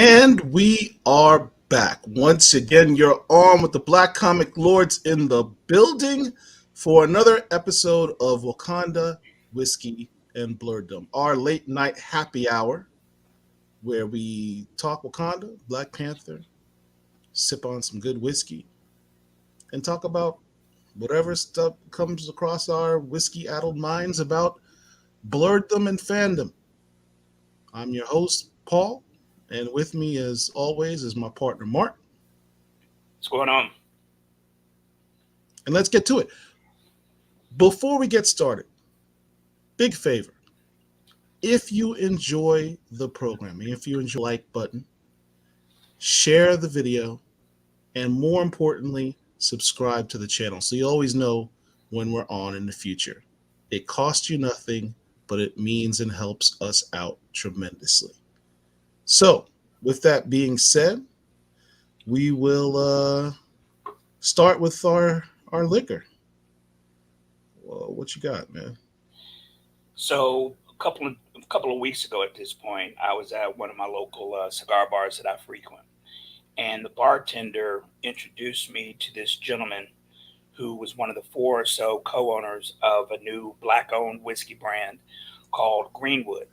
And we are back. Once again, you're on with the Black Comic Lords in the building for another episode of Wakanda, Whiskey, and Blurredom, our late night happy hour where we talk Wakanda, Black Panther, sip on some good whiskey, and talk about whatever stuff comes across our whiskey-addled minds about Blurredom and fandom. I'm your host, Paul, and with me, as always, is my partner, Marc. What's going on? And let's get to it. Before we get started, big favor. If you enjoy the programming, if you enjoy the like button, share the video, and more importantly, subscribe to the channel so you always know when we're on in the future. It costs you nothing, but it means and helps us out tremendously. So, with that being said, we will start with our liquor. Well, what you got, man? So a couple of weeks ago, at this point, I was at one of my local cigar bars that I frequent, and the bartender introduced me to this gentleman who was one of the four or so co-owners of a new black-owned whiskey brand called Greenwood.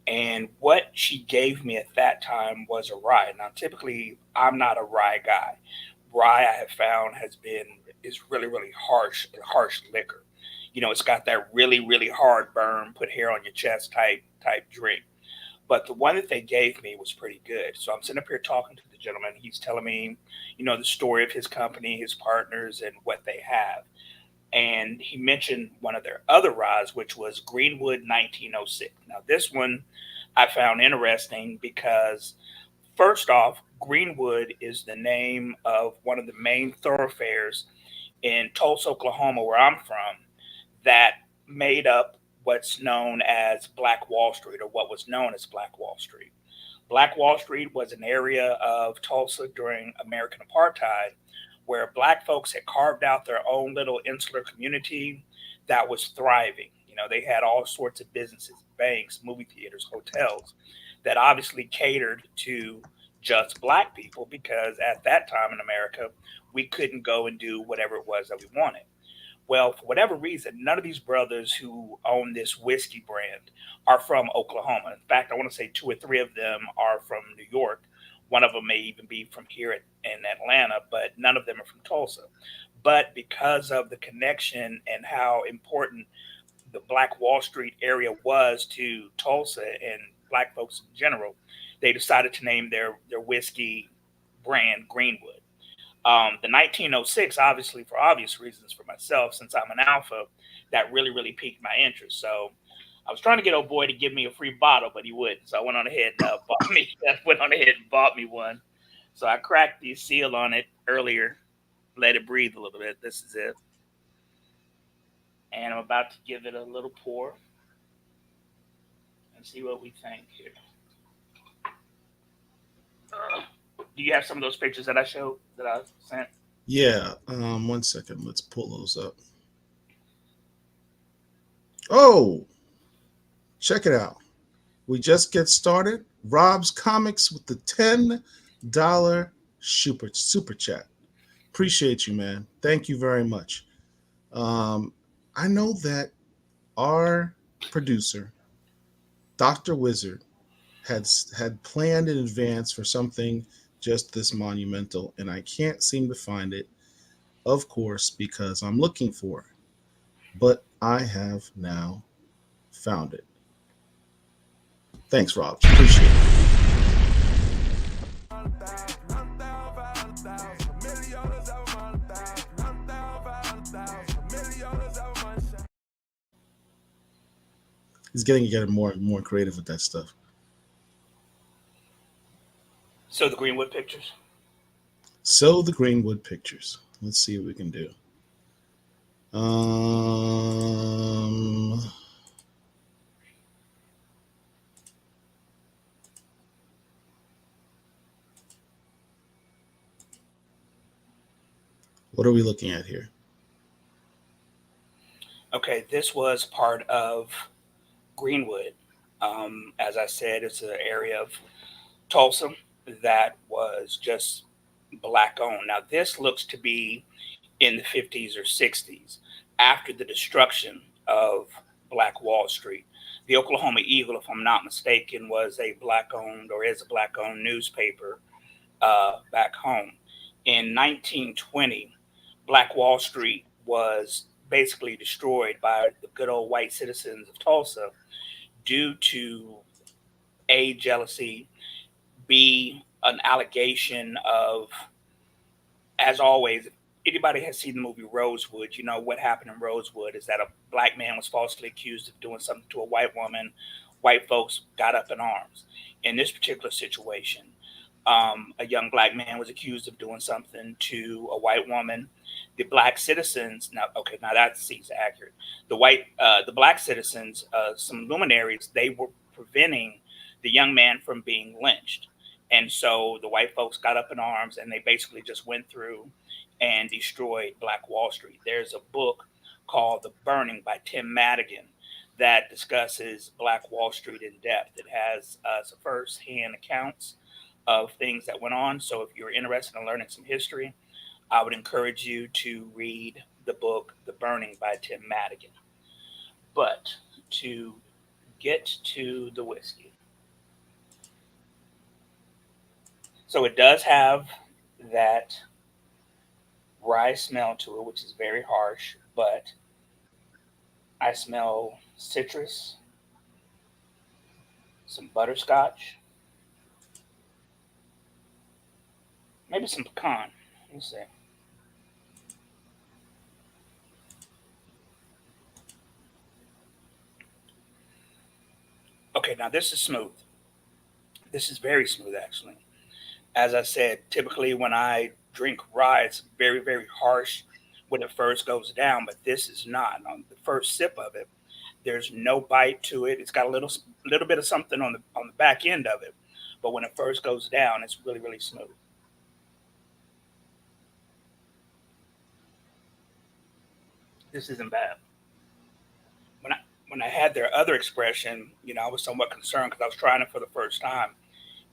And what she gave me at that time was a rye. Now, typically, I'm not a rye guy. Rye, I have found, is really, really harsh liquor. You know, it's got that really, really hard burn, put hair on your chest type drink. But the one that they gave me was pretty good. So I'm sitting up here talking to the gentleman. He's telling me, the story of his company, his partners, and what they have. And he mentioned one of their other ryes, which was Greenwood 1906. Now, this one I found interesting because, first off, Greenwood is the name of one of the main thoroughfares in Tulsa, Oklahoma, where I'm from, that made up what's known as Black Wall Street, or what was known as Black Wall Street. Black Wall Street was an area of Tulsa during American apartheid where Black folks had carved out their own little insular community that was thriving. They had all sorts of businesses, banks, movie theaters, hotels that obviously catered to just Black people, because at that time in America, we couldn't go and do whatever it was that we wanted. Well, for whatever reason, none of these brothers who own this whiskey brand are from Oklahoma. In fact, I want to say two or three of them are from New York. One of them may even be from here in Atlanta, but none of them are from Tulsa. But because of the connection and how important the Black Wall Street area was to Tulsa and Black folks in general, they decided to name their whiskey brand Greenwood. The 1906, obviously, for obvious reasons for myself, since I'm an alpha, that really, really piqued my interest. So I was trying to get old boy to give me a free bottle, but he wouldn't. So I went on ahead and bought me one. So I cracked the seal on it earlier, let it breathe a little bit. This is it. And I'm about to give it a little pour and see what we think here. Do you have some of those pictures that I showed that I sent? Yeah. 1 second. Let's pull those up. Oh, check it out. We just get started. Rob's Comics with the $10 super chat. Appreciate you, man. Thank you very much. Um, I know that our producer, Dr. Wizard, had planned in advance for something just this monumental, and I can't seem to find it, of course, because I'm looking for it. But I have now found it. Thanks, Rob. Appreciate it. He's getting more and more creative with that stuff. So the Greenwood pictures. So the Greenwood pictures. Let's see what we can do. Um, what are we looking at here? Okay, this was part of Greenwood. As I said, it's an area of Tulsa that was just black owned. Now, this looks to be in the 50s or 60s after the destruction of Black Wall Street. The Oklahoma Eagle, if I'm not mistaken, was a black owned or is a black owned newspaper back home. In 1920, Black Wall Street was basically destroyed by the good old white citizens of Tulsa due to A, jealousy, B, an allegation of, as always, if anybody has seen the movie Rosewood, you know what happened in Rosewood is that a black man was falsely accused of doing something to a white woman. White folks got up in arms. In this particular situation, a young black man was accused of doing something to a white woman. The black citizens, now, okay, now that seems accurate. The black citizens, some luminaries, they were preventing the young man from being lynched. And so the white folks got up in arms and they basically just went through and destroyed Black Wall Street. There's a book called The Burning by Tim Madigan that discusses Black Wall Street in depth. It has some first-hand accounts of things that went on. So if you're interested in learning some history, I would encourage you to read the book The Burning by Tim Madigan. But to get to the whiskey. So it does have that rye smell to it, which is very harsh, but I smell citrus, some butterscotch, maybe some pecan. Let's see. Okay, now this is smooth. This is very smooth, actually. As I said, typically when I drink rye, it's very, very harsh when it first goes down, but this is not. On the first sip of it, there's no bite to it. It's got a little bit of something on the back end of it, but when it first goes down, it's really, really smooth. This isn't bad. When I when I had their other expression, I was somewhat concerned because I was trying it for the first time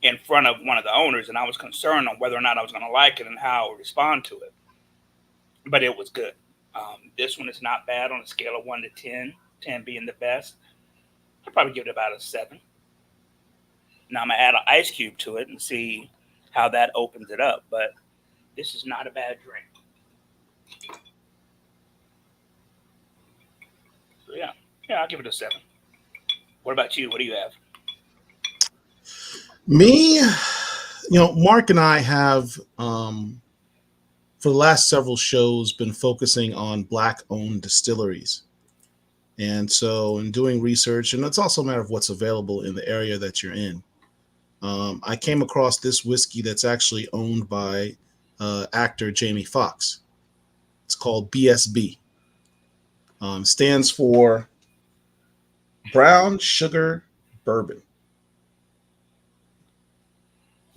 in front of one of the owners, and I was concerned on whether or not I was going to like it and how I would respond to it. But it was good. This one is not bad on a scale of 1 to 10, 10 being the best. I'd probably give it about a 7. Now I'm gonna add an ice cube to it and see how that opens it up. But this is not a bad drink. So yeah, I'll give it a 7. What about you? What do you have? Me, Mark and I have, for the last several shows, been focusing on black owned distilleries. And so, in doing research, and it's also a matter of what's available in the area that you're in, I came across this whiskey that's actually owned by actor Jamie Foxx. It's called BSB. Stands for Brown Sugar Bourbon.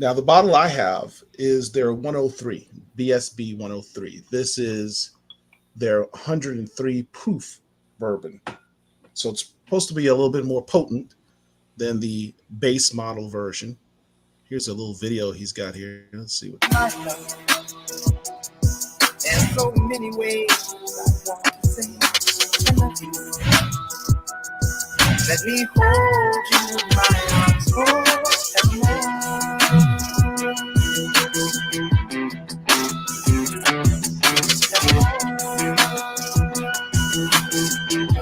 Now, the bottle I have is their 103, BSB 103. This is their 103 proof bourbon. So it's supposed to be a little bit more potent than the base model version. Here's a little video he's got here. Let's see what. There's so many ways I want to say I love you. Let me hold you in my arms forevermore.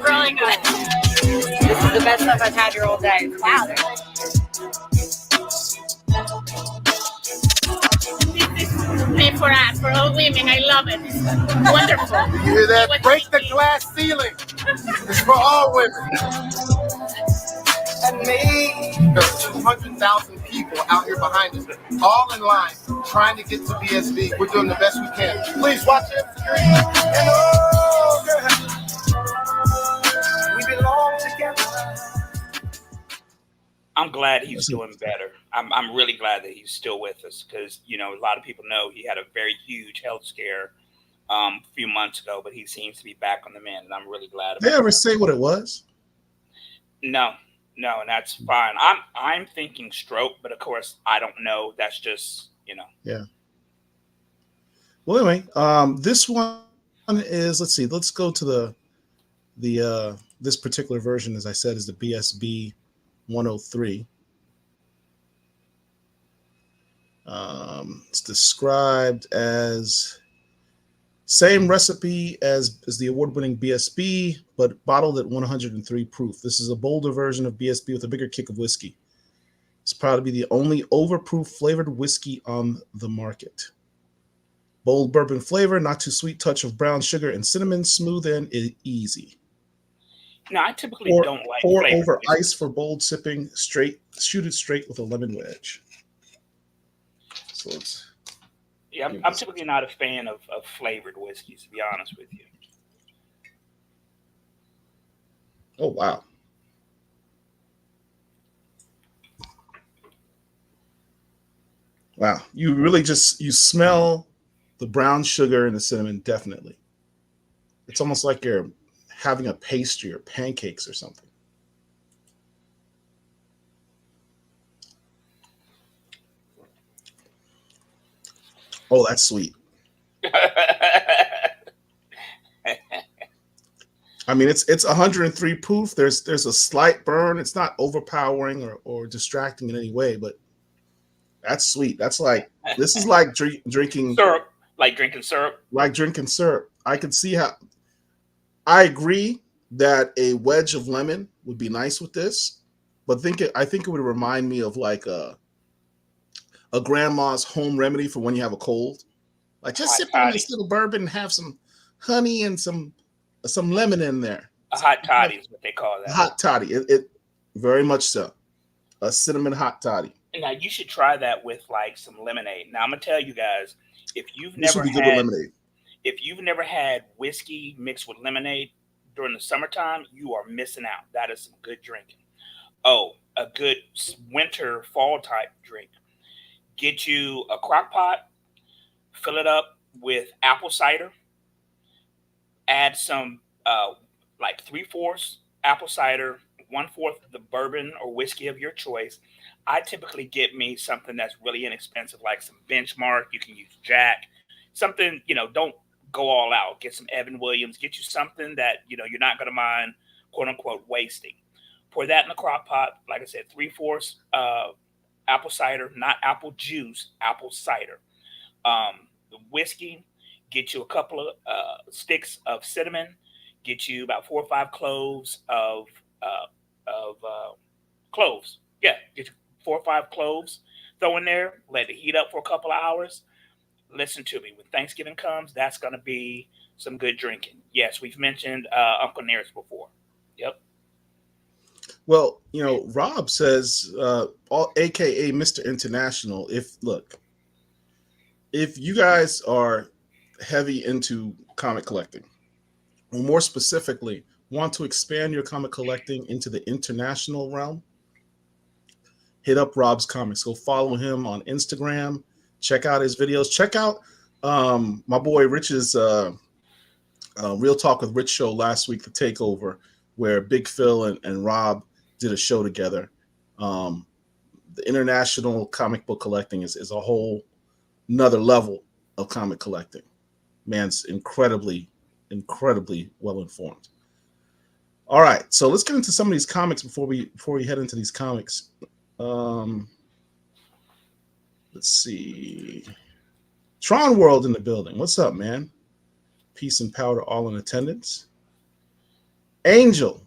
Really good. This is the best stuff I've had your whole day. Wow. Made for all women. I love it. It's wonderful. You hear that? Break the glass ceiling. It's for all women. And me. There's 200,000 people out here behind us, all in line, trying to get to BSB. We're doing the best we can. Please watch it. And oh, girl, we belong together. I'm glad he's doing better. I'm really glad that he's still with us because, you know, a lot of people know he had a very huge health scare a few months ago, but he seems to be back on the mend, and I'm really glad about Did they ever say what it was? No, and that's fine. I'm thinking stroke, but of course I don't know. That's just, you know. Yeah. Well, anyway, this one is, let's see, let's go to the this particular version, as I said, is the BSB 103. It's described as same recipe as the award-winning BSB, but bottled at 103 proof. This is a bolder version of BSB with a bigger kick of whiskey. It's proud to be the only overproof flavored whiskey on the market. Bold bourbon flavor, not too sweet, touch of brown sugar and cinnamon, smooth and easy. No, I typically don't like pour over whiskey. ice for bold sipping. Shoot it straight with a lemon wedge. So it's I'm typically not a fan of flavored whiskeys, to be honest with you. Oh wow. Wow. You really you smell the brown sugar and the cinnamon, definitely. It's almost like you're having a pastry or pancakes or something. Oh, that's sweet. I mean, it's 103 proof. There's a slight burn. It's not overpowering or distracting in any way, but that's sweet. That's like, this is like drinking syrup. Like drinking syrup. Like drinking syrup. I can see how. I agree that a wedge of lemon would be nice with this, but I think it would remind me of like a grandma's home remedy for when you have a cold. Like just sip on this little bourbon and have some honey and some lemon in there. A hot toddy is what they call that. Hot toddy. It very much so. A cinnamon hot toddy. Now you should try that with like some lemonade. Now I'm gonna tell you guys, if you've never had whiskey mixed with lemonade during the summertime, you are missing out. That is some good drinking. Oh, a good winter fall type drink. Get you a crock pot, fill it up with apple cider, add some like 3/4 apple cider, 1/4 the bourbon or whiskey of your choice. I typically get me something that's really inexpensive, like some Benchmark. You can use Jack, something, you know, don't go all out. Get some Evan Williams, get you something that, you know, you're not going to mind, quote unquote, wasting. Pour that in the crock pot. Like I said, 3/4 apple cider, not apple juice, apple cider. The whiskey, get you a couple of sticks of cinnamon, get you about 4 or 5 cloves of cloves. Yeah, get you 4 or 5 cloves. Throw in there, let it heat up for a couple of hours. Listen to me. When Thanksgiving comes, that's going to be some good drinking. Yes, we've mentioned Uncle Nearest before. Yep. Well, you know, Rob says, AKA Mr. International, if you guys are heavy into comic collecting, or more specifically, want to expand your comic collecting into the international realm, hit up Rob's Comics. Go follow him on Instagram. Check out his videos. Check out my boy Rich's Real Talk with Rich show last week, The Takeover, where Big Phil and Rob did a show together. The international comic book collecting is a whole another level of comic collecting. Man's incredibly well informed. All right, so let's get into some of these comics before we head into these comics. Let's see. Tron World in the building. What's up, man? Peace and power to all in attendance. Angel,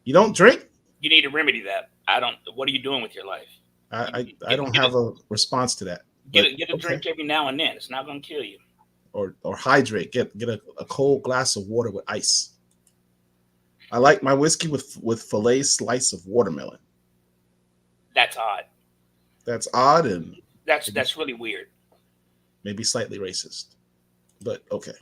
you don't drink? You need to remedy that. I don't. What are you doing with your life? I don't have a response to that. Get a drink every now and then. It's not going to kill you. Or hydrate. Get a cold glass of water with ice. I like my whiskey with filet slice of watermelon. That's odd. That's odd, and that's really weird. Maybe slightly racist, but okay.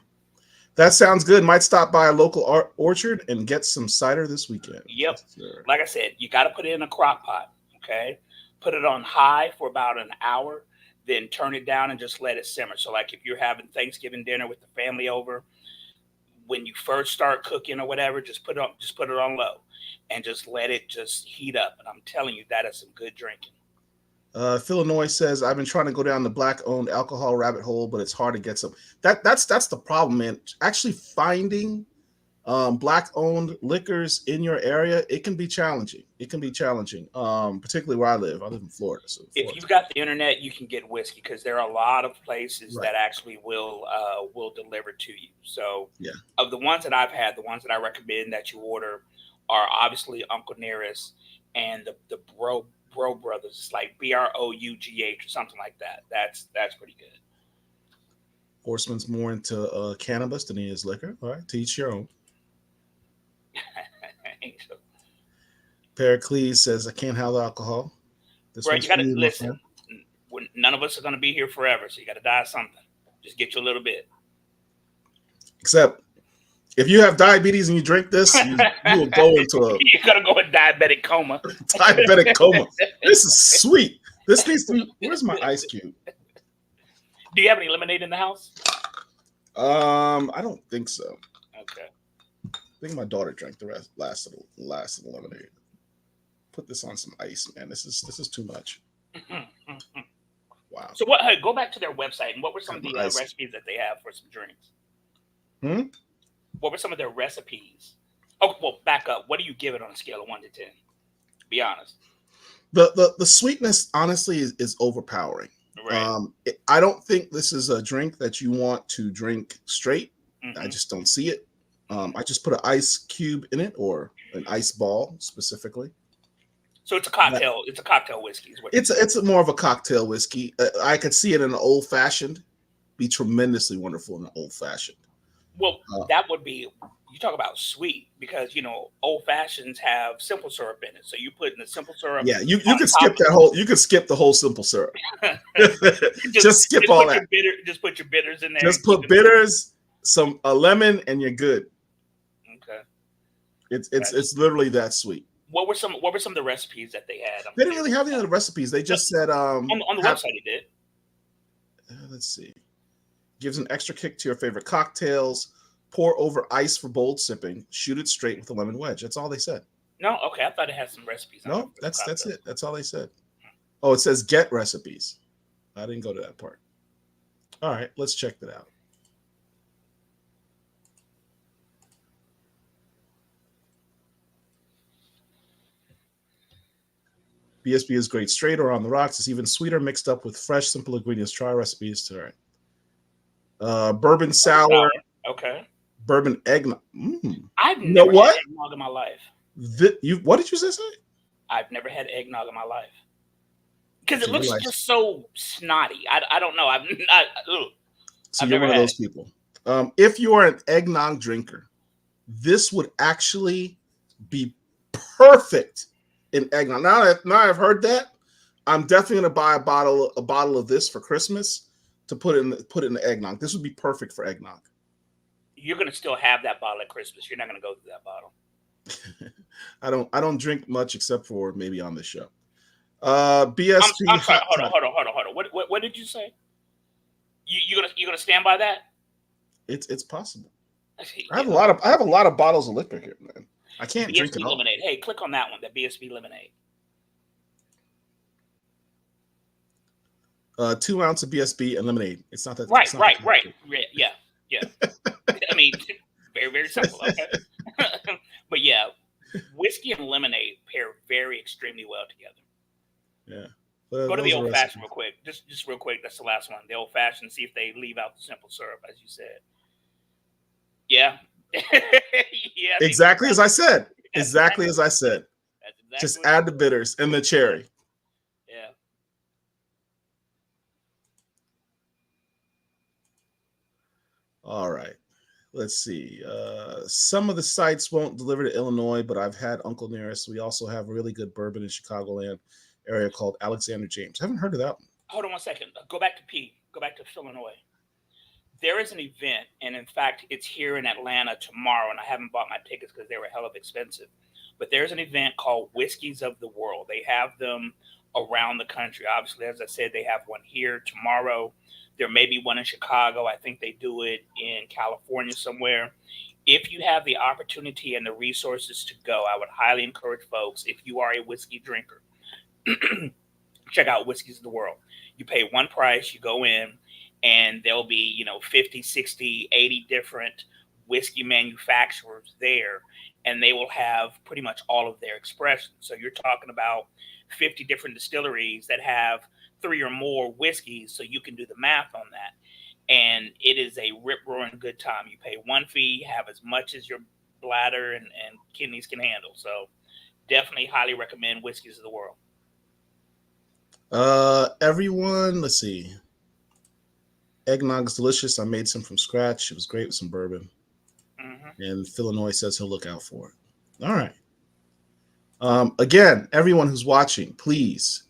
That sounds good. Might stop by a local orchard and get some cider this weekend. Yep. Sure. Like I said, you got to put it in a crock pot. Okay. Put it on high for about an hour, then turn it down and just let it simmer. So, like if you're having Thanksgiving dinner with the family over, when you first start cooking or whatever, just put it on low and just let it just heat up. And I'm telling you, that is some good drinking. Illinois says, I've been trying to go down the black-owned alcohol rabbit hole, but it's hard to get some. That's the problem, man. Actually finding black-owned liquors in your area, it can be challenging. Particularly where I live. I live in Florida. So if you've got the internet, you can get whiskey because there are a lot of places that actually will deliver to you. So of the ones that I've had, the ones that I recommend that you order are obviously Uncle Nearest and the Bro Brothers. It's like BROUGH or something like that. That's pretty good. Horseman's more into cannabis than he is liquor. All right, to each your own. Pericles says, I can't handle alcohol. Right, you got to listen. None of us are going to be here forever, so you got to die something. Just get you a little bit. Except if you have diabetes and you drink this, you will go into a... You're going to go in diabetic coma. Diabetic coma. This is sweet. This needs to be... Where's my ice cube? Do you have any lemonade in the house? I don't think so. Okay. I think my daughter drank the last of the lemonade. Put this on some ice, man. This is too much. Wow. So go back to their website and what were some of the recipes that they have for some drinks? What were some of their recipes? Oh, well, back up. What do you give it on a scale of 1 to 10? Be honest. The sweetness, honestly, is overpowering. Right. I don't think this is a drink that you want to drink straight. Mm-hmm. I just don't see it. I just put an ice cube in it, or an ice ball specifically. So it's a cocktail. It's a cocktail whiskey. It's more of a cocktail whiskey. I could see it in an old fashioned. Be tremendously wonderful in an old fashioned. Well, that would be. You talk about sweet because old fashions have simple syrup in it. So you put in the simple syrup. Yeah, you could skip that whole. You could skip the whole simple syrup. just skip all that. Just put your bitters in there. Just put bitters, a lemon, and you're good. Okay. It's literally that sweet. What were some of the recipes that they had? They didn't really have any other recipes. They just said on the website it did. Let's see. Gives an extra kick to your favorite cocktails. Pour over ice for bold sipping. Shoot it straight with a lemon wedge. That's all they said. No, okay. I thought it had some recipes. No, that's it. That's all they said. Oh, it says get recipes. I didn't go to that part. All right, let's check that out. BSB is great straight or on the rocks. It's even sweeter mixed up with fresh, simple ingredients. Try recipes. All right. Bourbon sour. Okay. Bourbon eggnog. I've never had eggnog in my life. What did you say? I've never had eggnog in my life because it looks just so snotty. I don't know. So you're one of those people. If you are an eggnog drinker, this would actually be perfect in eggnog. Now I've heard that, I'm definitely gonna buy a bottle of this for Christmas to put in the eggnog. This would be perfect for eggnog. You're gonna still have that bottle at Christmas. You're not gonna go through that bottle. I don't drink much except for maybe on this show. BSB I'm sorry. hot Hold on. toddy. Hold on. What did you say? You gonna stand by that? It's possible. Yeah. Okay. I have a lot of bottles of liquor here, man. I can't drink it BSB all. lemonade. Hey, click on that one. That BSB lemonade. 2 ounce of BSB and lemonade. It's not that. Right. It's not that Right. Right. complicated. Yeah. Yeah. I mean, very simple. Okay. But yeah, whiskey and lemonade pair very extremely well together. Yeah. Go to the Those are old fashioned recipes. real quick. Just real quick. That's the last one. The old fashioned. See if they leave out the simple syrup, as you said. Yeah. Yeah. Exactly as I said. That's Exactly as I said. exactly Just what you add the said. bitters and the cherry. Yeah. All right. Let's see. Some of the sites won't deliver to Illinois, but I've had Uncle Nearest. We also have really good bourbon in Chicagoland area called Alexander James. I haven't heard of that one. Hold on one second. Go back to P. Go back to Illinois. There is an event, and in fact, it's here in Atlanta tomorrow, and I haven't bought my tickets because they were hell of expensive. But there's an event called Whiskeys of the World. They have them around the country. Obviously, as I said, they have one here tomorrow. There may be one in Chicago. I think they do it in California somewhere. If you have the opportunity and the resources to go, I would highly encourage folks, if you are a whiskey drinker, check out Whiskeys of the World. You pay one price, you go in, and there'll be, 50, 60, 80 different whiskey manufacturers there, and they will have pretty much all of their expressions. So you're talking about 50 different distilleries that have three or more whiskeys, so you can do the math on that. And it is a rip roaring good time. You pay one fee, have as much as your bladder and kidneys can handle. So definitely highly recommend Whiskeys of the World. Everyone, let's see. Eggnog's delicious. I made some from scratch. It was great with some bourbon. Hmm. And Illinois says he'll look out for it. All right. Again, everyone who's watching, please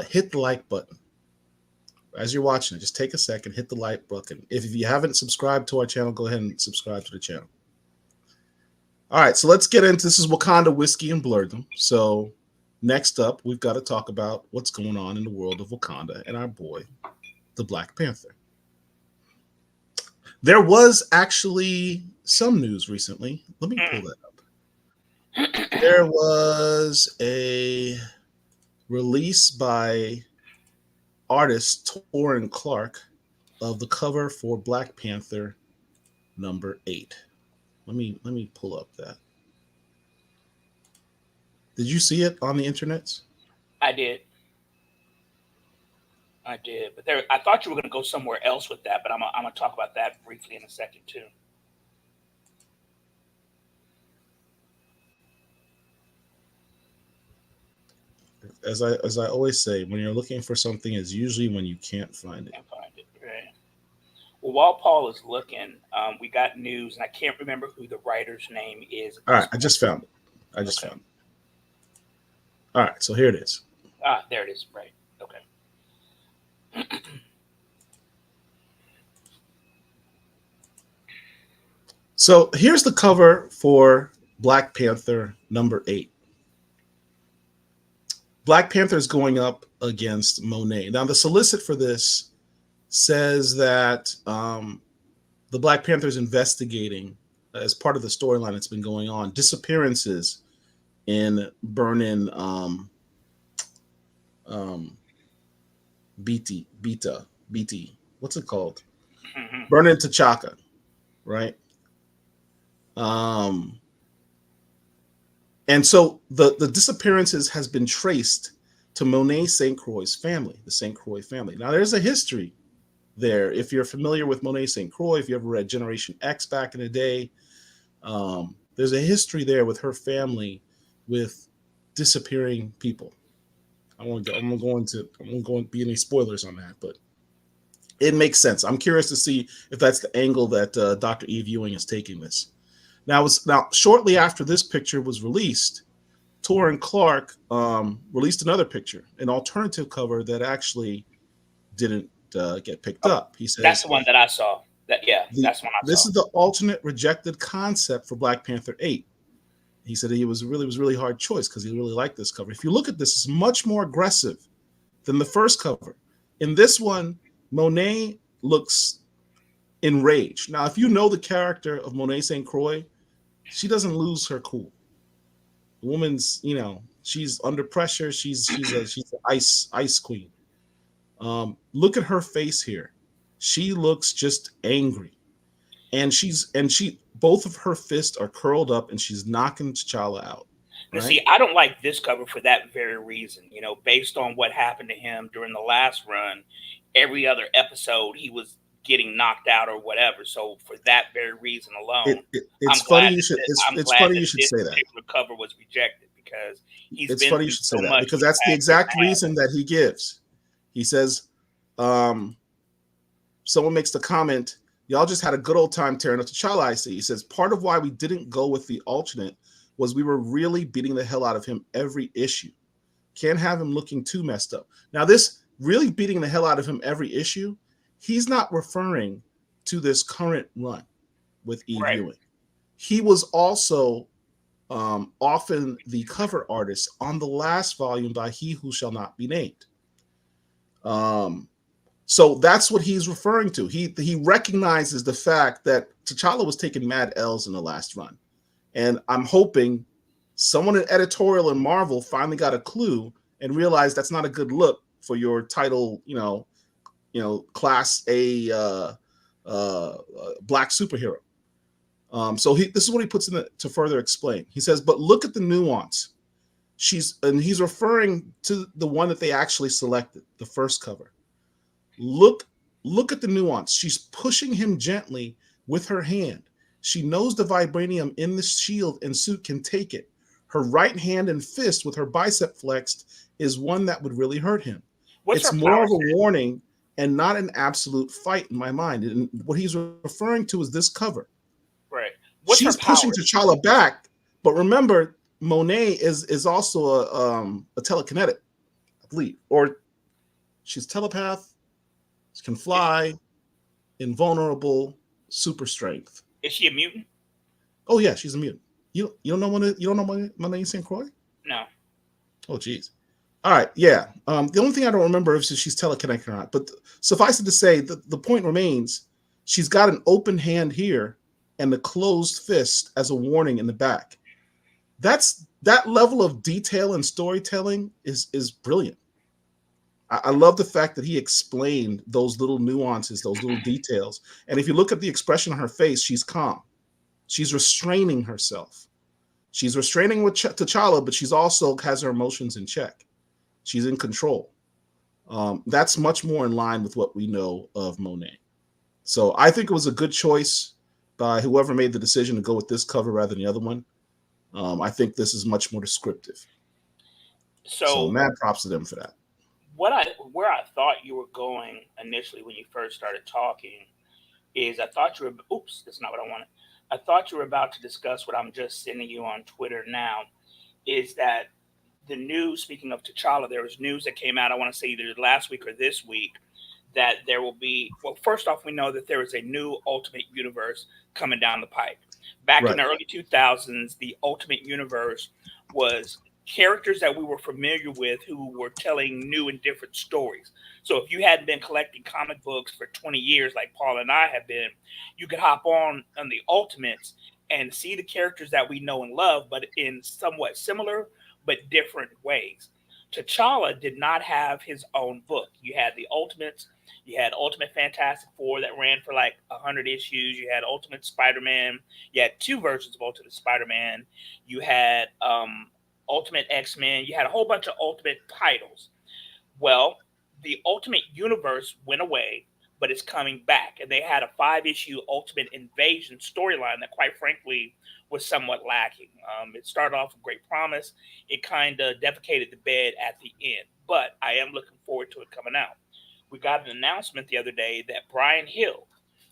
hit the like button. As you're watching it, just take a second, hit the like button. If you haven't subscribed to our channel, go ahead and subscribe to the channel. All right, so let's get into this. Is Wakanda Whiskey and Blurredom. So next up, we've got to talk about what's going on in the world of Wakanda and our boy, the Black Panther. There was actually some news recently. Let me pull that up. There was a release by artist Torrin Clark of the cover for Black Panther #8. Let me pull up that. Did you see it on the internet? I did. I did. But I thought you were going to go somewhere else with that, but I'm going to talk about that briefly in a second, too. As I always say, when you're looking for something, is usually when you can't find it. Can't find it. Right. Well, while Paul is looking, we got news, and I can't remember who the writer's name is. All right, I just found it. Found it. All right, so here it is. Ah, there it is. Right. Okay. So here's the cover for Black Panther #8. Black Panther is going up against Monet. Now, the solicit for this says that the Black Panther is investigating, as part of the storyline that's been going on, disappearances in Burnin BT. What's it called? Mm-hmm. Burnin T'Chaka, right? And so the disappearances has been traced to Monet St. Croix's family, the St. Croix family. Now, there's a history there. If you're familiar with Monet St. Croix, if you ever read Generation X back in the day, there's a history there with her family with disappearing people. I'm going to be any spoilers on that, but it makes sense. I'm curious to see if that's the angle that Dr. Eve Ewing is taking this. Now, shortly after this picture was released, Torrin Clark released another picture, an alternative cover that actually didn't get picked up. He says That's the one that I saw. That's one I this saw. is the alternate rejected concept for Black Panther 8. He said he was really hard choice because he really liked this cover. If you look at this, it's much more aggressive than the first cover. In this one, Monet looks enraged. Now, if you know the character of Monet St. Croix, she doesn't lose her cool. The woman's, she's under pressure. She's an ice queen. Look at her face here. She looks just angry, and she both of her fists are curled up, and she's knocking T'Challa out. Now, Right? see, I don't like this cover for that very reason. Based on what happened to him during the last run, every other episode he was getting knocked out or whatever. So for that very reason alone, It's I'm funny glad you that should this, I'm it's glad funny that you should this say that. particular cover was rejected because he's It's been funny you through should say so that much because in the that's the past year exact and a half. reason that he gives. He says, someone makes the comment, y'all just had a good old time tearing up T'Challa, I see. He says, part of why we didn't go with the alternate was we were really beating the hell out of him every issue. Can't have him looking too messed up. Now, this really beating the hell out of him every issue, he's not referring to this current run with Eve Right. Ewing. He was also often the cover artist on the last volume by He Who Shall Not Be Named. So that's what he's referring to. He recognizes the fact that T'Challa was taking mad L's in the last run. And I'm hoping someone in editorial in Marvel finally got a clue and realized that's not a good look for your title, class A black superhero. So this is what he puts in to further explain. He says, but look at the nuance. He's referring to the one that they actually selected, the first cover. Look at the nuance. She's pushing him gently with her hand. She knows the vibranium in the shield and suit can take it. Her right hand and fist with her bicep flexed is one that would really hurt him. What's It's her more power of a set? warning and not an absolute fight in my mind. And what he's referring to is this cover. Right. What's her She's pushing power? T'Challa back, but remember, Monet is also a telekinetic, I believe, or she's telepath, she can Is, fly, invulnerable, super strength. is she a mutant? Oh yeah, she's a mutant. You don't know Monet St. Croix? No. Oh geez. All right, yeah. The only thing I don't remember is if she's telekinetic or not. But suffice it to say, the point remains: she's got an open hand here and the closed fist as a warning in the back. That level of detail and storytelling is brilliant. I love the fact that he explained those little nuances, those little details. And if you look at the expression on her face, she's calm. She's restraining herself. She's restraining with T'Challa, but she's also has her emotions in check. She's in control. That's much more in line with what we know of Monet. So I think it was a good choice by whoever made the decision to go with this cover rather than the other one. I think this is much more descriptive. So So mad props to them for that. where I thought you were going initially when you first started talking is I thought you were oops, that's not what I wanted. I thought you were about to discuss what I'm just sending you on Twitter now. Is that the news? Speaking of T'Challa, there was news that came out. I want to say either last week or this week that there will be. Well, first off, we know that there is a new Ultimate Universe coming down the pipe. Back in Right. the early 2000s, the Ultimate Universe was characters that we were familiar with who were telling new and different stories. So if you hadn't been collecting comic books for 20 years like Paul and I have been, you could hop on the Ultimates and see the characters that we know and love, but in somewhat similar but different ways. T'Challa did not have his own book. You had the Ultimates, you had Ultimate Fantastic Four that ran for like 100 issues, you had Ultimate Spider Man, you had two versions of Ultimate Spider Man, you had Ultimate X Men, you had a whole bunch of Ultimate titles. Well, the Ultimate Universe went away, but it's coming back. And they had a 5 issue Ultimate Invasion storyline that, quite frankly, was somewhat lacking. It started off with great promise. It kind of defecated the bed at the end. But I am looking forward to it coming out. We got an announcement the other day that Brian Hill,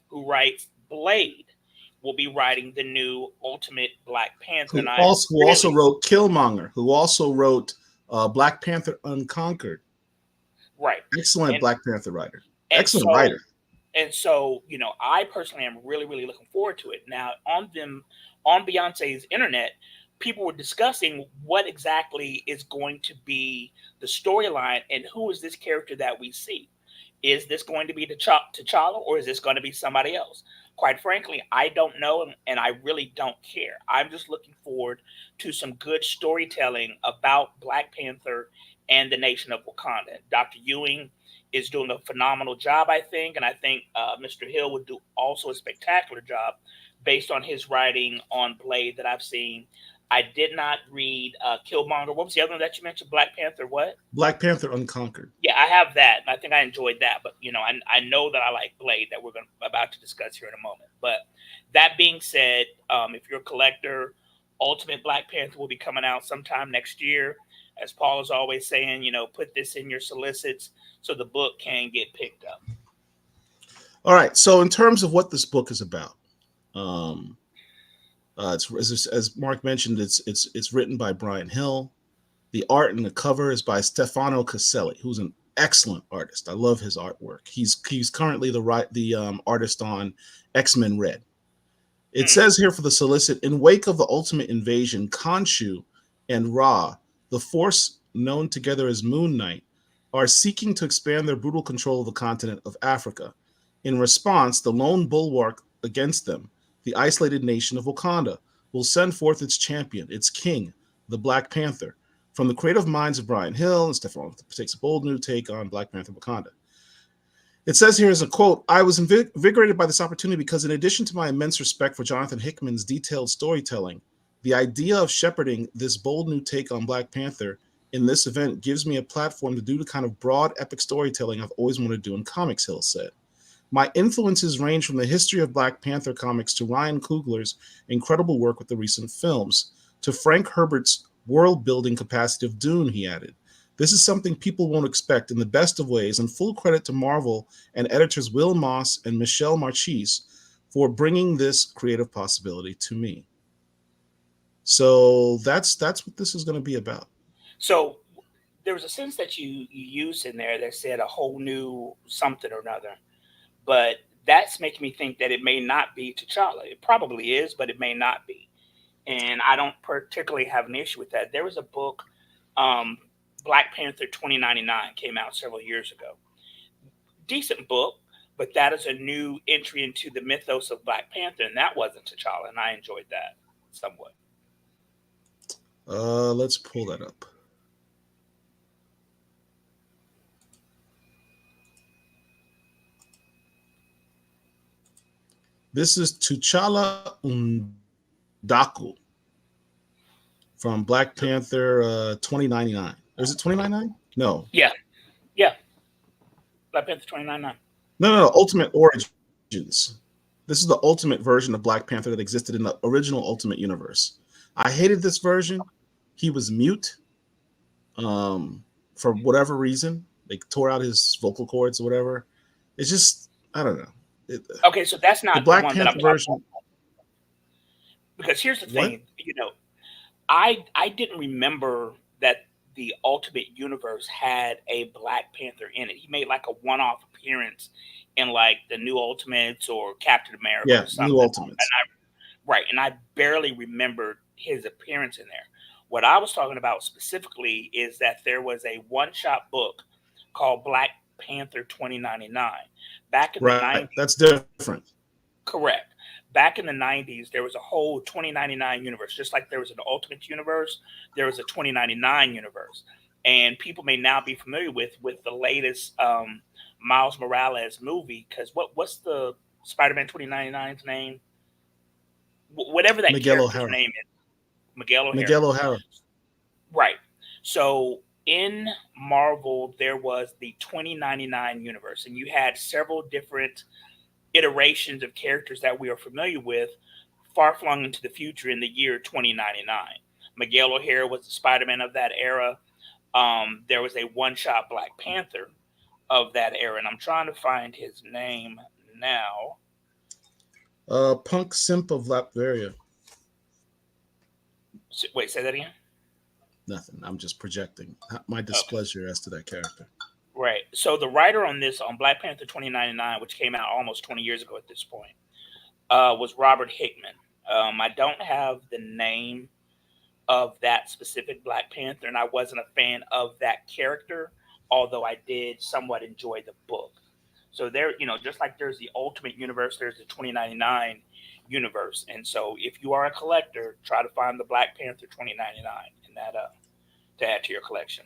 who writes Blade, will be writing the new Ultimate Black Panther. And I'm Who also really wrote Killmonger, who also wrote Black Panther Unconquered. right. Excellent And Black Panther writer. and Excellent so writer. I personally am really, really looking forward to it. Now, on Beyonce's internet, people were discussing what exactly is going to be the storyline and who is this character that we see. Is this going to be T'Challa or is this going to be somebody else? Quite frankly, I don't know, and I really don't care. I'm just looking forward to some good storytelling about Black Panther and the nation of Wakanda. Dr. Ewing is doing a phenomenal job, I think, and I think Mr. Hill would do also a spectacular job based on his writing on Blade that I've seen. I did not read Killmonger. What was the other one that you mentioned? Black Panther. What? Black Panther Unconquered. Yeah, I have that, and I think I enjoyed that. But I know that I like Blade that about to discuss here in a moment. But that being said, if you're a collector, Ultimate Black Panther will be coming out sometime next year. As Paul is always saying, put this in your solicits so the book can get picked up. All right. So in terms of what this book is about, um, it's as Mark mentioned, it's written by Brian Hill. The art and the cover is by Stefano Caselli, who's an excellent artist. I love his artwork. He's currently the artist on X-Men Red. It Mm. says here for the solicit, in wake of the ultimate invasion, Khonshu and Ra, the force known together as Moon Knight, are seeking to expand their brutal control of the continent of Africa. In response, the lone bulwark against them, the isolated nation of Wakanda, will send forth its champion, its king, the Black Panther. From the creative minds of Brian Hill, and Stefan takes a bold new take on Black Panther Wakanda. It says here as a quote, I was invigorated by this opportunity because in addition to my immense respect for Jonathan Hickman's detailed storytelling, the idea of shepherding this bold new take on Black Panther in this event gives me a platform to do the kind of broad epic storytelling I've always wanted to do in comics, Hill said. My influences range from the history of Black Panther comics to Ryan Coogler's incredible work with the recent films, to Frank Herbert's world-building capacity of Dune, he added. This is something people won't expect in the best of ways, and full credit to Marvel and editors Will Moss and Michelle Marchese for bringing this creative possibility to me. So that's what this is going to be about. So there was a sense that you used in there that said a whole new something or another, but that's making me think that it may not be T'Challa. It probably is, but it may not be. And I don't particularly have an issue with that. There was a book, um, Black Panther 2099, came out several years ago. Decent book, but that is a new entry into the mythos of Black Panther, and that wasn't T'Challa, and I enjoyed that somewhat. Let's pull that up. This is T'Challa Undaku from Black Panther 2099. Or is it 2099? No. Yeah, yeah, Black Panther 2099. No. Ultimate Origins. This is the ultimate version of Black Panther that existed in the original Ultimate Universe. I hated this version. He was mute for whatever reason. They tore out his vocal cords or whatever. It's just, I don't know. Okay, so that's The not the Black one that I'm Panther talking about version. because here's the What? thing, I didn't remember that the Ultimate Universe had a Black Panther in it. He made like a one-off appearance in like the New Ultimates or Captain America Yeah, or New something. Ultimates. Right, and I barely remembered his appearance in there. What I was talking about specifically is that there was a one-shot book called Black Panther 2099 back in the Right. 90s. That's different. Correct. Back in the 90s, there was a whole 2099 universe. Just like there was an Ultimate Universe, there was a 2099 universe. And people may now be familiar with the latest Miles Morales movie because what's the Spider-Man 2099's name? Whatever that Miguel character's O'Hara. name is, Miguel O'Hara. Miguel O'Hara. Right. So in Marvel, there was the 2099 universe, and you had several different iterations of characters that we are familiar with far flung into the future in the year 2099. Miguel O'Hara was the Spider-Man of that era. There was a one-shot Black Panther of that era, and I'm trying to find his name now. Punk Simp of Latveria. Wait, say that again. Nothing. I'm just projecting my Okay. displeasure as to that character. Right. So the writer on this, on Black Panther 2099, which came out almost 20 years ago at this point, was Robert Hickman. I don't have the name of that specific Black Panther, and I wasn't a fan of that character, although I did somewhat enjoy the book. So there, just like there's the Ultimate Universe, there's the 2099 universe, and so if you are a collector, try to find the Black Panther 2099 and that to add to your collection.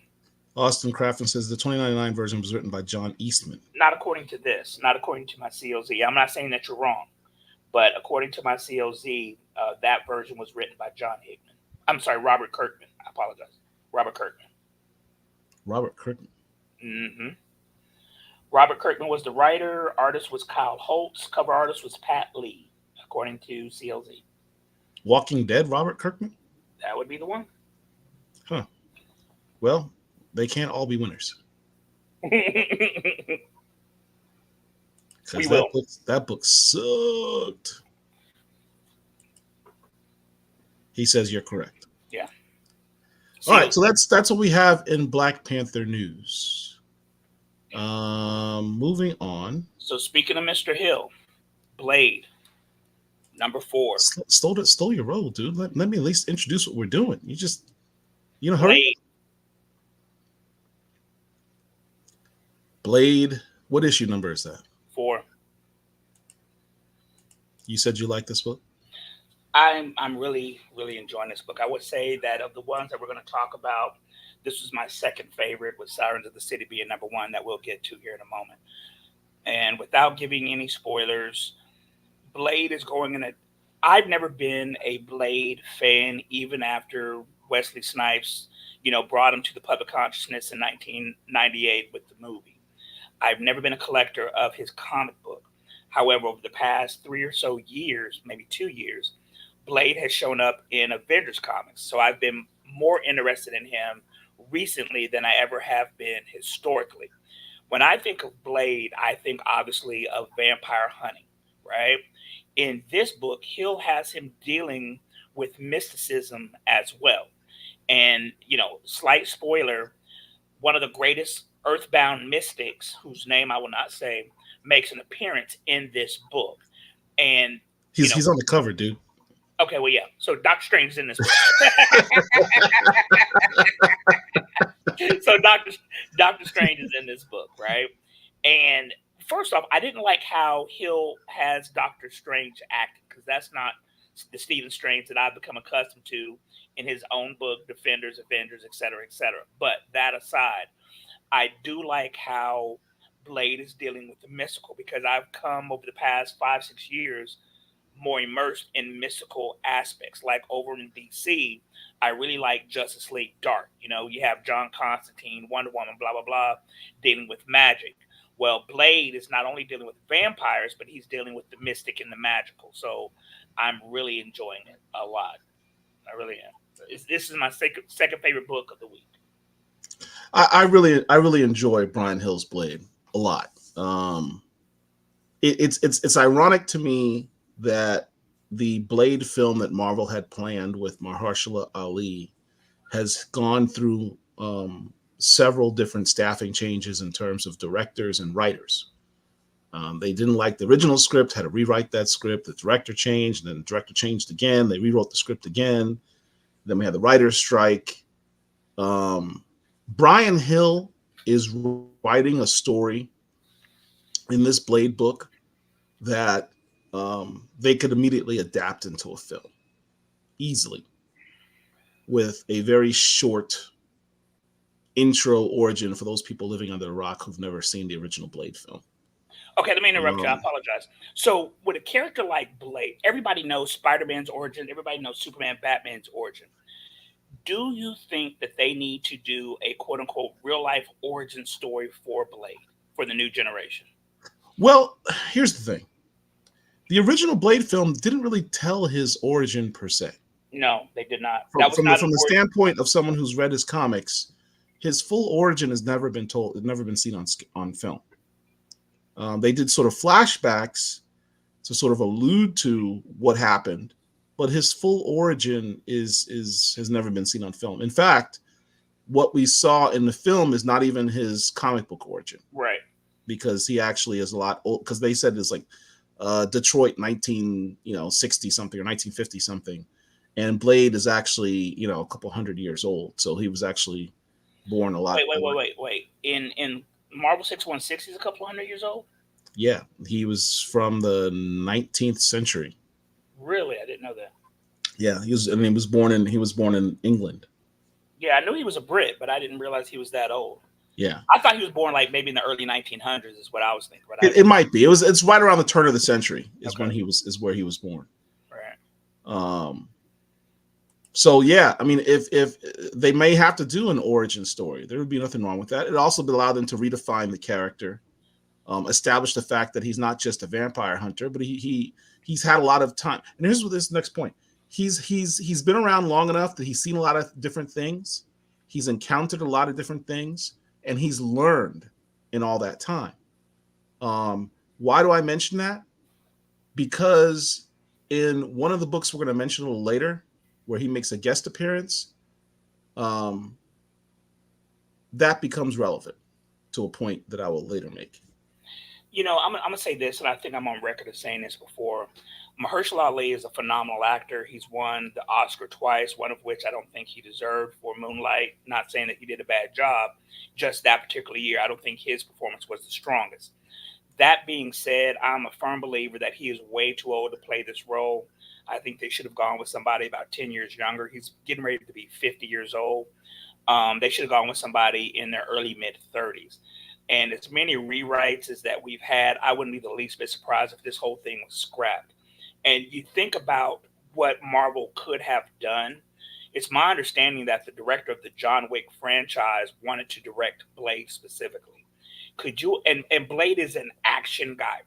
Austin Crafton says the 2099 version was written by John Eastman. Not according to this, not according to my COZ. I'm not saying that you're wrong, but according to my COZ, that version was written by John Hickman. I'm sorry, Robert Kirkman. I apologize. Robert Kirkman. Robert Kirkman. Mm-hmm. Robert Kirkman was the writer. Artist was Kyle Holtz. Cover artist was Pat Lee, according to CLZ. Walking Dead, Robert Kirkman? That would be the one. Huh. Well, they can't all be winners. We Because will. that book sucked. He says you're correct. Yeah. All right, so that's what we have in Black Panther news. Moving on. So speaking of Mr. Hill, Blade, number 4. Stole your role, dude. Let me at least introduce what we're doing. You know, hurry. Blade. What issue number is that? 4. You said you like this book? I'm really, really enjoying this book. I would say that of the ones that we're going to talk about, this was my second favorite, with Sirens of the City being number 1, that we'll get to here in a moment. And without giving any spoilers, Blade is going in a... I've never been a Blade fan, even after Wesley Snipes, brought him to the public consciousness in 1998 with the movie. I've never been a collector of his comic book. However, over the past 3 or so years, maybe 2 years, Blade has shown up in Avengers comics. So I've been more interested in him recently than I ever have been historically. When I think of Blade, I think obviously of vampire hunting, right? In this book, Hill has him dealing with mysticism as well. And, slight spoiler, one of the greatest earthbound mystics, whose name I will not say, makes an appearance in this book. And he's on the cover, dude. Okay, well, yeah. So Doctor Strange is in this book. So Doctor Strange is in this book, right? And first off, I didn't like how Hill has Doctor Strange acting, because that's not the Stephen Strange that I've become accustomed to in his own book, Defenders, Avengers, etc., etc. But that aside, I do like how Blade is dealing with the mystical, because I've come over the past 5-6 years more immersed in mystical aspects. Like over in DC, I really like Justice League Dark. You have John Constantine, Wonder Woman, blah, blah, blah, dealing with magic. Well, Blade is not only dealing with vampires, but he's dealing with the mystic and the magical. So I'm really enjoying it a lot. I really am. This is my second favorite book of the week. I really enjoy Brian Hill's Blade a lot. It's ironic to me that the Blade film that Marvel had planned with Mahershala Ali has gone through several different staffing changes in terms of directors and writers. They didn't like the original script, had to rewrite that script. The director changed, and then the director changed again. They rewrote the script again. Then we had the writer's strike. Brian Hill is writing a story in this Blade book that they could immediately adapt into a film easily, with a very short intro origin for those people living under a rock who've never seen the original Blade film. Okay, let me interrupt you. I apologize. So with a character like Blade, everybody knows Spider-Man's origin. Everybody knows Superman, Batman's origin. Do you think that they need to do a quote-unquote real-life origin story for Blade for the new generation? Well, here's the thing. The original Blade film didn't really tell his origin per se. No, they did not. From the standpoint of someone who's read his comics, his full origin has never been told. It's never been seen on film. They did sort of flashbacks to sort of allude to what happened, but his full origin has never been seen on film. In fact, what we saw in the film is not even his comic book origin, right? Because he actually is a lot old. Because they said it's like Detroit 1960 something or 1950 something, and Blade is actually a couple hundred years old, so he was actually born a lot. Wait. In Marvel 616, he's a couple hundred years old. Yeah, he was from the 19th century. Really, I didn't know that. Yeah, he was. I mean, he was born in England. Yeah, I knew he was a Brit, but I didn't realize he was that old. Yeah, I thought he was born like maybe in the early 1900s is what I was thinking. But I it might be. It's right around the turn of the century okay, is where he was born. right. Um, so yeah, I mean, if they may have to do an origin story, there would be nothing wrong with that. It also would allow them to redefine the character, establish the fact that he's not just a vampire hunter, but he's had a lot of time. And here's what this next point: he's been around long enough that he's seen a lot of different things, he's encountered a lot of different things, and he's learned in all that time. Why do I mention that? Because in one of the books we're going to mention a little later, where he makes a guest appearance, um, that becomes relevant to a point that I will later make. I'm gonna say this, and I think I'm on record of saying this before. Mahershala Ali is a phenomenal actor. He's won the Oscar twice, one of which I don't think he deserved for Moonlight. Not saying that he did a bad job, just that particular year, I don't think his performance was the strongest. That being said, I'm a firm believer that he is way too old to play this role. I think they should have gone with somebody about 10 years younger. He's getting ready to be 50 years old. They should have gone with somebody in their early mid 30s. And as many rewrites as that we've had, I wouldn't be the least bit surprised if this whole thing was scrapped. And you think about what Marvel could have done. It's my understanding that the director of the John Wick franchise wanted to direct Blade specifically. Could you and Blade is an action guy.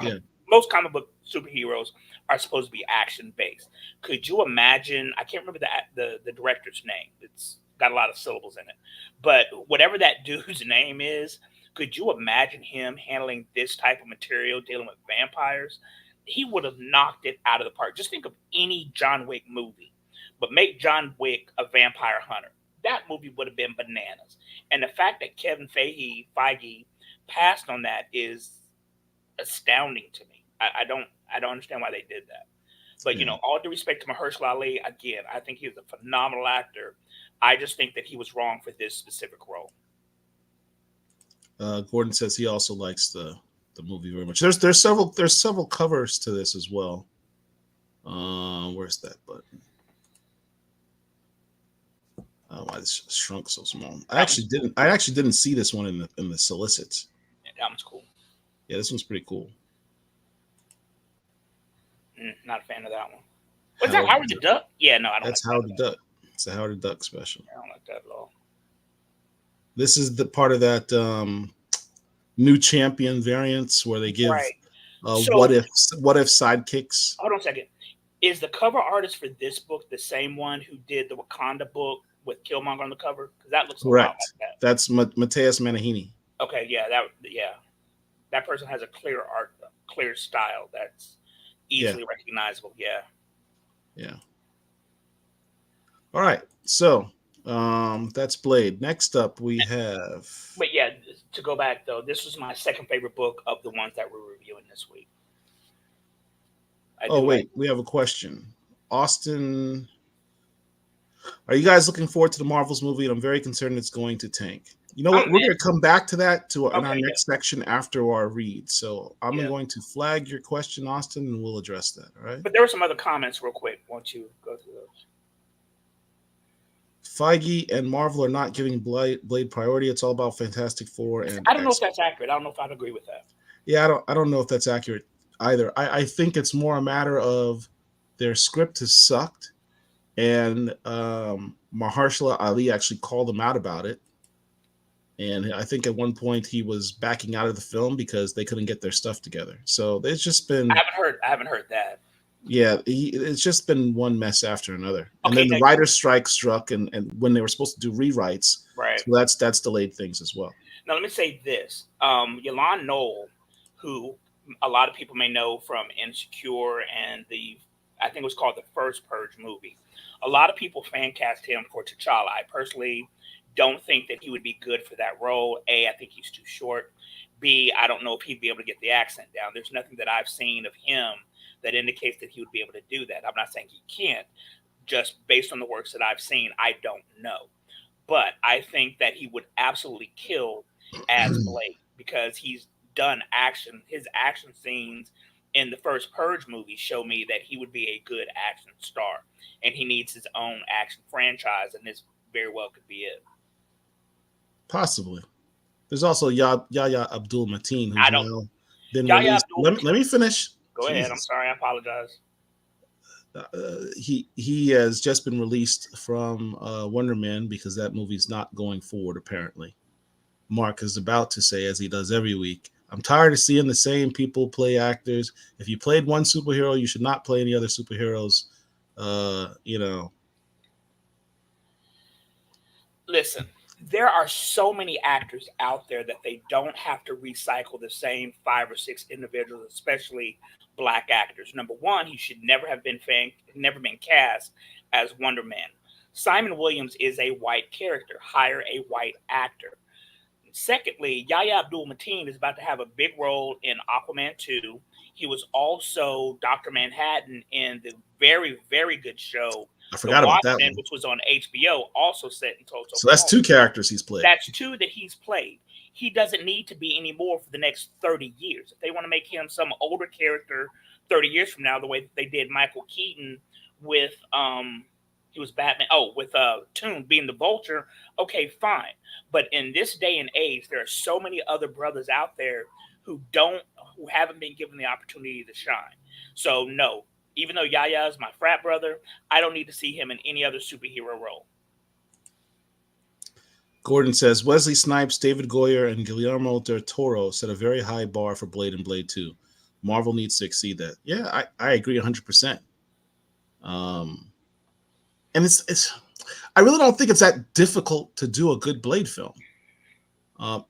Yeah. Most comic book superheroes are supposed to be action based. Could you imagine? I can't remember the director's name. It's got a lot of syllables in it, but whatever that dude's name is, could you imagine him handling this type of material, dealing with vampires? He would have knocked it out of the park. Just think of any John Wick movie, but make John Wick a vampire hunter. That movie would have been bananas. And the fact that Kevin Feige passed on that is astounding to me. I don't understand why they did that. But Yeah. all due respect to Mahershala Ali, again, I think he's a phenomenal actor. I just think that he was wrong for this specific role. Gordon says he also likes the movie very much. There's several covers to this as well. Where's that button? Why this shrunk so small? I actually didn't see this one in the solicits. Yeah, that one's cool. Yeah, this one's pretty cool. Not a fan of that one. Was that Howard the Duck? Yeah, no, I don't. That's like Howard the Duck. It's a Howard the Duck special. I don't like that at all. This is the part of that new champion variants where they give Right. what if sidekicks. Hold on a second. Is the cover artist for this book the same one who did the Wakanda book with Killmonger on the cover? Because that looks a lot like Correct. that. That's Mateus Manahini. Okay, that person has a clear style that's easily recognizable. Yeah. Yeah. All right. So that's Blade. Next up, we have. But yeah, to go back though, this was my second favorite book of the ones that we're reviewing this week. We have a question. Austin, are you guys looking forward to the Marvels movie? And I'm very concerned it's going to tank. You know what? We're going to come back to that in our next section after our read. So I'm going to flag your question, Austin, and we'll address that. All right. But there were some other comments real quick. Won't you go through those? Feige and Marvel are not giving Blade priority. It's all about Fantastic Four and I don't know if that's accurate. I don't know if I'd agree with that. Yeah, I don't know if that's accurate either. I think it's more a matter of their script has sucked, and Mahershala Ali actually called them out about it. And I think at one point he was backing out of the film because they couldn't get their stuff together. So it's just been. I haven't heard that. Yeah, it's just been one mess after another. And then the writer's strike struck, and when they were supposed to do rewrites, right? So that's delayed things as well. Now let me say this: Yolande Knoll, who a lot of people may know from Insecure and I think it was called the first Purge movie. A lot of people fan cast him for T'Challa. I personally don't think that he would be good for that role. A, I think he's too short. B, I don't know if he'd be able to get the accent down. There's nothing that I've seen of him that indicates that he would be able to do that. I'm not saying he can't. just based on the works that I've seen, I don't know. But I think that he would absolutely kill as Blade because he's done action. His action scenes in the first Purge movie show me that he would be a good action star, and he needs his own action franchise, and this very well could be it. Possibly. There's also Yahya Abdul Mateen, I who's don't. now been Yahya released. Abdul Let me Mateen. finish. Go ahead. I'm Jesus. sorry. I apologize. He has just been released from Wonder Man because that movie's not going forward. Apparently, Mark is about to say, as he does every week, "I'm tired of seeing the same people play actors. If you played one superhero, you should not play any other superheroes." You know, Listen, there are so many actors out there that they don't have to recycle the same five or six individuals, especially black actors. Number one, he should never been cast as Wonder Man. Simon Williams is a white character. Hire a white actor. Secondly, Yahya Abdul Mateen is about to have a big role in Aquaman 2. He was also Dr. Manhattan in the very, very good show, I The forgot about that Watchmen, one. which was on HBO, also set in Tulsa, So that's Oklahoma. two characters he's played. That's two that he's played. He doesn't need to be anymore for the next 30 years. If they want to make him some older character 30 years from now, the way that they did Michael Keaton with he was Batman. Oh, with Toon being the Vulture. Okay, fine. But in this day and age, there are so many other brothers out there who haven't been given the opportunity to shine. So no, even though Yaya is my frat brother, I don't need to see him in any other superhero role. Gordon says Wesley Snipes, David Goyer, and Guillermo del Toro set a very high bar for Blade and Blade 2. Marvel needs to exceed that. Yeah, I agree 100%. Um, and it's I really don't think it's that difficult to do a good Blade film,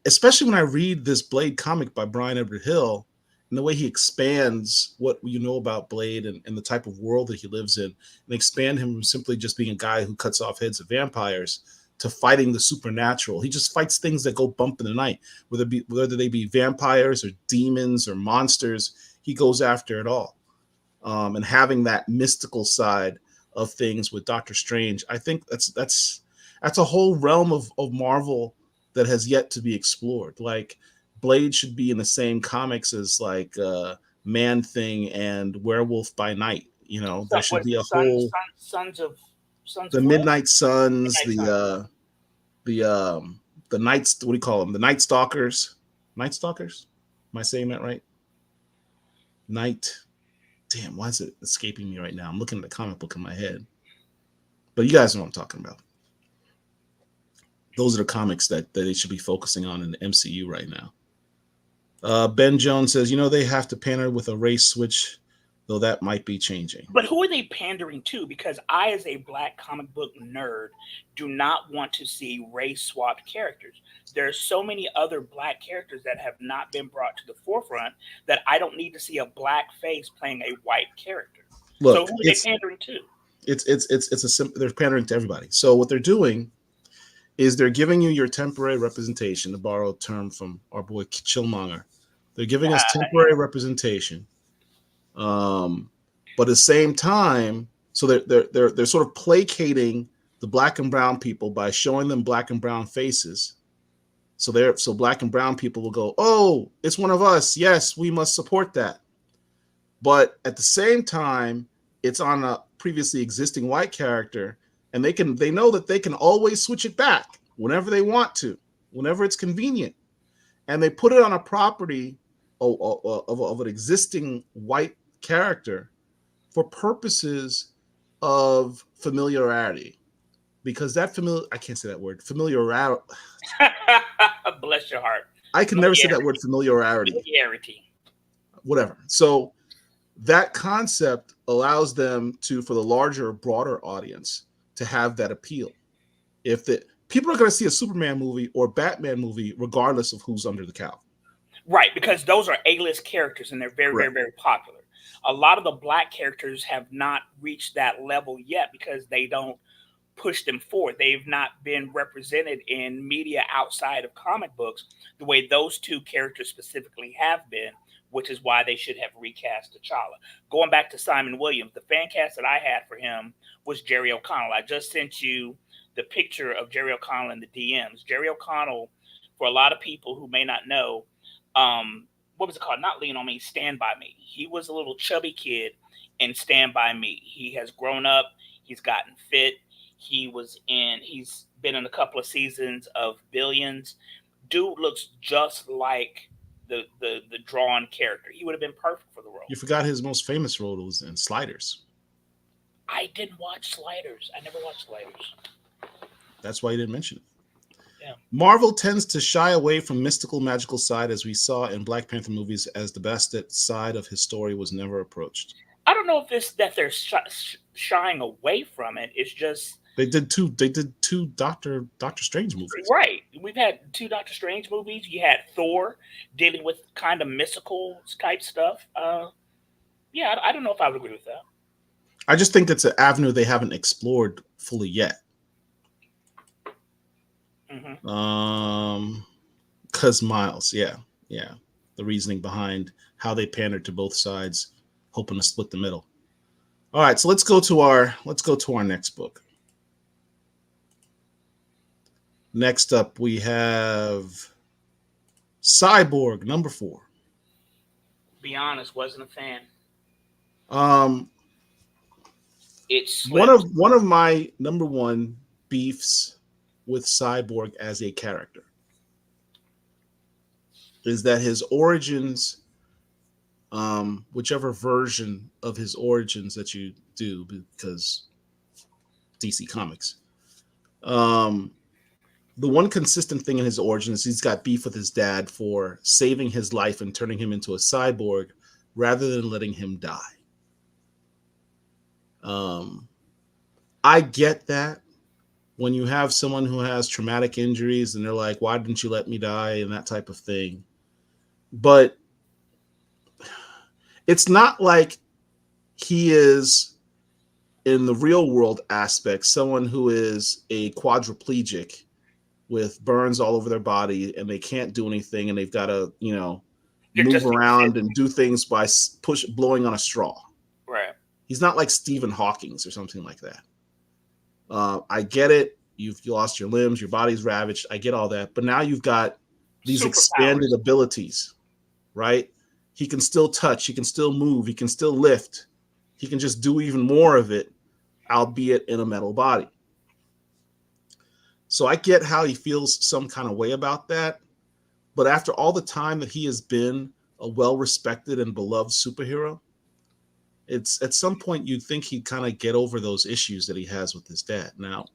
especially when I read this Blade comic by Brian Edward Hill and the way he expands what you know about Blade and the type of world that he lives in, and expand him from simply just being a guy who cuts off heads of vampires to fighting the supernatural. He just fights things that go bump in the night, whether they be vampires or demons or monsters. He goes after it all, and having that mystical side of things with Doctor Strange, I think that's a whole realm of Marvel that has yet to be explored. Like Blade should be in the same comics as like Man Thing and Werewolf by Night. You know, there should What's be the a whole Sons the of what? Midnight Suns, Midnight Sun. the the Nights. What do you call them? The Night Stalkers. Night Stalkers. Am I saying that right? Night. Damn, why is it escaping me right now? I'm looking at the comic book in my head, but you guys know what I'm talking about. Those are the comics that they should be focusing on in the MCU right now. Ben Jones says, they have to pander with a race switch, though that might be changing. But who are they pandering to? Because I, as a black comic book nerd, do not want to see race swapped characters. There are so many other black characters that have not been brought to the forefront that I don't need to see a black face playing a white character. So Look, who are they pandering to? they're pandering to everybody. So what they're doing is they're giving you your temporary representation, to borrow a term from our boy Chillmonger. They're giving us temporary representation. But at the same time, so they're sort of placating the black and brown people by showing them black and brown faces. So black and brown people will go, "Oh, it's one of us. Yes, we must support that." But at the same time, it's on a previously existing white character, and they know that they can always switch it back whenever they want to, whenever it's convenient, and they put it on a property of an existing white character for purposes of familiarity, because I can't say that word, familiarity. Bless your heart. I can never say that word, familiarity. Familiarity. Whatever. So that concept allows them to, for the larger, broader audience, to have that appeal. If the people are going to see a Superman movie or Batman movie, regardless of who's under the cowl. Right, because those are A-list characters and they're very, Right. very, very popular. A lot of the black characters have not reached that level yet because they don't push them forward. They've not been represented in media outside of comic books the way those two characters specifically have been which is why they should have recast T'Challa. Going back to Simon Williams, the fan cast that I had for him was Jerry O'Connell. I just sent you the picture of Jerry O'Connell in the DMs. Jerry O'Connell, for a lot of people who may not know, what was it called? Not Lean on Me, Stand By Me. He was a little chubby kid in Stand By Me. He has grown up. He's gotten fit. He's been in a couple of seasons of Billions. Dude looks just like the drawn character. He would have been perfect for the You role. forgot his most famous role was in Sliders. I didn't watch Sliders. I never watched Sliders. That's why you didn't mention it. Yeah. Marvel tends to shy away from mystical, magical side, as we saw in Black Panther movies, as the Bastet side of his story was never approached. I don't know if this that they're shying away from it. It's just They did two. They did two Doctor Strange movies. right. We've had two Doctor Strange movies. You had Thor dealing with kind of mystical type stuff. Yeah, I don't know if I would agree with that. I just think it's an avenue they haven't explored fully yet. Hmm. Cause Miles, yeah, the reasoning behind how they pandered to both sides, hoping to split the middle. All right, so let's go to our next book. Next up, we have Cyborg #4. Be honest, wasn't a fan. Um, It one slipped. of one of my #1 beefs with Cyborg as a character is that his origins, whichever version of his origins that you do, because DC Comics, um, the one consistent thing in his origins, he's got beef with his dad for saving his life and turning him into a cyborg rather than letting him die. Um, I get that when you have someone who has traumatic injuries and they're like, why didn't you let me die? And that type of thing. But it's not like he is, in the real world aspect, someone who is a quadriplegic with burns all over their body and they can't do anything and they've got to, They're move just around and do things by blowing on a straw. right. He's not like Stephen Hawking's or something like that. I get it. You've lost your limbs, your body's ravaged. I get all that. But now you've got these expanded Superpowers. abilities, right? He can still touch, he can still move, he can still lift. He can just do even more of it, albeit in a metal body. So I get how he feels some kind of way about that. But after all the time that he has been a well-respected and beloved superhero, it's at some point you'd think he'd kind of get over those issues that he has with his dad. Now,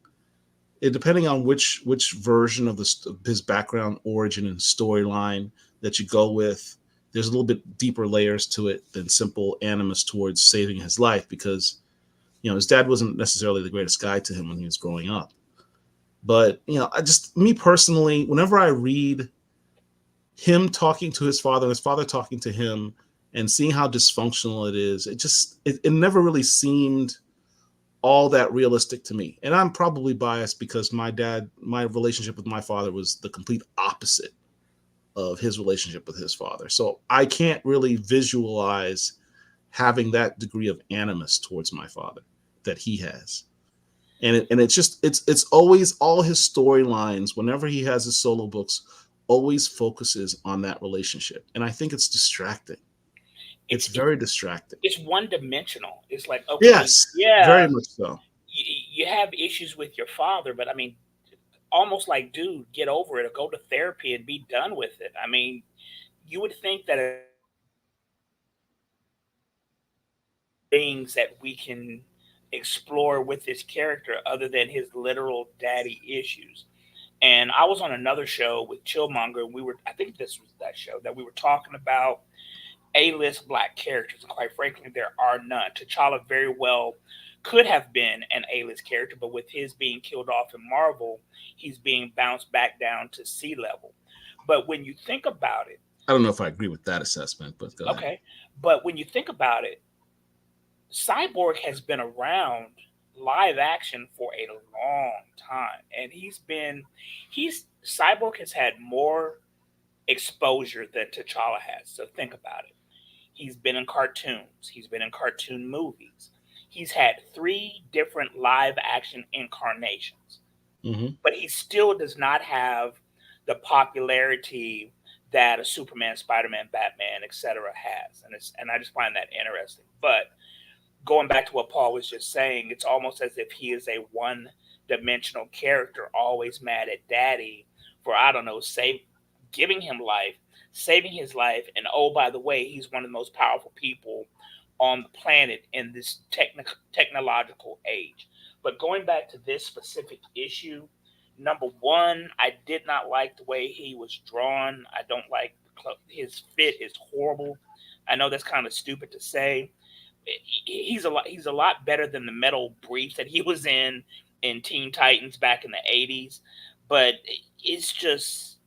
depending on which version of his background, origin, and storyline that you go with, there's a little bit deeper layers to it than simple animus towards saving his life, because his dad wasn't necessarily the greatest guy to him when he was growing up. But me personally, whenever I read him talking to his father and his father talking to him and seeing how dysfunctional it is, it never really seemed all that realistic to me. And I'm probably biased because my relationship with my father was the complete opposite of his relationship with his father. So I can't really visualize having that degree of animus towards my father that he has. And it's always, all his storylines, whenever he has his solo books, always focuses on that relationship. And I think it's distracting. It's It's very distracting. it's one dimensional. It's like, okay, Yes, very yeah, much so. you have issues with your father, but I mean, almost like, dude, get over it or go to therapy and be done with it. I mean, you would think that things that we can explore with this character other than his literal daddy issues. And I was on another show with Chillmonger. I think this was that show that we were talking about A-list black characters, and quite frankly, there are none. T'Challa very well could have been an A-list character, but with his being killed off in Marvel, he's being bounced back down to sea level. But when you think about it, I don't know if I agree with that assessment, but go ahead. okay, but when you think about it, Cyborg has been around live action for a long time, and he's Cyborg has had more exposure than T'Challa has. So think about it. He's been in cartoons. He's been in cartoon movies. He's had three different live action incarnations, Hmm. but he still does not have the popularity that a Superman, Spider-Man, Batman, etc. has, and I just find that interesting. But going back to what Paul was just saying, it's almost as if he is a one-dimensional character, always mad at Daddy for I don't know, giving him life, saving his life, and oh by the way, he's one of the most powerful people on the planet in this technological age. But going back to this specific issue, number one, I did not like the way he was drawn. I don't like his fit is horrible. I know that's kind of stupid to say. He's a lot better than the metal briefs that he was in Teen Titans back in the 80s, but it's just,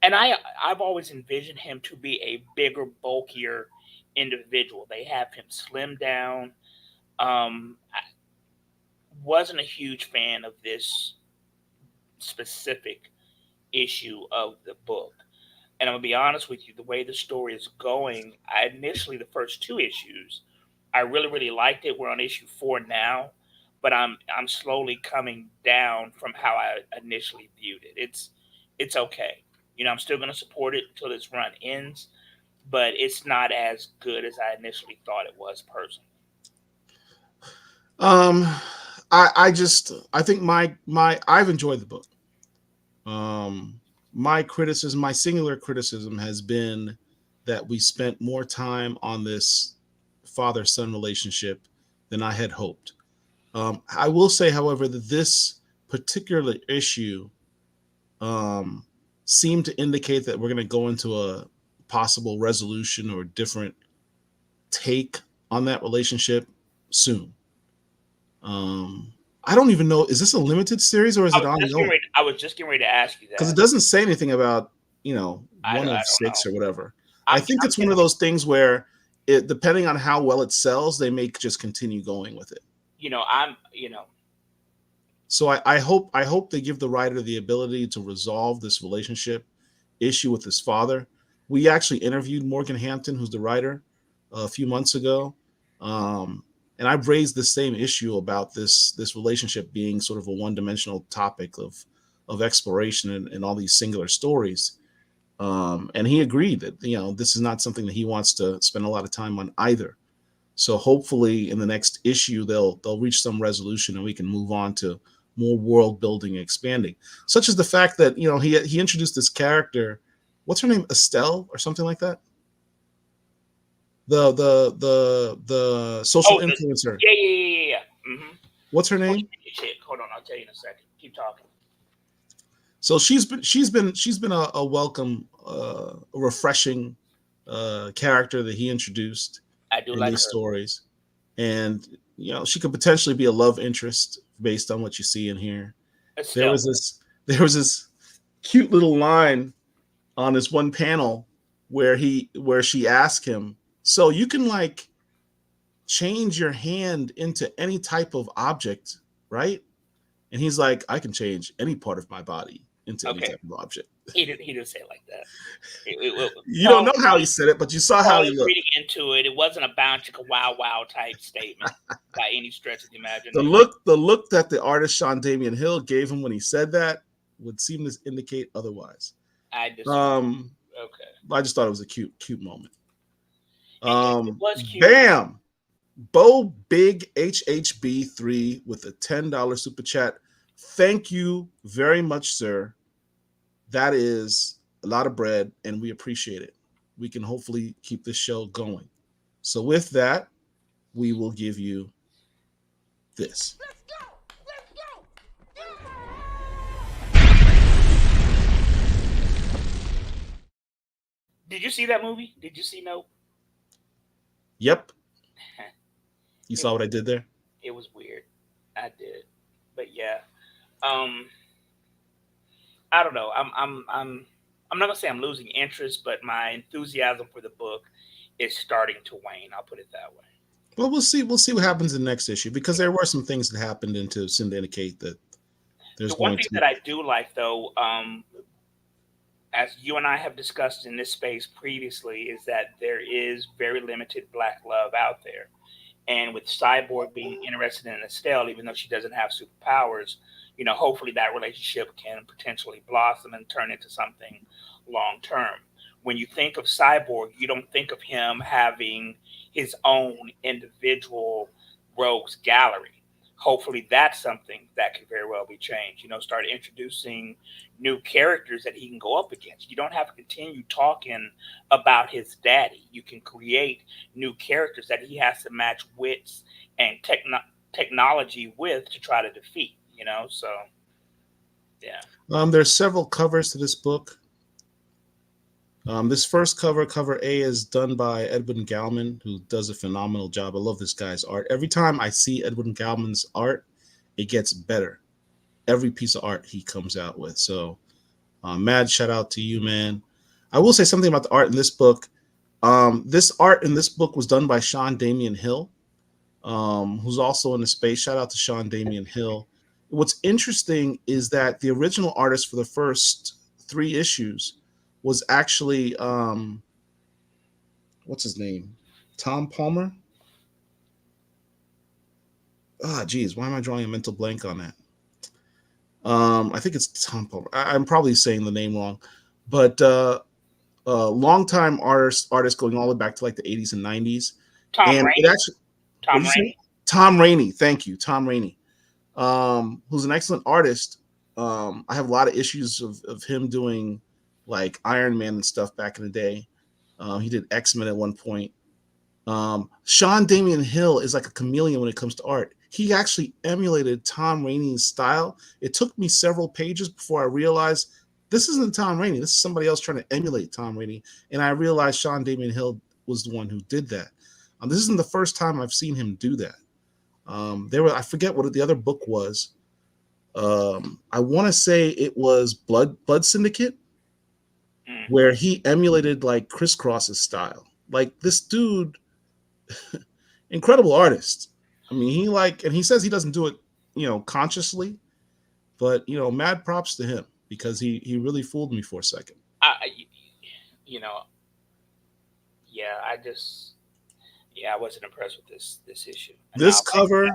and I've always envisioned him to be a bigger, bulkier individual. They have him slim down. I wasn't a huge fan of this specific issue of the book. And I'm gonna be honest with you, the way the story is going, I initially the first two issues, I really liked it. We're on issue 4 now, but I'm slowly coming down from how I initially viewed it. It's okay. I'm still gonna support it until this run ends, but it's not as good as I initially thought it was personally. Um, I think my I've enjoyed the book. Um, my singular criticism has been that we spent more time on this father son relationship than I had hoped. I will say, however, that this particular issue um, seemed to indicate that we're going to go into a possible resolution or different take on that relationship soon. I don't even know. Is this a limited series or is it ongoing? I was just getting ready to ask you Because it that. doesn't say anything about one I of don't know. six or whatever. I I'm think I'm it's one of those things where it depending on how well it sells, they may just continue going with it. I'm So I hope they give the writer the ability to resolve this relationship issue with his father. We actually interviewed Morgan Hampton, who's the writer, a few months ago, um, and I've raised the same issue about this relationship being sort of a one dimensional topic of exploration and all these singular stories. And he agreed that this is not something that he wants to spend a lot of time on either. So hopefully in the next issue they'll reach some resolution and we can move on to more world building and expanding. Such as the fact that he introduced this character, what's her name, Estelle or something like that? The social oh influencer. yeah. Mm-hmm. What's her Oh name? shit! Hold on, I'll tell you in a second. Keep talking. So she's been a welcome, a refreshing character that he introduced I do in like these her. stories, and she could potentially be a love interest based on what you see in here. There Estelle. was this there was this cute little line on this one panel where she asked him, "So you can like change your hand into any type of object, right?" And he's like, "I can change any part of my body into any Okay, type of object." he didn't say it like that. You don't Paul know is how he reading. said it, but you saw how Paul he is looked. reading into it. It wasn't a bound chicka wow wow type statement by any stretch of the The imagination. look, the look that the artist Sean Damian Hill gave him when he said that would seem to indicate otherwise. I disagree. Um, Okay, I just thought it was a cute moment. it was cute. Bam, Bo Big HHB3 with a $10 super chat. Thank you very much, sir. That is a lot of bread, and we appreciate it. We can hopefully keep this show going. So with that, we will give you this. Did you see that movie? Did you see No? Yep, you It saw what I did there. it was weird. I did, but yeah. Um, I don't know. I'm not gonna say I'm losing interest, but my enthusiasm for the book is starting to wane. I'll put it that way. Well, we'll see. We'll see what happens in the next issue because there were some things that happened into to indicate that there's The one going thing to that be. I do like, though, as you and I have discussed in this space previously, is that there is very limited black love out there. And with Cyborg being interested in Estelle, even though she doesn't have superpowers, hopefully that relationship can potentially blossom and turn into something long term. When you think of Cyborg, you don't think of him having his own individual rogues gallery. Hopefully that's something that could very well be changed. Start introducing new characters that he can go up against. You don't have to continue talking about his daddy. You can create new characters that he has to match wits and technology with to try to defeat. So yeah. There's several covers to this book. This first cover, cover A, is done by Edwin Gallman, who does a phenomenal job. I love this guy's art. Every time I see Edwin Gallman's art, it gets better. Every piece of art he comes out with. So, mad shout out to you, man. I will say something about the art in this book. This art in this book was done by Sean Damian Hill, who's also in the space. Shout out to Sean Damian Hill. What's interesting is that the original artist for the first 3 issues was actually what's his name? Tom Palmer. Geez, why am I drawing a mental blank on that? I think it's Tom Palmer. I'm probably saying the name wrong, but longtime artist going all the way back to like the 80s and 90s. Tom And it Rainey. actually, what Tom did you say? Rainey. Tom Rainey. Thank you, Tom Rainey. Who's an excellent artist. I have a lot of issues of him doing like Iron Man and stuff back in the day. He did X-Men at one point. Sean Damian Hill is like a chameleon when it comes to art. He actually emulated Tom Rainey's style. It took me several pages before I realized this isn't Tom Rainey. This is somebody else trying to emulate Tom Rainey. And I realized Sean Damian Hill was the one who did that. This isn't the first time I've seen him do that. I forget what the other book was. I want to say it was Blood Syndicate, where he emulated like Crisscross's style. Like this dude, incredible artist. I mean, and he says he doesn't do it, consciously, but mad props to him because he really fooled me for a second. You know, yeah, I wasn't impressed with this issue. And This now, cover,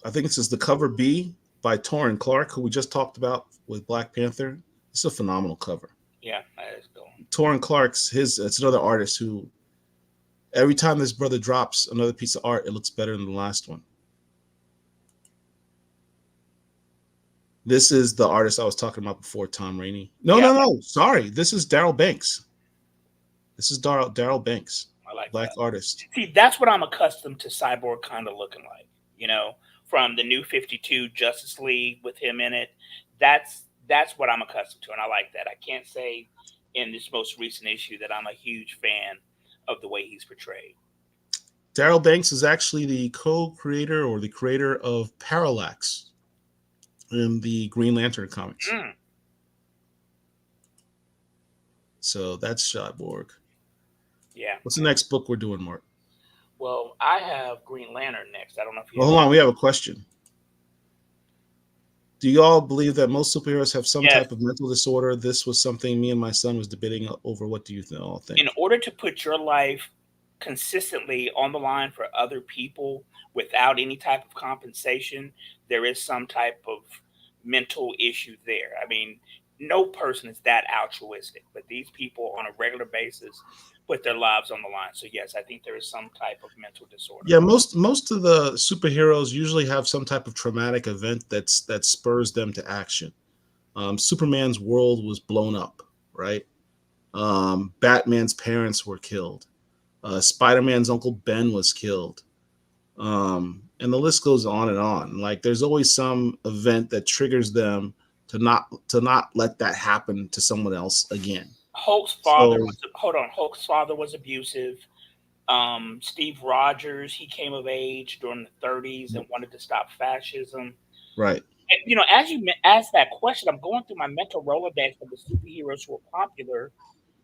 I think this is the cover B by Torrin Clark, who we just talked about with Black Panther. It's a phenomenal cover. yeah, that is cool. Torrin Clark's it's another artist who every time this brother drops another piece of art, it looks better than the last one. This is the artist I was talking about before, Tom Rainey. No. Sorry. This is Daryl Banks. This is Daryl Banks, I like Black that. artist. See, that's what I'm accustomed to Cyborg kind of looking like. From the New 52 Justice League with him in it. That's what I'm accustomed to, and I like that. I can't say in this most recent issue that I'm a huge fan of the way he's portrayed. Daryl Banks is actually the co-creator or the creator of Parallax in the Green Lantern comics. So that's Cyborg. Yeah. What's the next book we're doing, Mark? Well, I have Green Lantern next. I don't know if you. Hold on, we have a question. Do you all believe that most superheroes have some type of mental disorder? This was something me and my son was debating over. What do you all think? In order to put your life consistently on the line for other people without any type of compensation, there is some type of mental issue there. I mean, no person is that altruistic, but these people on a regular basis put their lives on the line. So yes, I think there is some type of mental disorder. Yeah, most of the superheroes usually have some type of traumatic event that spurs them to action. Superman's world was blown up, right? Batman's parents were killed. Spider-Man's Uncle Ben was killed. And the list goes on and on. Like there's always some event that triggers them to not let that happen to someone else again. Hulk's father was abusive. Steve Rogers, he came of age during the 30s and wanted to stop fascism. Right. And, as you asked that question, I'm going through my mental Rolodex of the superheroes who are popular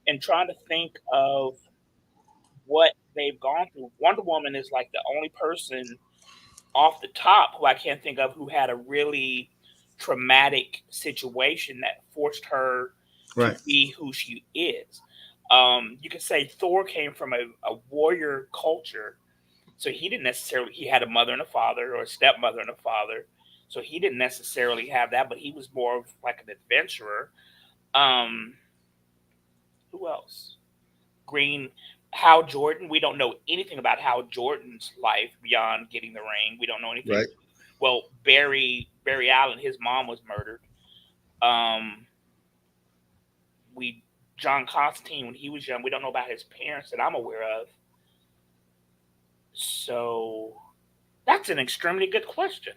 and trying to think of what they've gone through. Wonder Woman is like the only person off the top who I can't think of who had a really traumatic situation that forced her to Right. be who she is. You could say Thor came from a warrior culture, so he didn't necessarily he had a mother and a father, or a stepmother and a father, so he didn't necessarily have that, but he was more of like an adventurer. Um, who else? Green. Hal Jordan. We don't know anything about Hal Jordan's life beyond getting the ring. We don't know anything. Right. Well, Barry Allen, his mom was murdered. Um, we John Constantine, when he was young, we don't know about his parents that I'm aware of. So that's an extremely good question.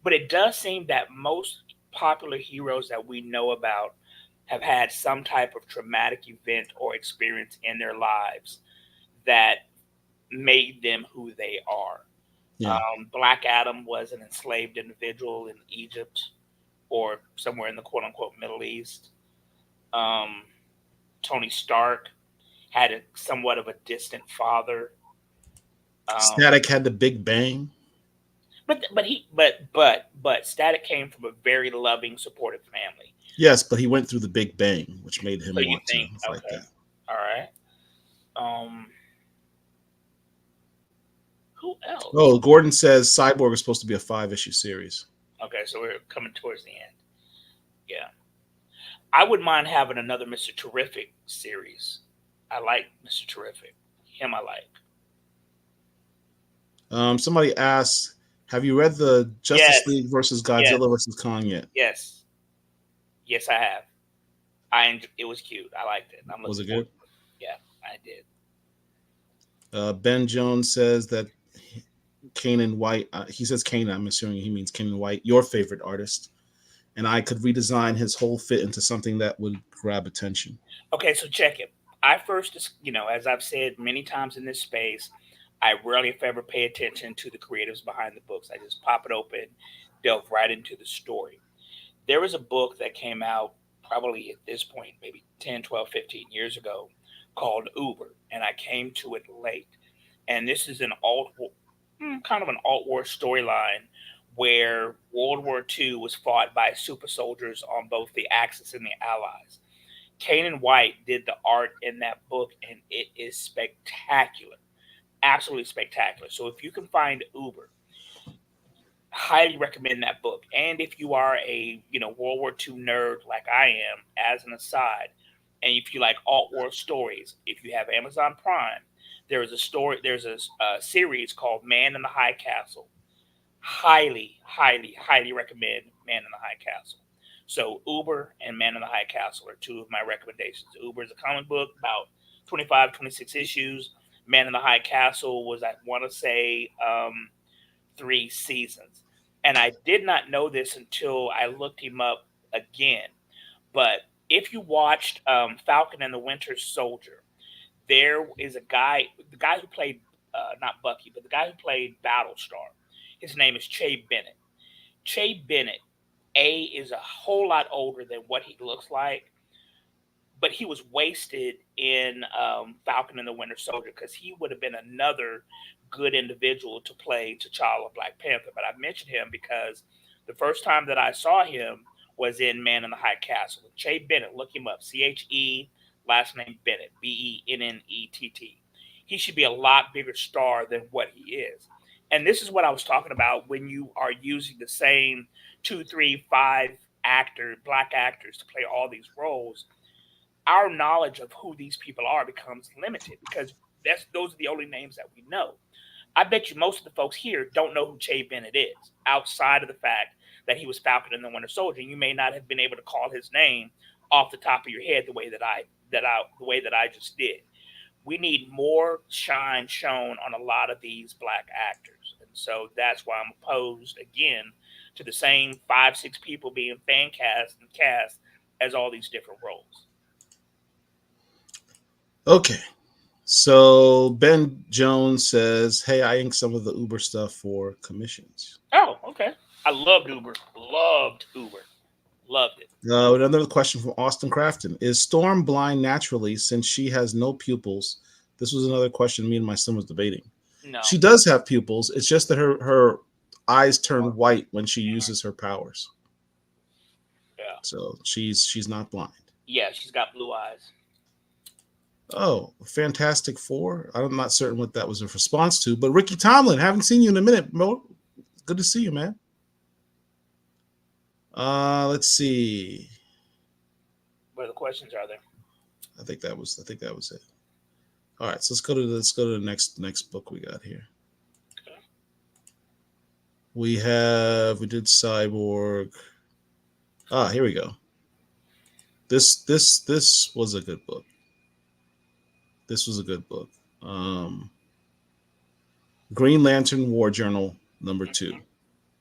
But it does seem that most popular heroes that we know about have had some type of traumatic event or experience in their lives that made them who they are. Yeah. Black Adam was an enslaved individual in Egypt or somewhere in the quote unquote Middle East. Um, Tony Stark had somewhat of a distant father. Um, Static had the Big Bang. but Static came from a very loving, supportive family. Yes, but he went through the Big Bang, which made So him you want to think, fight okay, that. all right. Um, who else? Oh, Gordon says Cyborg is supposed to be a 5-issue series. Okay, so we're coming towards the end. Yeah, I wouldn't mind having another Mister Terrific series. I like Mister Terrific. Him, I like. Somebody asked, have you read the Justice Yes, League versus yes, Godzilla versus Kong yet? yes, yes. I have. It was cute. I liked it. I'm Was looking it forward good? to it. Yeah, I did. Ben Jones says that Kanan White, he says Kanan, I'm assuming he means Kanan White, your favorite artist. And I could redesign his whole fit into something that would grab attention. Okay, so check it. I first, as I've said many times in this space, I rarely, if ever, pay attention to the creatives behind the books. I just pop it open, delve right into the story. There was a book that came out probably at this point, maybe 10, 12, 15 years ago called Uber, and I came to it late. And this is kind of an alt war storyline where World War II was fought by super soldiers on both the Axis and the Allies. Kanan White did the art in that book, and it is spectacular, absolutely spectacular. So if you can find Uber, highly recommend that book. And if you are a World War II nerd like I am, as an aside, and if you like alt war stories, if you have Amazon Prime, there's a series called Man in the High Castle. Highly, highly, highly recommend Man in the High Castle. So Uber and Man in the High Castle are two of my recommendations. Uber is a comic book about 25, 26 issues. Man in the High Castle was, I want to say, 3 seasons. And I did not know this until I looked him up again. But if you watched Falcon and the Winter Soldier, there is a guy, the guy who played, not Bucky, but the guy who played Battlestar. His name is Che Bennett. Che Bennett, is a whole lot older than what he looks like, but he was wasted in Falcon and the Winter Soldier because he would have been another good individual to play T'Challa, Black Panther. But I mentioned him because the first time that I saw him was in Man in the High Castle. Che Bennett, look him up. CHE, last name Bennett, Bennett. He should be a lot bigger star than what he is. And this is what I was talking about when you are using the same two, three, five black actors to play all these roles. Our knowledge of who these people are becomes limited because those are the only names that we know. I bet you most of the folks here don't know who Che Bennett is, outside of the fact that he was Falcon and the Winter Soldier. You may not have been able to call his name off the top of your head the way that I just did. We need more shine shown on a lot of these black actors. And so that's why I'm opposed again to the same 5, 6 people being fan cast and cast as all these different roles. Okay. So Ben Jones says, hey, I ink some of the Uber stuff for commissions. Oh, okay. I loved Uber. Loved Uber. Loved it. Another question from Austin Crafton. Is Storm blind naturally since she has no pupils? This was another question me and my son was debating. No. She does have pupils. It's just that her eyes turn white when she uses her powers. So she's not blind. Yeah, she's got blue eyes. Oh, Fantastic Four. I'm not certain what that was a response to, but Ricky Tomlin, haven't seen you in a minute, Mo. Good to see you, man. Let's see. What other questions are there? I think that was it. All right, so let's go to the next book we got here. Okay. We did Cyborg. Here we go. This was a good book. This was a good book. Um, Green Lantern War Journal number two.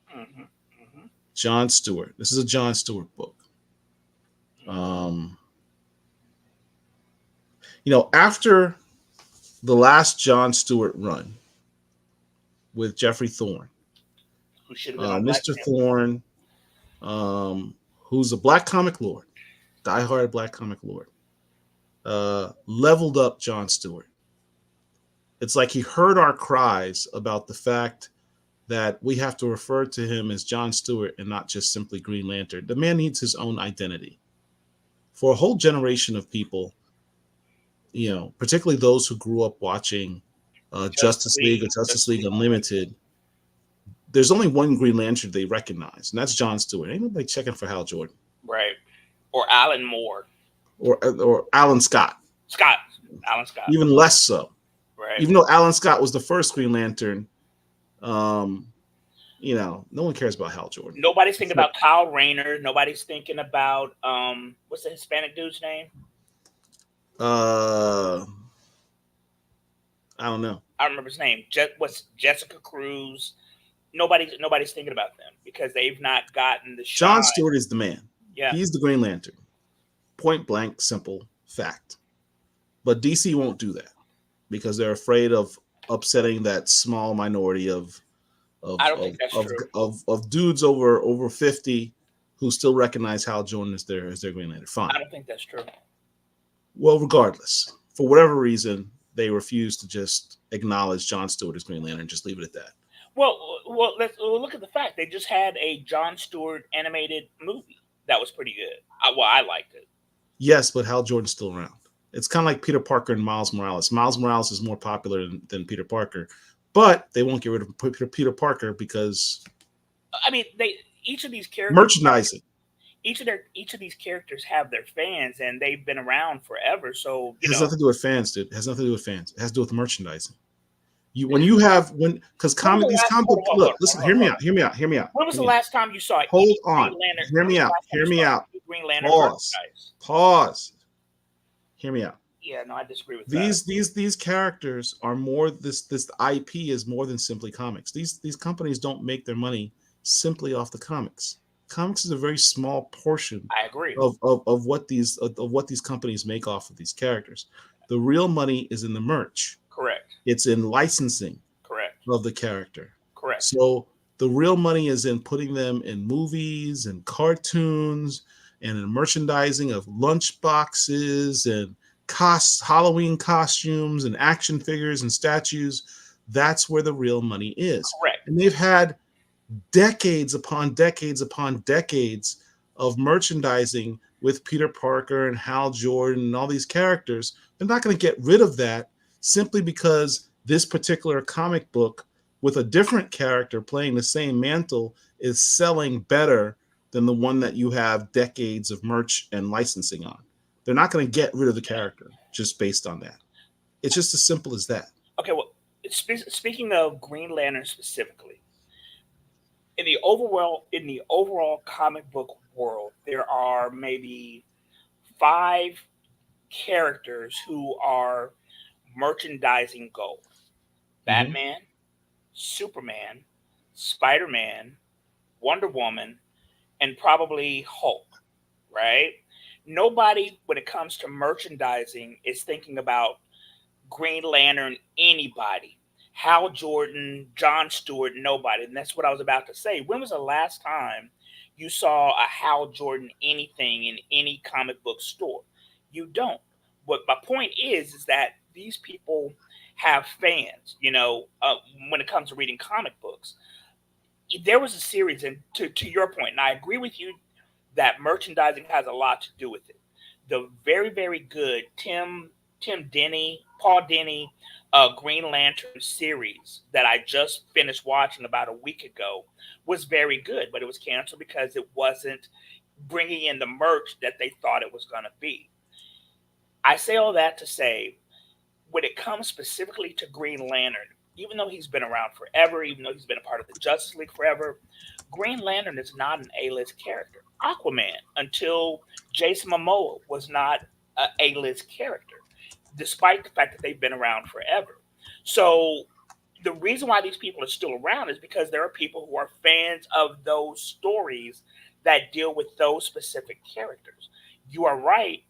Hmm. Hmm. John Stewart. This is a John Stewart book. Um, After the last John Stewart run with Jeffrey Thorne, Who should have been on Black Mr. Panther? Thorne, who's a Black comic lord, diehard Black comic lord, leveled up John Stewart. It's like he heard our cries about the fact that we have to refer to him as John Stewart and not just simply Green Lantern. The man needs his own identity. For a whole generation of people, particularly those who grew up watching Justice Justice League or League. Justice Justice League League. Unlimited, there's only one Green Lantern they recognize, and that's John Stewart. Ain't nobody checking for Hal Jordan Right. Or Alan Moore. or Alan Scott, Scott. Alan Scott. even less so. Right. Even though Alan Scott was the first Green Lantern, um, no one cares about Hal Jordan. Nobody's thinking about Kyle Rayner. Nobody's thinking about what's the Hispanic dude's name? Uh, I don't know. I don't remember his name. What's Jessica Cruz? Nobody's thinking about them because they've not gotten the shine. John Stewart is the man. Yeah. He's the Green Lantern. Point blank, simple fact. But DC won't do that because they're afraid of upsetting that small minority of I don't think that's true. Of dudes over 50 who still recognize Hal Jordan as their Green Lantern. Fine. I don't think that's true. Well, regardless, for whatever reason, they refuse to just acknowledge John Stewart as Green Lantern and just leave it at that. Well, let's look at the fact they just had a John Stewart animated movie that was pretty good. I liked it. Yes, but Hal Jordan's still around. It's kind of like Peter Parker and Miles Morales. Miles Morales is more popular than Peter Parker, but they won't get rid of Peter Parker because I mean, each of these characters merchandising. Each of these characters have their fans, and they've been around forever. So it has nothing to do with fans, dude. It has nothing to do with fans. It has to do with merchandising. These comic look, listen, hear me out. When was the last time you saw Hold on. Hear me out. Green Lantern Pause. Hear me out. Yeah, no, I disagree with that. These characters are more this IP is more than simply comics. These companies don't make their money simply off the comics. Comics is a very small portion. I agree. Of what these companies make off of these characters. The real money is in the merch. Correct. It's in licensing. Correct. Of the character. Correct. So the real money is in putting them in movies and cartoons and in merchandising of lunch boxes and Halloween costumes and action figures and statues. That's where the real money is. Correct. And they've had decades upon decades upon decades of merchandising with Peter Parker and Hal Jordan and all these characters. They're not going to get rid of that simply because this particular comic book with a different character playing the same mantle is selling better than the one that you have decades of merch and licensing on. They're not going to get rid of the character just based on that. It's just as simple as that. Okay, well, speaking of Green Lantern specifically, in the overall comic book world, there are maybe 5 characters who are merchandising gold. Batman, Superman, Spider-Man, Wonder Woman, and probably Hulk, right? Nobody, when it comes to merchandising, is thinking about Green Lantern, anybody. Hal Jordan, John Stewart, nobody. And that's what I was about to say. When was the last time you saw a Hal Jordan anything in any comic book store? You don't. What my point is that these people have fans, when it comes to reading comic books. There was a series, and to your point, and I agree with you, that merchandising has a lot to do with it. The very, very good Tim Denny, Paul Denny, Green Lantern series that I just finished watching about a week ago was very good, but it was canceled because it wasn't bringing in the merch that they thought it was going to be. I say all that to say, when it comes specifically to Green Lantern, even though he's been around forever, even though he's been a part of the Justice League forever, Green Lantern is not an A-list character. Aquaman, until Jason Momoa, was not an A-list character, despite the fact that they've been around forever. So the reason why these people are still around is because there are people who are fans of those stories that deal with those specific characters. You are right,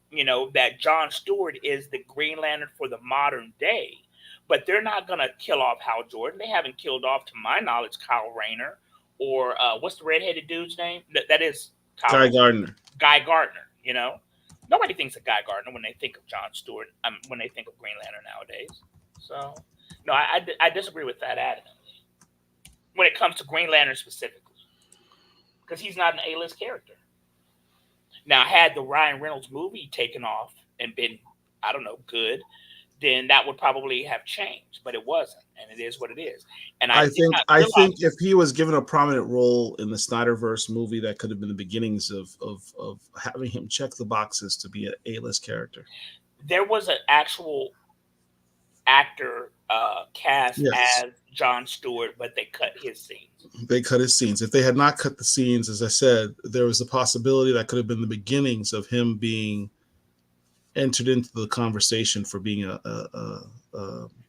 that John Stewart is the Green Lantern for the modern day, but they're not going to kill off Hal Jordan. They haven't killed off, to my knowledge, Kyle Rayner or what's the redheaded dude's name? That is Kyle Guy Rayner. Gardner. Guy Gardner. Nobody thinks of Guy Gardner when they think of John Stewart. When they think of Green Lantern nowadays. So, no, I disagree with that adamantly when it comes to Green Lantern specifically, because he's not an A-list character. Now, had the Ryan Reynolds movie taken off and been, I don't know, good, then that would probably have changed, but it wasn't, and it is what it is. And I did not I think realize. if he was given a prominent role in the Snyderverse movie, that could have been the beginnings of having him check the boxes to be an A-list character. There was an actual actor cast Yes, as John Stewart, but they cut his scenes. they cut his scenes. If they had not cut the scenes, as I said, there was a possibility that could have been the beginnings of him being entered into the conversation for being a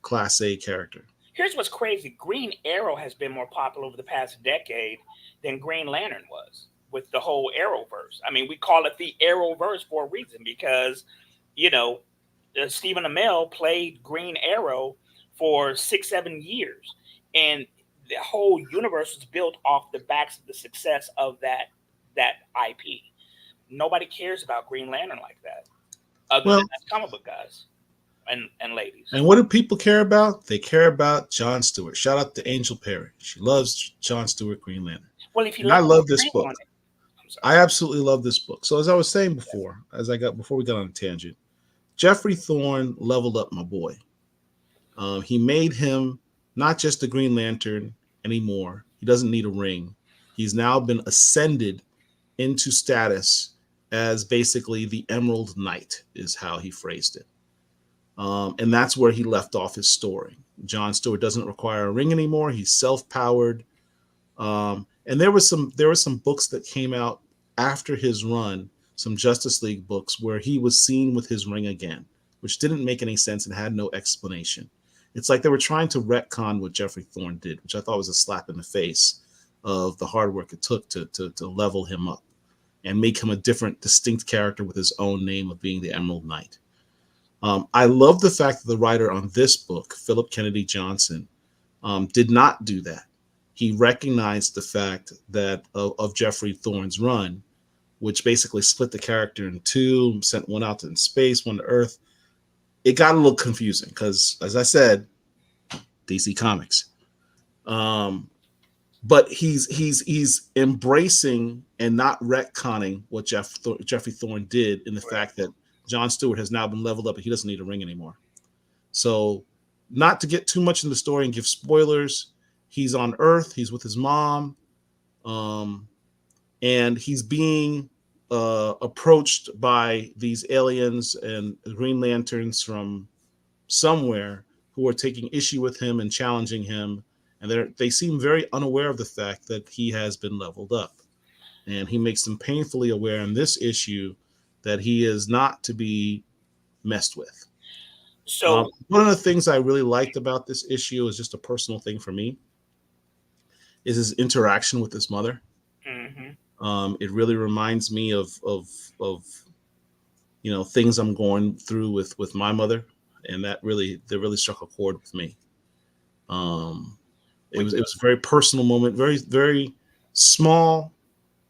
Class A character. Here's what's crazy: Green Arrow has been more popular over the past decade than Green Lantern was with the whole Arrowverse. I mean, we call it the Arrowverse for a reason because, you know, Stephen Amell played Green Arrow for 6, 7 years, and the whole universe was built off the backs of the success of that IP. Nobody cares about Green Lantern like that, other than Well, the comic book guys and ladies. and what do people care about? They care about John Stewart. Shout out to Angel Perry. She loves John Stewart Green Lantern. Well, if you And I look on the love this print book. on it, I'm sorry. I absolutely love this book. So as I was saying before, before we got on a tangent, Jeffrey Thorne leveled up my boy. He made him not just the Green Lantern anymore. He doesn't need a ring. He's now been ascended into status as basically the Emerald Knight, is how he phrased it. And that's where he left off his story. John Stewart doesn't require a ring anymore. He's self-powered. And there were some books that came out after his run, some Justice League books where he was seen with his ring again, which didn't make any sense and had no explanation. It's like they were trying to retcon what Jeffrey Thorne did, which I thought was a slap in the face of the hard work it took to level him up and make him a different, distinct character with his own name of being the Emerald Knight. I love the fact that the writer on this book, Philip Kennedy Johnson, did not do that. He recognized the fact that of Jeffrey Thorne's run, which basically split the character in two, sent one out in space, one to Earth. It got a little confusing because, as I said, DC Comics. But he's embracing and not retconning what Jeffrey Thorne did in the fact that John Stewart has now been leveled up and he doesn't need a ring anymore. So, not to get too much in the story and give spoilers, he's on Earth. He's with his mom, and he's being approached by these aliens and Green Lanterns from somewhere who are taking issue with him and challenging him. And they seem very unaware of the fact that he has been leveled up. And he makes them painfully aware in this issue that he is not to be messed with. So, One of the things I really liked about this issue is just a personal thing for me, is his interaction with his mother. mhm. It really reminds me of things I'm going through with my mother, and that really struck a chord with me. It was a very personal moment, very very small,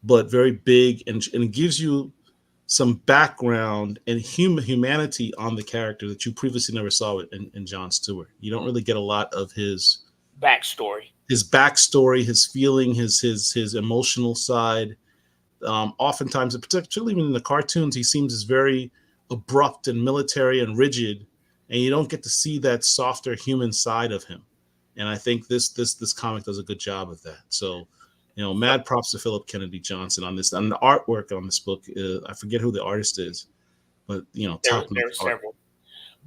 but very big, and it gives you some background and humanity on the character that you previously never saw in John Stewart. You don't really get a lot of Backstory. his backstory, his feeling, his emotional side. Oftentimes, particularly even in the cartoons, he seems as very abrupt and military and rigid, and you don't get to see that softer human side of him. And I think this comic does a good job of that. So, So mad props to Philip Kennedy Johnson on this. And the artwork on this book, I forget who the artist is, but top there notch were art. several.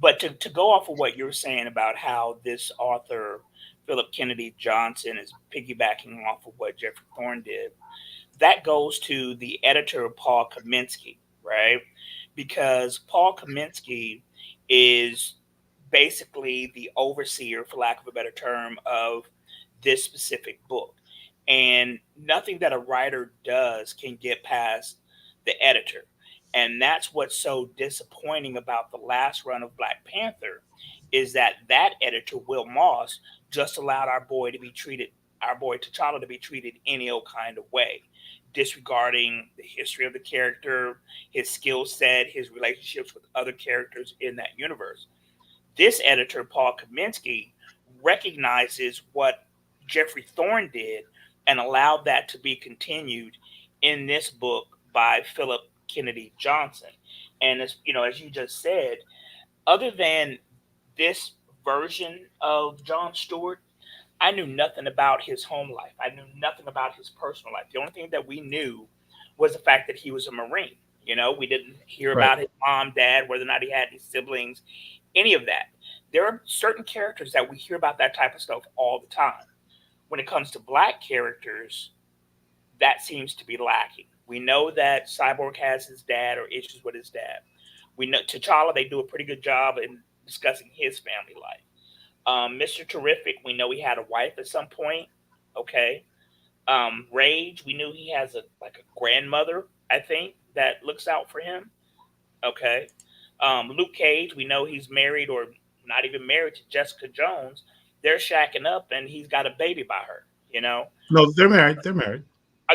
But to go off of what you were saying about how this author, Philip Kennedy Johnson, is piggybacking off of what Jeffrey Thorne did, that goes to the editor, Paul Kaminsky, right? Because Paul Kaminsky is basically the overseer, for lack of a better term, of this specific book. And nothing that a writer does can get past the editor. And that's what's so disappointing about the last run of Black Panther is that that editor, Will Moss, just allowed our boy T'Challa to be treated any old kind of way, disregarding the history of the character, his skill set, his relationships with other characters in that universe. This editor, Paul Kaminsky, recognizes what Jeffrey Thorne did and allowed that to be continued in this book by Philip Kennedy Johnson. And as you just said, other than this version of John Stewart, I knew nothing about his home life. I knew nothing about his personal life. The only thing that we knew was the fact that he was a Marine. We didn't hear Right. about his mom, dad, whether or not he had any siblings, any of that. There are certain characters that we hear about that type of stuff all the time. When it comes to black characters, that seems to be lacking. We know that Cyborg has his dad or issues with his dad. We know T'Challa, they do a pretty good job in discussing his family life. Mr. Terrific, we know he had a wife at some point. Okay. Rage, we knew he has a grandmother, I think, that looks out for him. Okay. Luke Cage, we know he's married or not even married to Jessica Jones. They're shacking up and he's got a baby by her, you know. No, they're married. They're married.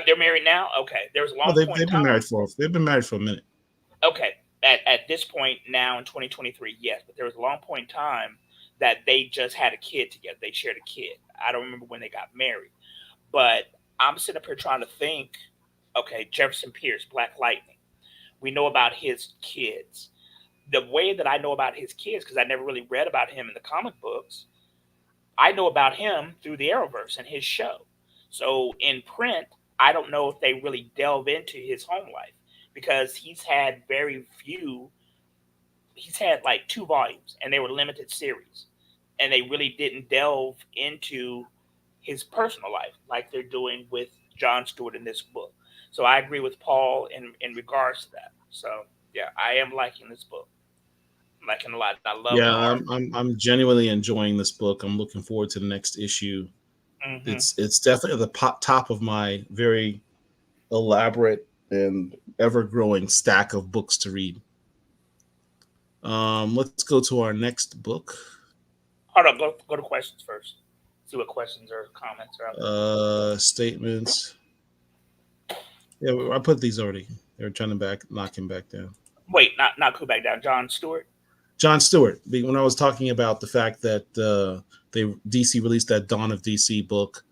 They're married now? Okay. There was a No, long they've point they've in been time. married for a minute. Okay. At this point now in 2023, yes, but there was a long point in time that they just had a kid together. They shared a kid. I don't remember when they got married, but I'm sitting up here trying to think. Okay, Jefferson Pierce, Black Lightning. We know about his kids. The way that I know about his kids, because I never really read about him in the comic books, I know about him through the Arrowverse and his show. So in print, I don't know if they really delve into his home life because he's had like two volumes and they were limited series. And they really didn't delve into his personal life like they're doing with John Stewart in this book. So I agree with Paul in regards to that. So yeah, I am liking this book. I'm liking it a lot. And I love Yeah, the art. I'm genuinely enjoying this book. I'm looking forward to the next issue. Hmm. It's definitely the top of my very elaborate and ever growing stack of books to read. Let's go to our next book. Hold on, go to questions first. See what questions or comments are out there. Statements. Yeah, I put these already. They're trying to knock him back down. Wait, not cool back down. John Stewart. John Stewart. When I was talking about the fact that they DC released that Dawn of DC book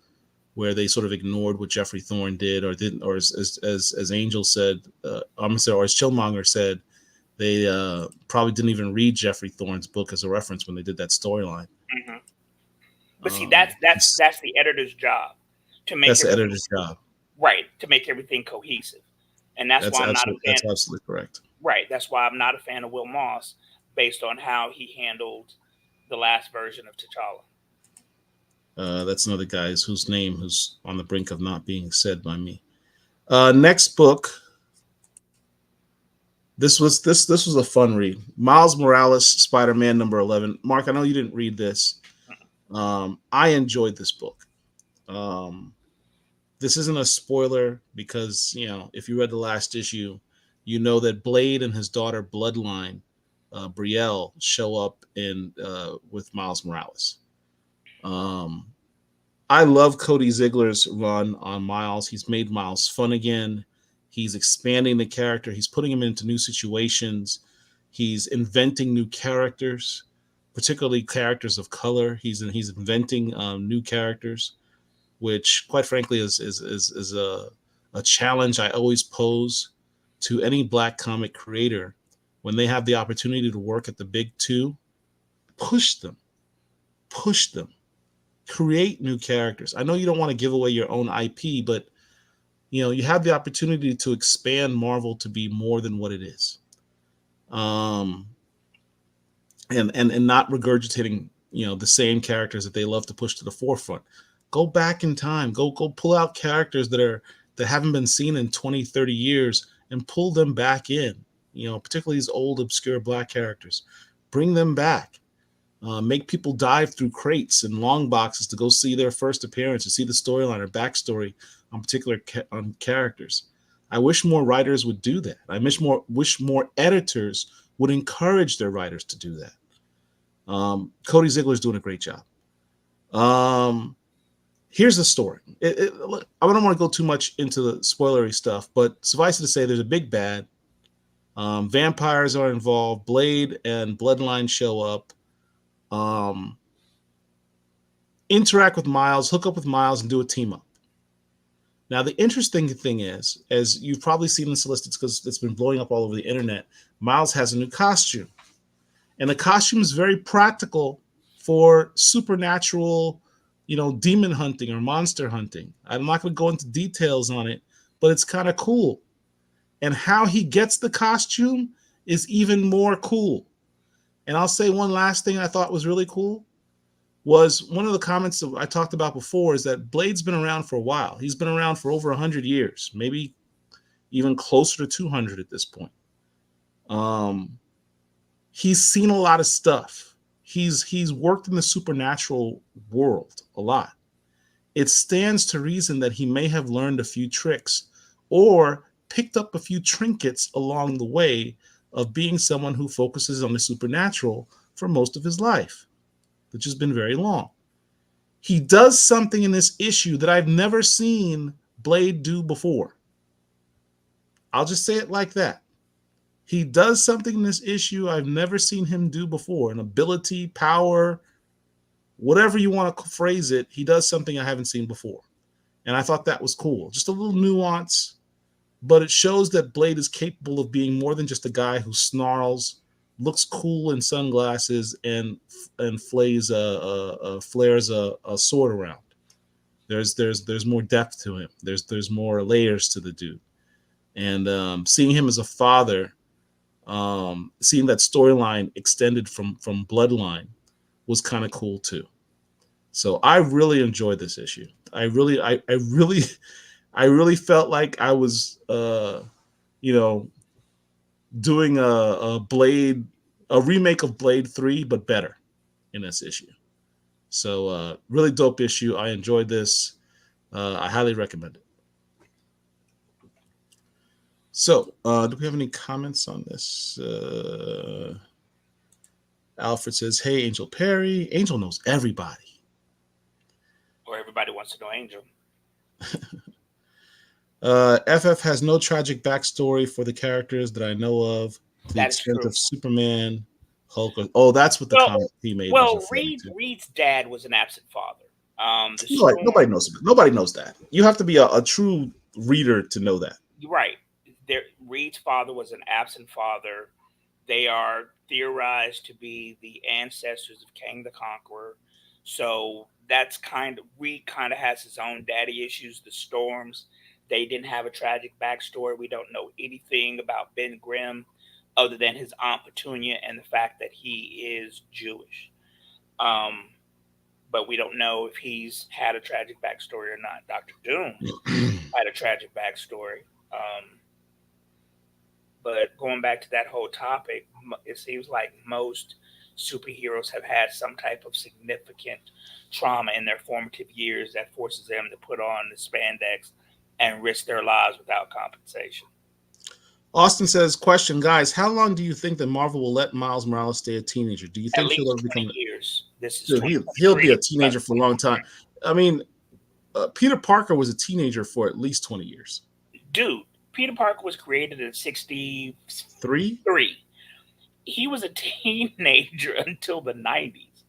where they sort of ignored what Jeffrey Thorne did, or didn't, or as Angel said, or as Chillmonger said, they probably didn't even read Jeffrey Thorne's book as a reference when they did that storyline. Hmm. But see, that's the editor's job to make That's the everything editor's job. right, to make everything cohesive, and that's why I'm not a fan. That's absolutely correct. Right, that's why I'm not a fan of Will Moss, based on how he handled the last version of T'Challa. That's another guy whose name who's on the brink of not being said by me. Next book. This was a fun read. Miles Morales, Spider-Man #11. Mark, I know you didn't read this. I enjoyed this book. Um, this isn't a spoiler because if you read the last issue, you know that Blade and his daughter Bloodline, Brielle, show up in with Miles Morales. Um, I love Cody Ziegler's run on Miles. He's made Miles fun again. He's expanding the character. He's putting him into new situations. He's inventing new characters, particularly characters of color. He's inventing new characters, which, quite frankly, is a challenge I always pose to any black comic creator when they have the opportunity to work at the big two. Push them, push them, create new characters. I know you don't want to give away your own IP, but you have the opportunity to expand Marvel to be more than what it is. Um, and not regurgitating the same characters that they love to push to the forefront. Go back in time, go pull out characters that haven't been seen in 20, 30 years and pull them back in, particularly these old obscure black characters. Bring them back. Make people dive through crates and long boxes to go see their first appearance, to see the storyline or backstory on particular on characters. I wish more writers would do that. I wish more editors would encourage their writers to do that. Cody Ziegler's doing a great job. Here's the story. Look, I don't want to go too much into the spoilery stuff, but suffice it to say, there's a big bad. Vampires are involved. Blade and Bloodline show up. Interact with Miles, hook up with Miles, and do a team up. Now, the interesting thing is, as you've probably seen in solicits because it's been blowing up all over the internet, Miles has a new costume. And the costume is very practical for supernatural, demon hunting or monster hunting. I'm not going to go into details on it, but it's kind of cool. And how he gets the costume is even more cool. And I'll say one last thing I thought was really cool was one of the comments that I talked about before is that Blade's been around for a while. He's been around for over 100 years, maybe even closer to 200 at this point. He's seen a lot of stuff. He's worked in the supernatural world a lot. It stands to reason that he may have learned a few tricks or picked up a few trinkets along the way of being someone who focuses on the supernatural for most of his life, which has been very long. He does something in this issue that I've never seen Blade do before. I'll just say it like that. He does something in this issue I've never seen him do before. An ability, power, whatever you want to phrase it, he does something I haven't seen before. And I thought that was cool. Just a little nuance, but it shows that Blade is capable of being more than just a guy who snarls, looks cool in sunglasses, and flares a sword around. There's more depth to him. There's more layers to the dude. And seeing him as a father, seeing that storyline extended from Bloodline was kind of cool too. So I really enjoyed this issue. I really felt like I was doing a remake of Blade 3 but better in this issue. So really dope issue. I enjoyed this. I highly recommend it. So, do we have any comments on this? Alfred says, "Hey, Angel Perry. Angel knows everybody." Or everybody wants to know Angel. FF has no tragic backstory for the characters that I know of, to the extent of Superman, Hulk. That's what the comment he made was referring to. Reed's dad was an absent father. Nobody knows. Nobody knows that. You have to be a true reader to know that. Right. Reed's father was an absent father. They are theorized to be the ancestors of Kang the Conqueror. So that's Reed kind of has his own daddy issues. The Storms, they didn't have a tragic backstory. We don't know anything about Ben Grimm other than his Aunt Petunia and the fact that he is Jewish. But we don't know if he's had a tragic backstory or not. Dr. Doom had a tragic backstory. But going back to that whole topic, it seems like most superheroes have had some type of significant trauma in their formative years that forces them to put on the spandex and risk their lives without compensation. Austin says, question, guys, how long do you think that Marvel will let Miles Morales stay a teenager? Do you think he'll ever become years? This is he'll be a teenager for a long time. I mean, Peter Parker was a teenager for at least 20 years. Dude, Peter Parker was created in 1963. He was a teenager until the 90s.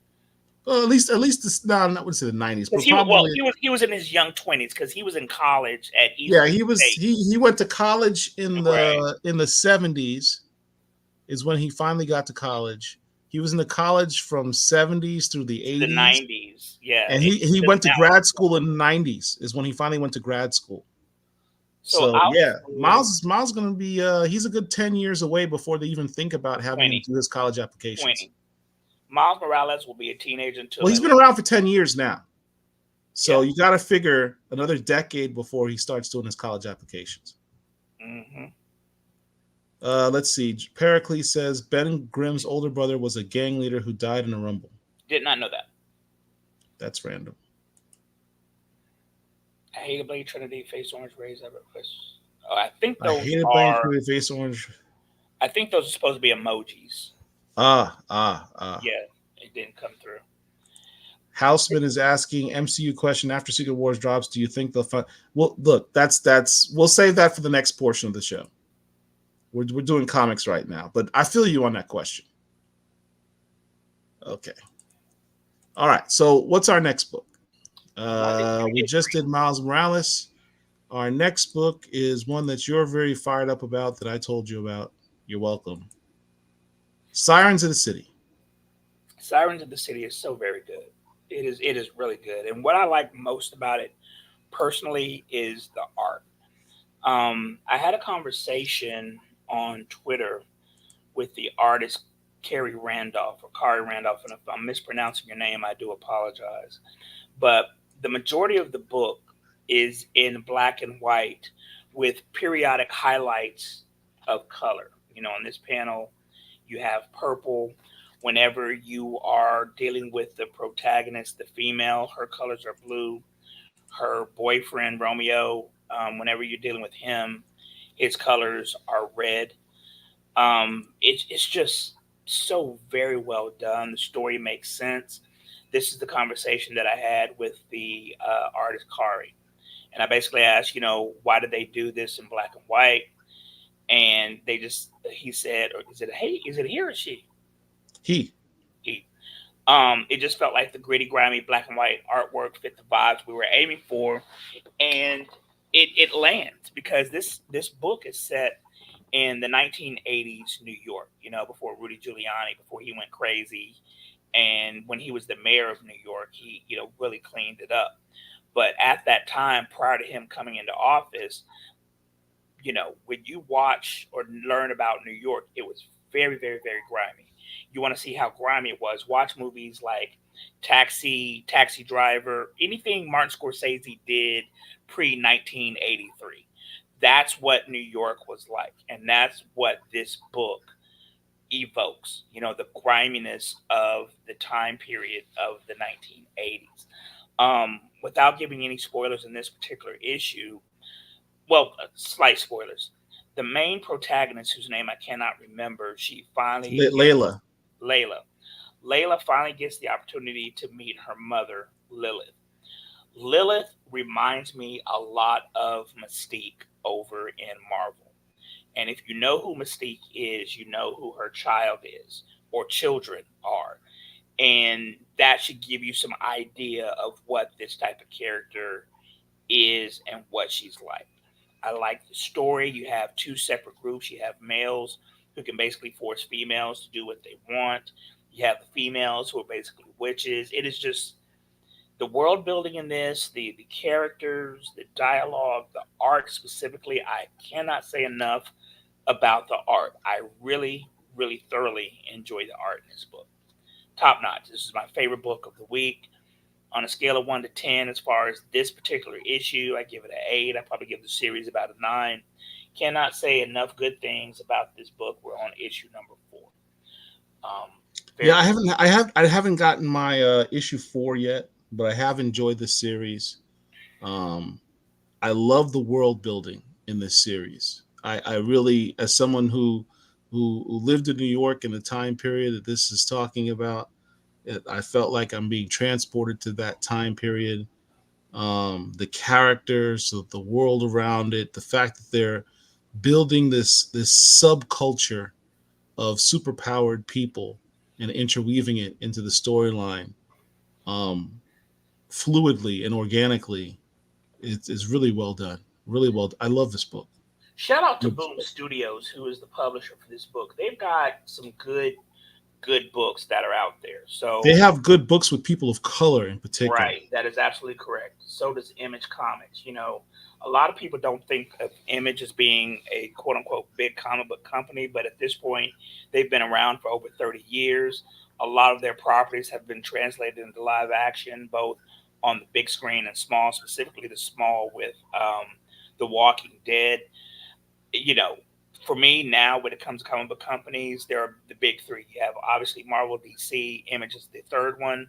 Well, at least this, no, I wouldn't say the 90s, Because but probably he was in his young 20s because he was in college at yeah. Eastern He was State. he went to college Right. in the 70s is when he finally got to college. He was in the college from 70s through the To the 80s, 90s. Yeah. and And he just went to now. grad school in the 90s is when he finally went to grad school. So So I'll yeah, say Miles going to be he's a good 10 years away before they even think about having him 20. do his college applications. 20. Miles Morales will be a teenager Well, until he's at been least, around for 10 years now. So yeah. you got to figure another decade before he starts doing his college applications. Hmm. Let's see. Pericles says Ben Grimm's older brother was a gang leader who died in a rumble. Did not know that. That's random. I hated Blade Trinity, Face Orange, Rays, Ever Chris. Oh, I think I those hated playing are. through the face orange. I think those are supposed to be emojis. Ah. Yeah, it didn't come through. Houseman is asking MCU question after Secret Wars drops. Do you think they'll find? Well, look, that's we'll save that for the next portion of the show. We're doing comics right now, but I feel you on that question. Okay, all right. So what's our next book? One that you We did just did Miles Morales. Our next book is one that you're very fired up about that I told you about. You're welcome. Sirens of the City. Sirens of the City is so very good. It is really good. And what I like most about it personally is the art. I had a conversation on Twitter with the artist Carrie Randolph or Kari Randolph, and if I'm mispronouncing your name, I do apologize. But the majority of the book is in black and white with periodic highlights of color. You know, on this panel, you have purple. Whenever you are dealing with the protagonist, the female, her colors are blue. Her boyfriend, Romeo, whenever you're dealing with him, his colors are red. It's just so very well done. The story makes sense. This is the conversation that I had with the artist Kari, and I basically asked, why did they do this in black and white? And he said, or is it hey, is it he or she? He. He. It just felt like the gritty, grimy black and white artwork fit the vibes we were aiming for, and it lands because this book is set in the 1980s New York, before Rudy Giuliani, before he went crazy. And when he was the mayor of New York, he, really cleaned it up. But at that time, prior to him coming into office, when you watch or learn about New York, it was very, very, very grimy. You want to see how grimy it was. Watch movies like Taxi Driver, anything Martin Scorsese did pre 1983. That's what New York was like. And that's what this book evokes, the griminess of the time period of the 1980s. Without giving any spoilers in this particular issue, well, slight spoilers. The main protagonist, whose name I cannot remember, she finally gets Layla. Layla. Layla finally gets the opportunity to meet her mother, Lilith. Lilith reminds me a lot of Mystique over in Marvel. And if you know who Mystique is, you know who her child is or children are. And that should give you some idea of what this type of character is and what she's like. I like the story. You have two separate groups. You have males who can basically force females to do what they want. You have the females who are basically witches. It is just the world building in this, the characters, the dialogue, the art specifically. I cannot say enough about the art. I really, really thoroughly enjoy the art in this book. Top notch. This is my favorite book of the week. On a scale of 1 to 10, as far as this particular issue, I give it an 8. I probably give the series about a 9. Cannot say enough good things about this book. We're on issue number 4. Um, Yeah, very, I haven't gotten my issue 4 yet, but I have enjoyed the series. Um, I love the world building in this series. I really, as someone who lived in New York in the time period that this is talking about, I felt like I'm being transported to that time period. The characters, the world around it, the fact that they're building this subculture of superpowered people and interweaving it into the storyline. um, fluidly and organically. It's really well done. Really well. I love this book. Shout out to Boom Studios, who is the publisher for this book. They've got some good books that are out there. They So have good books with people of color in particular. right, that is absolutely correct. So does Image Comics. A lot of people don't think of Image as being a quote unquote big comic book company, but at this point, they've been around for over 30 years. A lot of their properties have been translated into live action, both on the big screen and small, specifically the small with The Walking Dead. you know, for me now, when it comes to comic book companies, there are the big three. You have obviously Marvel, DC, Image is the third one.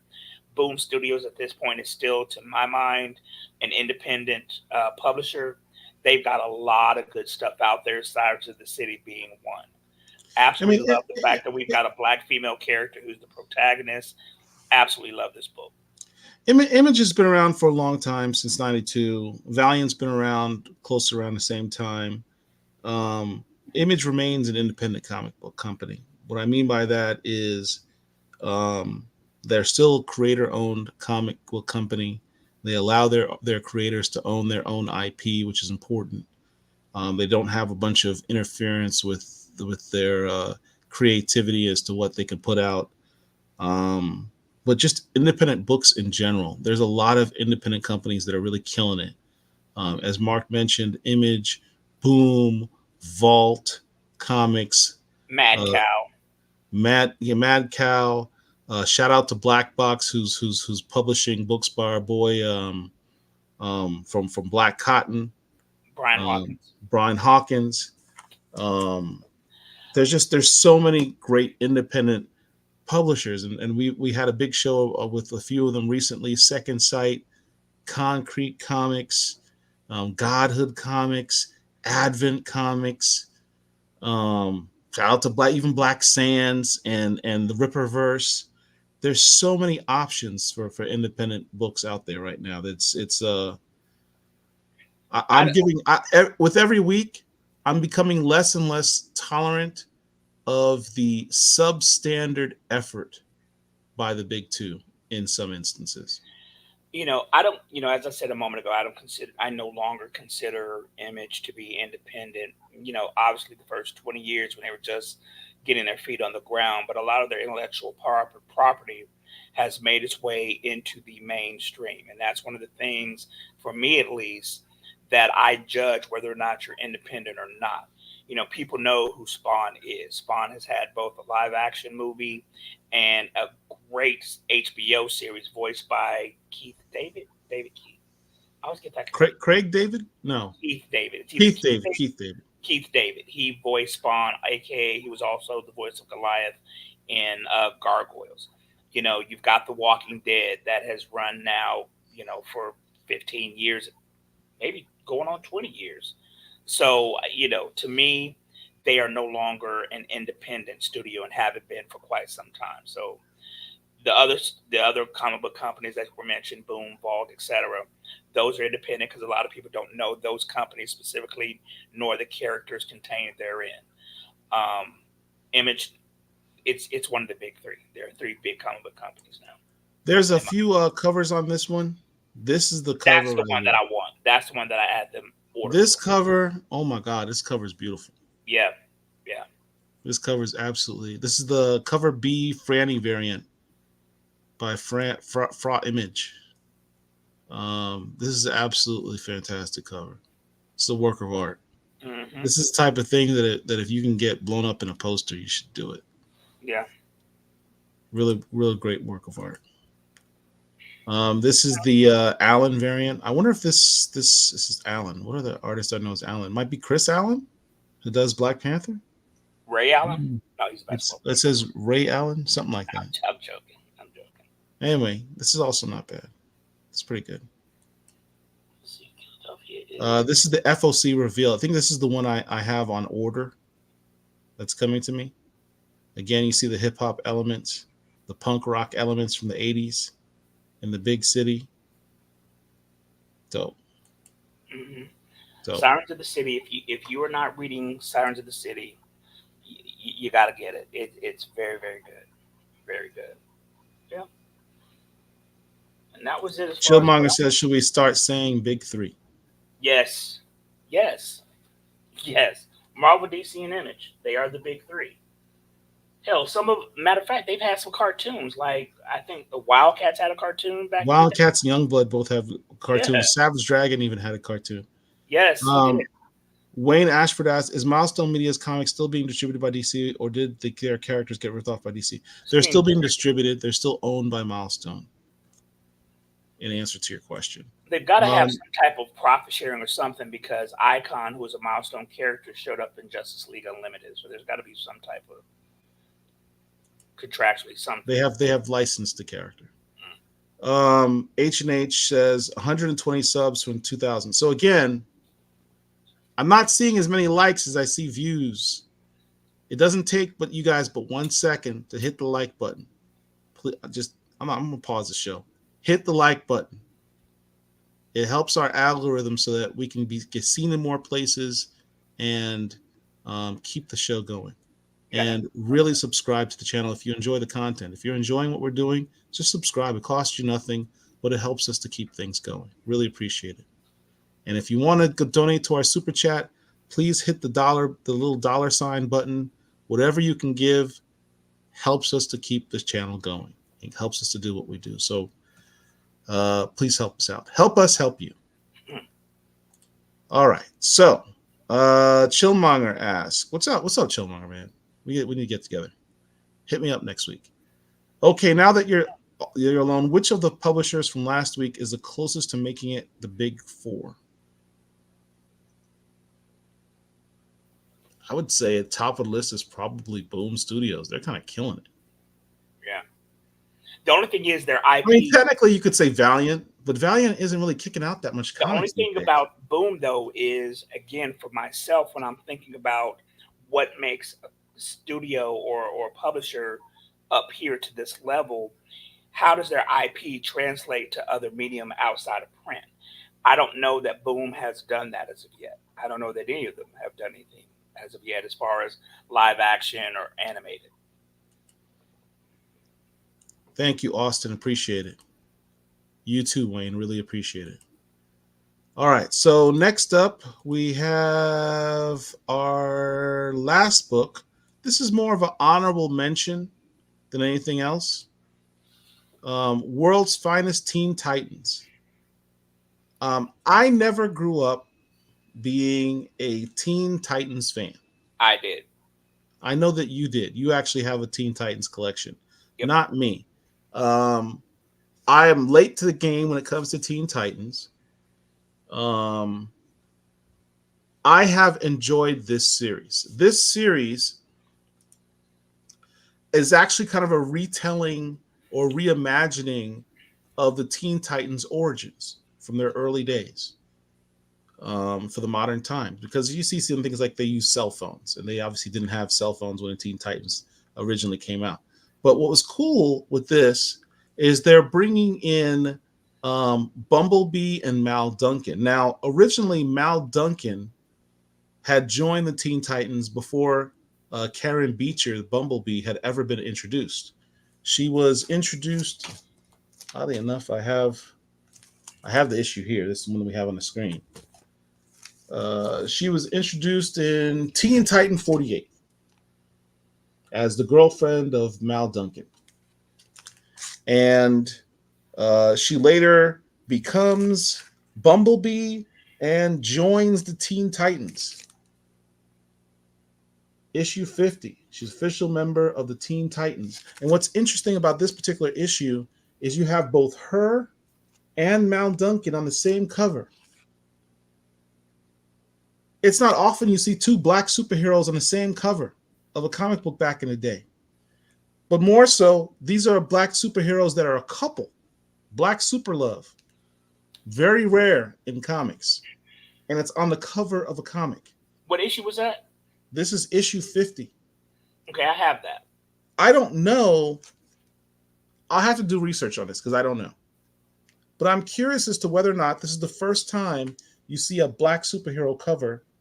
Boom Studios at this point is still, to my mind, an independent publisher. They've got a lot of good stuff out there. Sirens of the City being one. I mean, Absolutely love the fact that we've got a black female character who's the protagonist. Absolutely love this book. Image has been around for a long time, since '92. Valiant's been around close to around the same time. Um, Image remains an independent comic book company. What I mean by that is, um, they're still a creator-owned comic book company. They allow their creators to own their own IP, which is important. They don't have a bunch of interference with their creativity as to what they can put out. Um, but just independent books in general. There's a lot of independent companies that are really killing it. As Mark mentioned, Image, Boom, Vault, Comics, Mad uh, Cow. Mad Cow. Shout out to Black Box, who's publishing books by our boy, from Black Cotton, Brian um, Hawkins. Brian Hawkins. Um, there's so many great independent publishers, and we had a big show with a few of them recently. Second Sight, Concrete Comics, Godhood Comics, Advent Comics. Shout out to Black Sands and the Ripperverse. There's so many options for independent books out there right now. I, I'm with every week, I'm becoming less and less tolerant of the substandard effort by the big two in some instances. I don't, as I said a moment ago, I no longer consider Image to be independent. Obviously the first 20 years when they were just getting their feet on the ground, but a lot of their intellectual property has made its way into the mainstream. And that's one of the things, for me at least, that I judge whether or not you're independent or not. People know who Spawn is. Spawn has had both a live action movie and a great HBO series voiced by David Keith. I always get that correct. Craig David? No. Keith David. It's either Keith Keith David. David. Keith David. Keith David. He voiced Spawn, aka he was also the voice of Goliath in Gargoyles. You've got The Walking Dead that has run now, for 15 years, maybe going on 20 years. So, to me, they are no longer an independent studio and haven't been for quite some time. So the other comic book companies that were mentioned, Boom, Vault, etc., those are independent because a lot of people don't know those companies specifically, nor the characters contained therein. Um, Image, it's one of the big three. There are three big comic book companies now. There's a few covers on this one. This is the cover That's the right one that here. I want. That's the one that I had them order This for. cover, oh my God, this cover is beautiful. Yeah, yeah. This cover is absolutely. This is the cover B Franny variant by Fra Image. This is absolutely fantastic cover. It's a work of art. Hmm. This is the type of thing that if you can get blown up in a poster, you should do it. Yeah. Really, really great work of art. This is the Allen variant. I wonder if this is Allen. What are the artists I know as Allen? Might be Chris Allen, who does Black Panther. Ray Allen? Mm. No, he's a basketball It player. says Ray Allen, something like that. I'm joking. I'm joking. Anyway, this is also not bad. It's pretty good. Let's see, Philadelphia is. This is the FOC reveal. I think this is the one I have on order that's coming to me. Again, you see the hip hop elements, the punk rock elements from the 80s in the big city. Dope. Mhm. Dope. Sirens of the City. If you are not reading Sirens of the City, you got to get it. It's very very good, very good. Yeah. And that was it as far as what Chillmonger I. says, should we start saying big three? Yes, yes, yes. Marvel, DC, and Image. They are the big three. Hell, some of matter of fact, they've had some cartoons. Like I think the Wildcats had a cartoon back in the day. Wildcats and Youngblood both have Yeah. cartoons. Savage Dragon even had a cartoon. Yes, he did. Um, Wayne Ashford asks, is Milestone Media's comics still being distributed by DC, or did their characters get ripped off by DC? They're Screen. still being distributed. They're still owned by Milestone, in answer to your question. They've got to have Um, some type of profit sharing or something because Icon, who was a milestone character, showed up in Justice League Unlimited. So there's got to be some type of contractually something. they have licensed the character. H&H says 120 subs from 2000. So again, I'm not seeing as many likes as I see views. It doesn't take but you guys but 1 second to hit the like button. Please, I'm gonna pause the show. Hit the like button. It helps our algorithm so that we can get seen in more places and keep the show going. Yeah. And really subscribe to the channel if you enjoy the content. If you're enjoying what we're doing, just subscribe. It costs you nothing, but it helps us to keep things going. Really appreciate it. And if you want to donate to our super chat, please hit the little dollar sign button. Whatever you can give helps us to keep this channel going. It helps us to do what we do. So please help us out. Help us help you. All right. So Chillmonger asks, what's up? What's up, Chillmonger, man? We need to get together. Hit me up next week. Okay, now that you're alone, which of the publishers from last week is the closest to making it the big four? I would say at top of the list is probably Boom Studios. They're kind of killing it. Yeah. The only thing is their I mean, IP. technically you could say Valiant, but Valiant isn't really kicking out that much The only comics these thing days. about Boom, though, is again for myself when I'm thinking about what makes a studio or publisher up here to this level, how does their IP translate to other medium outside of print? I don't know that Boom has done that as of yet. I don't know that any of them have done anything as of yet as far as live action or animated. Thank you, Austin. Appreciate it. You too, Wayne. Really appreciate it. All right. So next up, we have our last book. This is more of an honorable mention than anything else. World's Finest Teen Titans. I never grew up being a Teen Titans fan. I did. I know that you did. You actually have a Teen Titans collection, Yep. not me. I am late to the game when it comes to Teen Titans. I have enjoyed this series. This series is actually kind of a retelling or reimagining of the Teen Titans origins from their early days for the modern times. Because you see some things like they use cell phones, and they obviously didn't have cell phones when the Teen Titans originally came out. But what was cool with this is they're bringing in Bumblebee and Mal Duncan. Now, originally, Mal Duncan had joined the Teen Titans before Karen Beecher, Bumblebee, had ever been introduced. She was introduced, oddly enough, I have the issue here. This is one that we have on the screen. She was introduced in Teen Titan 48 as the girlfriend of Mal Duncan. And she later becomes Bumblebee and joins the Teen Titans. Issue 50. She's official member of the Teen Titans. And what's interesting about this particular issue is you have both her and Mal Duncan on the same cover. It's not often you see two black superheroes on the same cover of a comic book back in the day. But more so, these are black superheroes that are a couple. Black super love. Very rare in comics. And it's on the cover of a comic. What issue was that? This is issue 50. Okay, I have that. I don't know. I'll have to do research on this because I don't know. But I'm curious as to whether or not this is the first time you see a black superhero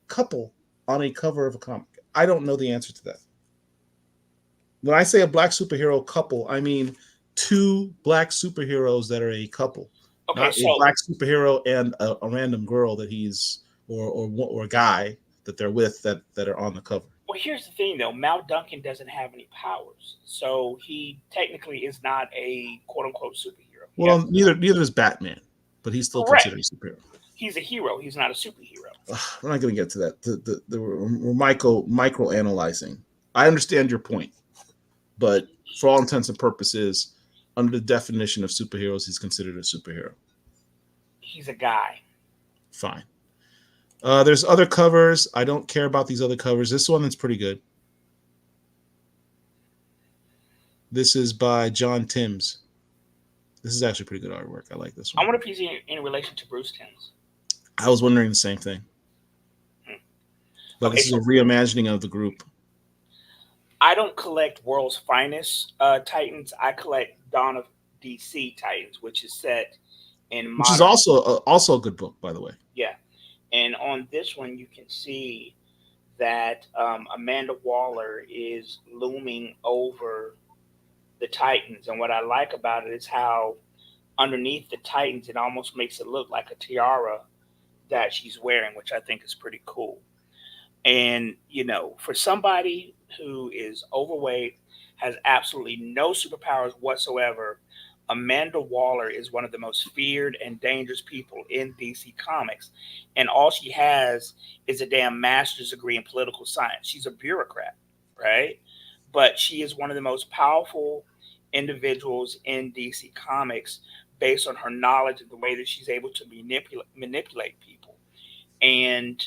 couple on a cover of a comic. I don't know the answer to that. When I say a black superhero couple, I mean two black superheroes that are a couple, Okay, not a so black superhero and a random girl that he's or a guy that they're with that are on the cover. well, here's the thing though. Mal Duncan doesn't have any powers, so he technically is not a quote unquote superhero. He has Well, neither is Batman, but he's still considered a correct. superhero. He's a hero. He's not a superhero. Ugh, we're not going to get to that. We're micro analyzing. I understand your point, but for all intents and purposes, under the definition of superheroes, he's considered a superhero. He's a guy. Fine. There's other covers. I don't care about these other covers. This one is pretty good. This is by John Timms. This is actually pretty good artwork. I like this I one. wonder if he's in relation to Bruce Timms. I was wondering the same thing. Hmm. But Okay, this is a so reimagining of the group, I don't collect World's Finest Titans. I collect Dawn of DC Titans, which is set in which is modern. also a good book, by the way. Yeah, and on this one you can see that Amanda Waller is looming over the Titans, and what I like about it is how underneath the Titans it almost makes it look like a tiara that she's wearing, which I think is pretty cool. And, for somebody who is overweight, has absolutely no superpowers whatsoever, Amanda Waller is one of the most feared and dangerous people in DC Comics. And all she has is a damn master's degree in political science. She's a bureaucrat, right? But she is one of the most powerful individuals in DC Comics based on her knowledge and the way that she's able to manipulate people. And,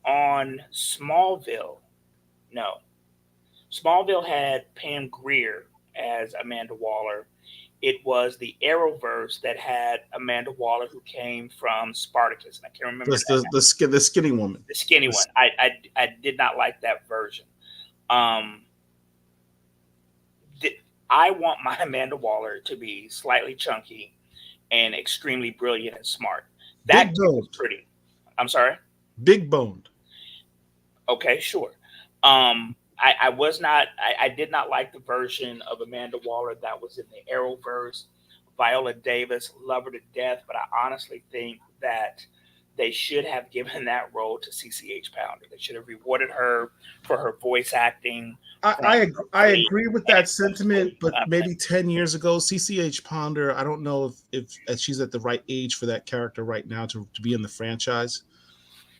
on Smallville, no, Smallville had Pam Grier as Amanda Waller. It was the Arrowverse that had Amanda Waller, who came from Spartacus. And I can't remember that now. The skinny woman. The skinny one. This- I did not like that version. Um, th- I want my Amanda Waller to be slightly chunky and extremely brilliant and smart. That Big chick was boned. pretty. I'm sorry. Big boned. Okay, sure. I was not. I did not like the version of Amanda Waller that was in the Arrowverse. Viola Davis, love her to death, but I honestly think that they should have given that role to CCH Pounder. They should have rewarded her for her voice acting from I Blade agree with and that sentiment, but Blade. maybe 10 years ago, CCH Pounder, I don't know if she's at the right age for that character right now to be in the franchise.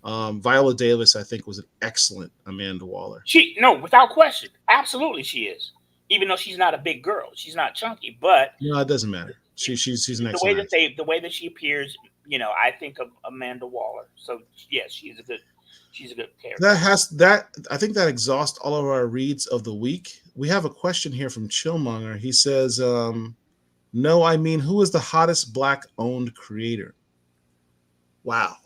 Viola Davis, I think, was an excellent Amanda Waller. She no, without question, absolutely she is. Even though she's not a big girl, she's not chunky, but No, it doesn't matter. She's an the way excellent that actor. the way that she appears, I think of Amanda Waller. So yes, she's a good character. I think that exhausts all of our reads of the week. We have a question here from Chillmonger. He says, no, I mean, who is the hottest black owned creator? Wow.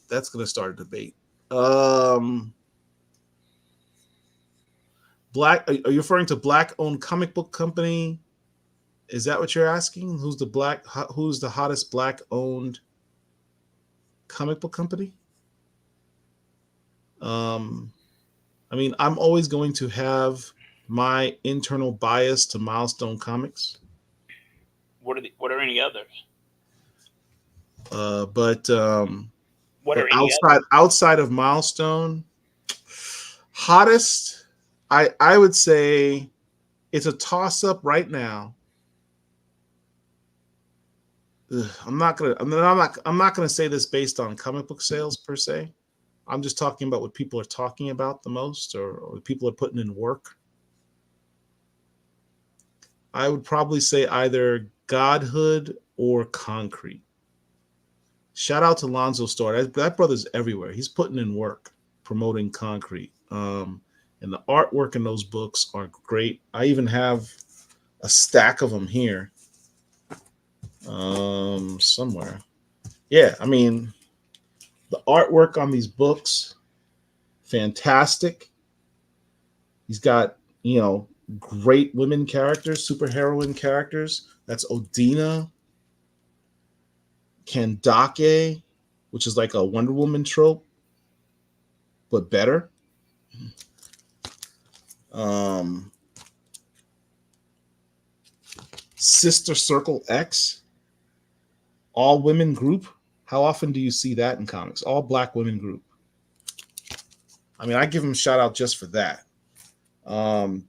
That's gonna start a debate. Um Black, are you referring to black owned comic book company? Is that what you're asking? Who's the hottest black owned comic book company? Um I mean, I'm always going to have my internal bias to Milestone Comics. What are any others? But What but are any others? outside of Milestone, hottest, I would say it's a toss up right now. Ugh, I'm not gonna say this based on comic book sales per se. I'm just talking about what people are talking about the most, or people are putting in work. I would probably say either Godhood or Concrete. Shout out to Lonzo Store. That brother's everywhere. He's putting in work promoting Concrete. And the artwork in those books are great. I even have a stack of them here somewhere. Yeah, I mean, the artwork on these books, fantastic. He's got, great women characters, superheroine characters. That's Odina, Kandake, which is like a Wonder Woman trope, but better. Um, Sister Circle X, all women group. How often do you see that in comics? All black women group. I mean, I give them a shout out just for that.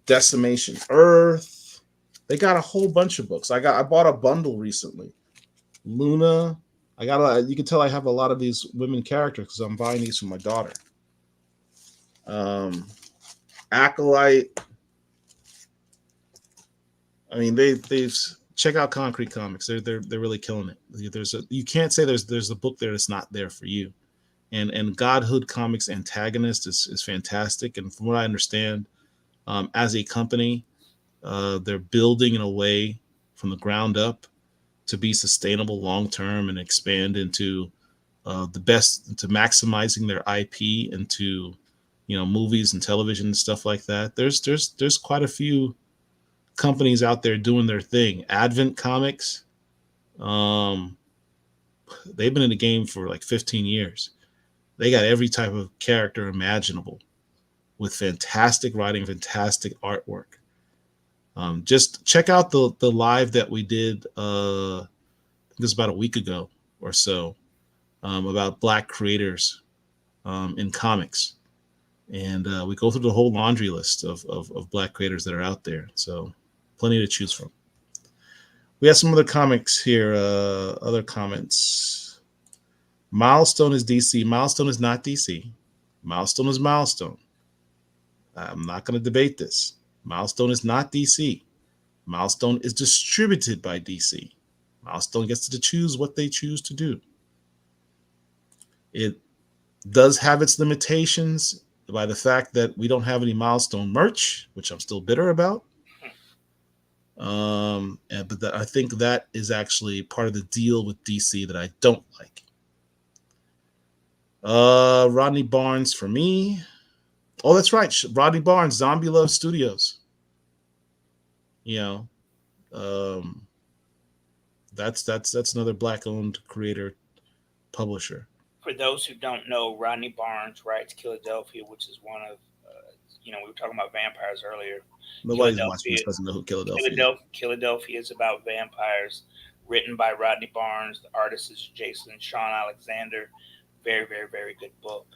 Decimation Earth. They got a whole bunch of books. I bought a bundle recently. Luna. You can tell I have a lot of these women characters because I'm buying these for my daughter. Um, Acolyte. I mean, they've check out Concrete Comics. They're really killing it. You can't say there's a book there that's not there for you. And Godhood Comics Antagonist is fantastic. And from what I understand, as a company, they're building in a way from the ground up to be sustainable long term and expand into the best, to maximizing their IP into movies and television and stuff like that. There's quite a few companies out there doing their thing. Advent Comics, um, they've been in the game for like 15 years. They got every type of character imaginable with fantastic writing, fantastic artwork. Just check out the live that we did. I think it was about a week ago or so, about black creators in comics, and we go through the whole laundry list of black creators that are out there. So plenty to choose from. We have some other comics here. Other comments. Milestone is DC. Milestone is not DC. Milestone is Milestone. I'm not going to debate this. Milestone is not DC. Milestone is distributed by DC. Milestone gets to choose what they choose to do. It does have its limitations by the fact that we don't have any Milestone merch, which I'm still bitter about. But I think that is actually part of the deal with DC that I don't like. Rodney Barnes for me. Oh, that's right. Rodney Barnes, Zombie Love Studios. You know, um, that's another black-owned creator publisher. For those who don't know, Rodney Barnes writes Philadelphia, which is one of, we were talking about vampires earlier. Nobody's watching this Philadelphia, doesn't know who Philadelphia is. Philadelphia is about vampires, written by Rodney Barnes. The artist is Jason Sean Alexander. Very, very, very good book.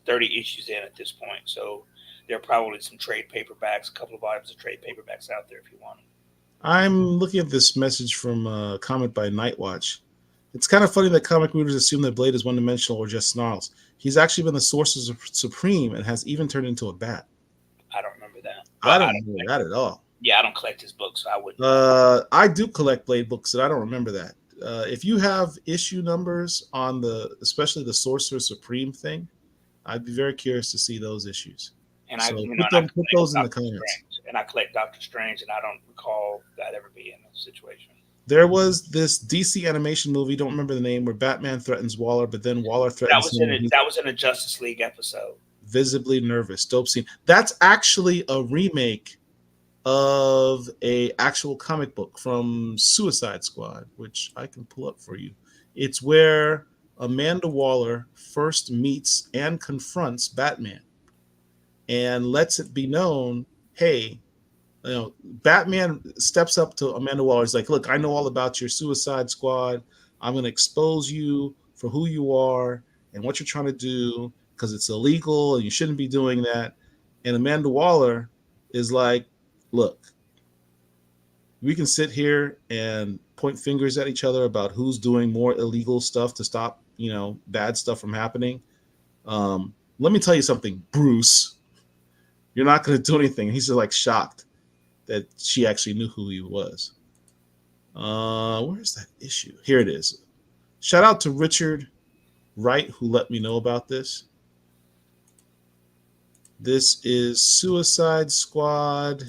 30 issues in at this point, so there are probably some trade paperbacks, a couple of volumes of trade paperbacks out there if you want them. I'm looking at this message from a comment by Nightwatch. It's kind of funny that comic readers assume that Blade is one-dimensional or just snarls. He's actually been the Sorcerer Supreme and has even turned into a bat. I don't remember that. I don't remember that at all. Yeah, I don't collect his books, so I wouldn't. I do collect Blade books, and I don't remember that. If you have issue numbers on especially the Sorcerer Supreme thing, I'd be very curious to see those issues. And so put those in the comments. And I collect Doctor Strange, and I don't recall that ever being a situation. There was this DC animation movie, don't remember the name, where Batman threatens Waller, but then Waller threatens him. That was in a Justice League episode. Visibly nervous, dope scene. That's actually a remake of a actual comic book from Suicide Squad, which I can pull up for you. It's where Amanda Waller first meets and confronts Batman and lets it be known, hey, Batman steps up to Amanda Waller. He's like, look, I know all about your Suicide Squad. I'm going to expose you for who you are and what you're trying to do because it's illegal and you shouldn't be doing that. And Amanda Waller is like, look, we can sit here and point fingers at each other about who's doing more illegal stuff to stop, bad stuff from happening. Let me tell you something, Bruce. You're not going to do anything. He's just like shocked that she actually knew who he was. Where's that issue? Here it is. Shout out to Richard Wright, who let me know about this. This is Suicide Squad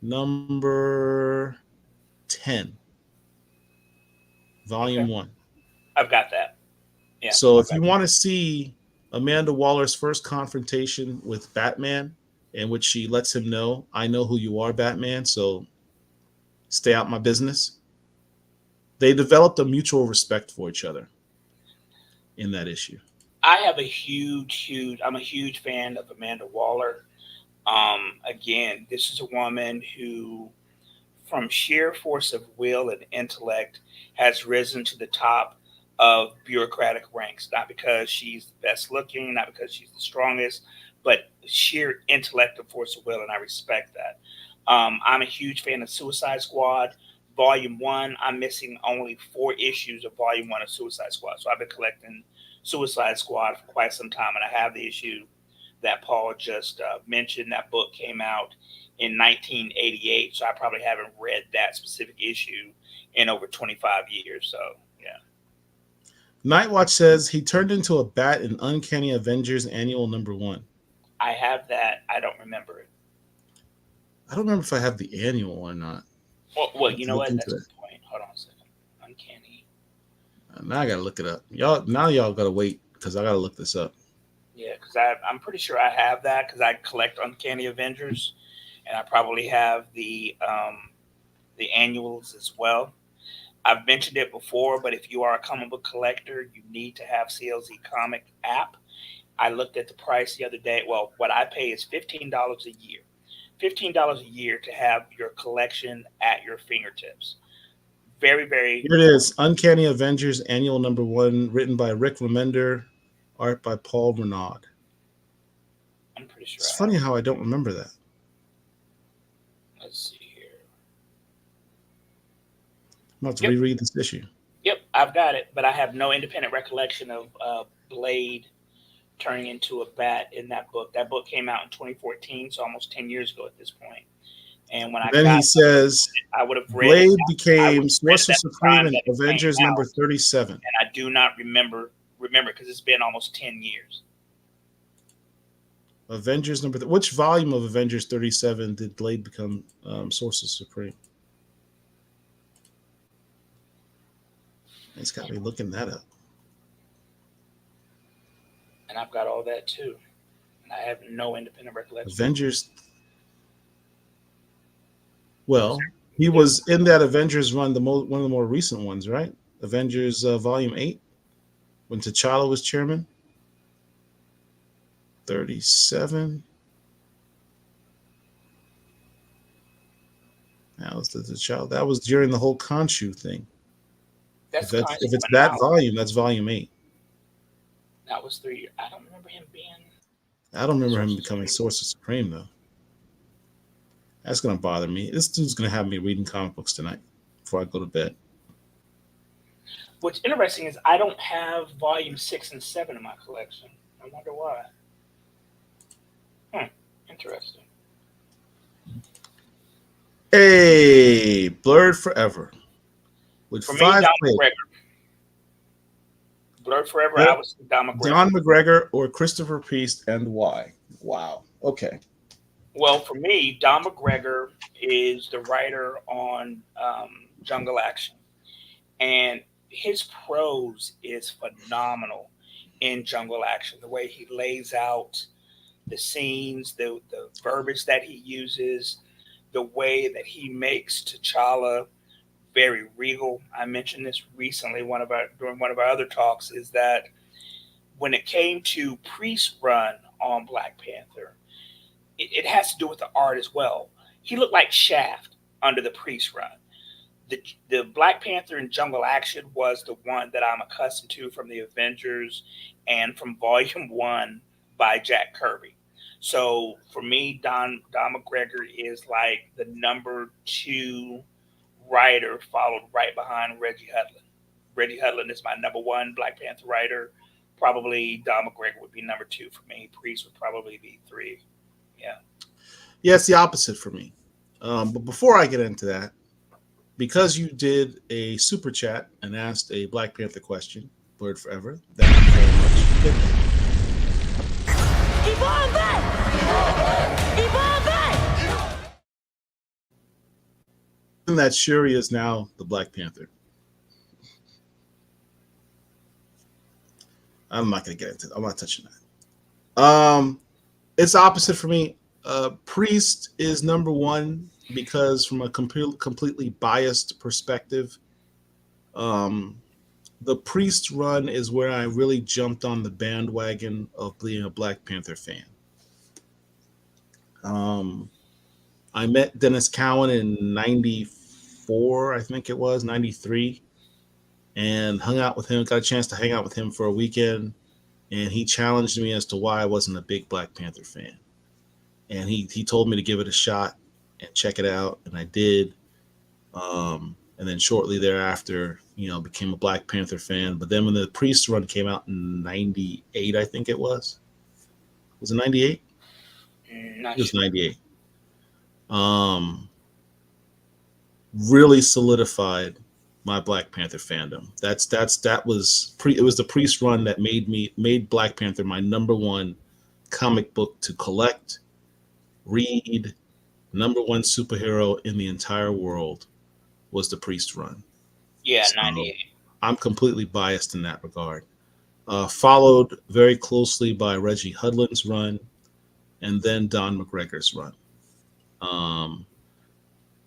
number 10, volume 1. I've got that. Yeah. So if you want to see Amanda Waller's first confrontation with Batman, in which she lets him know, I know who you are, Batman, so stay out my business. They developed a mutual respect for each other in that issue. I'm a huge fan of Amanda Waller. Again, this is a woman who from sheer force of will and intellect, has risen to the top of bureaucratic ranks. Not because she's the best looking, not because she's the strongest, but sheer intellect and force of will, and I respect that. I'm a huge fan of Suicide Squad. Volume One, I'm missing only 4 issues of Volume One of Suicide Squad. So I've been collecting Suicide Squad for quite some time, and I have the issue that Paul just mentioned. That book came out in 1988, so I probably haven't read that specific issue in over 25 years. So yeah, Nightwatch says he turned into a bat in Uncanny Avengers Annual #1. I have that. I don't remember it. I don't remember if I have the annual or not. Well, I have you to know look what? into That's a it. good point. Hold on a second. Uncanny. Now I gotta look it up. Y'all gotta wait because I gotta look this up. Yeah, because I'm pretty sure I have that because I collect Uncanny Avengers, and I probably have the annuals as well. I've mentioned it before, but if you are a comic book collector, you need to have CLZ Comic app. I looked at the price the other day. Well, what I pay is $15 a year. $15 a year to have your collection at your fingertips. Very, very. Here it is: Uncanny Avengers Annual #1, written by Rick Remender, art by Paul Renaud. I'm pretty sure It's I have. funny how I don't remember that. Let's see here. I'm about to Yep, reread this issue. yep, I've got it, but I have no independent recollection of Blade turning into a bat in that book. That book came out in 2014, so almost 10 years ago at this point. And when I Then he got, says I would have read it. Blade I would became have read it Sorcerer at the Supreme time in that it came Avengers out, #37. and I do not remember because it's been almost 10 years. Avengers which volume of Avengers 37 did Blade become Sorcerer Supreme? It's got me looking that up. And I've got all that too, and I have no independent recollection. Avengers. Well, he Yep. was in that Avengers run, one of the more recent ones, right? Avengers Volume 8, when T'Challa was chairman. 37. That was the T'Challa. That was during the whole Khonshu thing. That's If Constantine it's that House. volume, that's Volume 8. That was 3 years. I don't remember him being I don't remember him Sorcerer becoming Supreme. Sorcerer Supreme though. That's gonna bother me. This dude's gonna have me reading comic books tonight before I go to bed. What's interesting is I don't have volume 6 and 7 in my collection. I wonder why. Hmm. Interesting. Hey, Blurred Forever with For me, 5 Don pages. McGregor. Blurred Forever, Yep. I would say Don McGregor. Don McGregor or Christopher Priest, and why? Wow. Okay. Well, for me, Don McGregor is the writer on Jungle Action, and his prose is phenomenal in Jungle Action. The way he lays out the scenes, the verbiage that he uses, the way that he makes T'Challa very regal. I mentioned this recently during one of our other talks is that when it came to Priest run on Black Panther, it has to do with the art as well. He looked like Shaft under the Priest run. The Black Panther in Jungle Action was the one that I'm accustomed to from the Avengers and from Volume One by Jack Kirby. So for me, Don McGregor is like the number 2 writer, followed right behind Reggie Hudlin. Reggie Hudlin is my number 1 Black Panther writer. Probably Don McGregor would be number 2 for me. Priest would probably be 3. Yeah. Yeah, it's the opposite for me. But before I get into that, because you did a super chat and asked a Black Panther question, Blurred Forever, thank you very much. And that Shuri is now the Black Panther. I'm not going to get into it. I'm not touching that. It's opposite for me. Priest is #1 because from a completely biased perspective, um, the Priest run is where I really jumped on the bandwagon of being a Black Panther fan. Um, I met Dennis Cowan in '94 94, I think it was 93, and hung out with him. Got a chance to hang out with him for a weekend, and he challenged me as to why I wasn't a big Black Panther fan. And he told me to give it a shot and check it out, and I did. And then shortly thereafter, became a Black Panther fan. But then when the Priest run came out in '98, I think it was it '98? Not It was sure. '98. Um, really solidified my Black Panther fandom. That was It was the Priest run that made Black Panther my number one comic book to collect, read. Number one superhero in the entire world was the Priest run. Yeah, So 98. I'm completely biased in that regard. Followed very closely by Reggie Hudlin's run, and then Don McGregor's run. Um,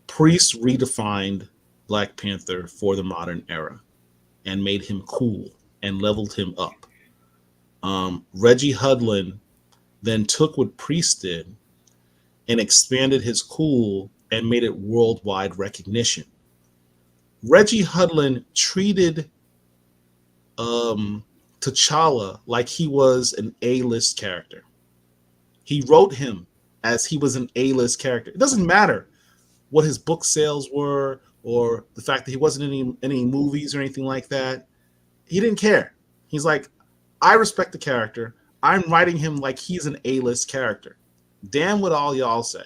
Priest redefined Black Panther for the modern era and made him cool and leveled him up. Reggie Hudlin then took what Priest did and expanded his cool and made it worldwide recognition. Reggie Hudlin treated um, T'Challa like he was an A-list character. He wrote him as he was an A-list character. It doesn't matter what his book sales were or the fact that he wasn't in any movies or anything like that. He didn't care. He's like, I respect the character. I'm writing him like he's an A-list character. Damn what all y'all say.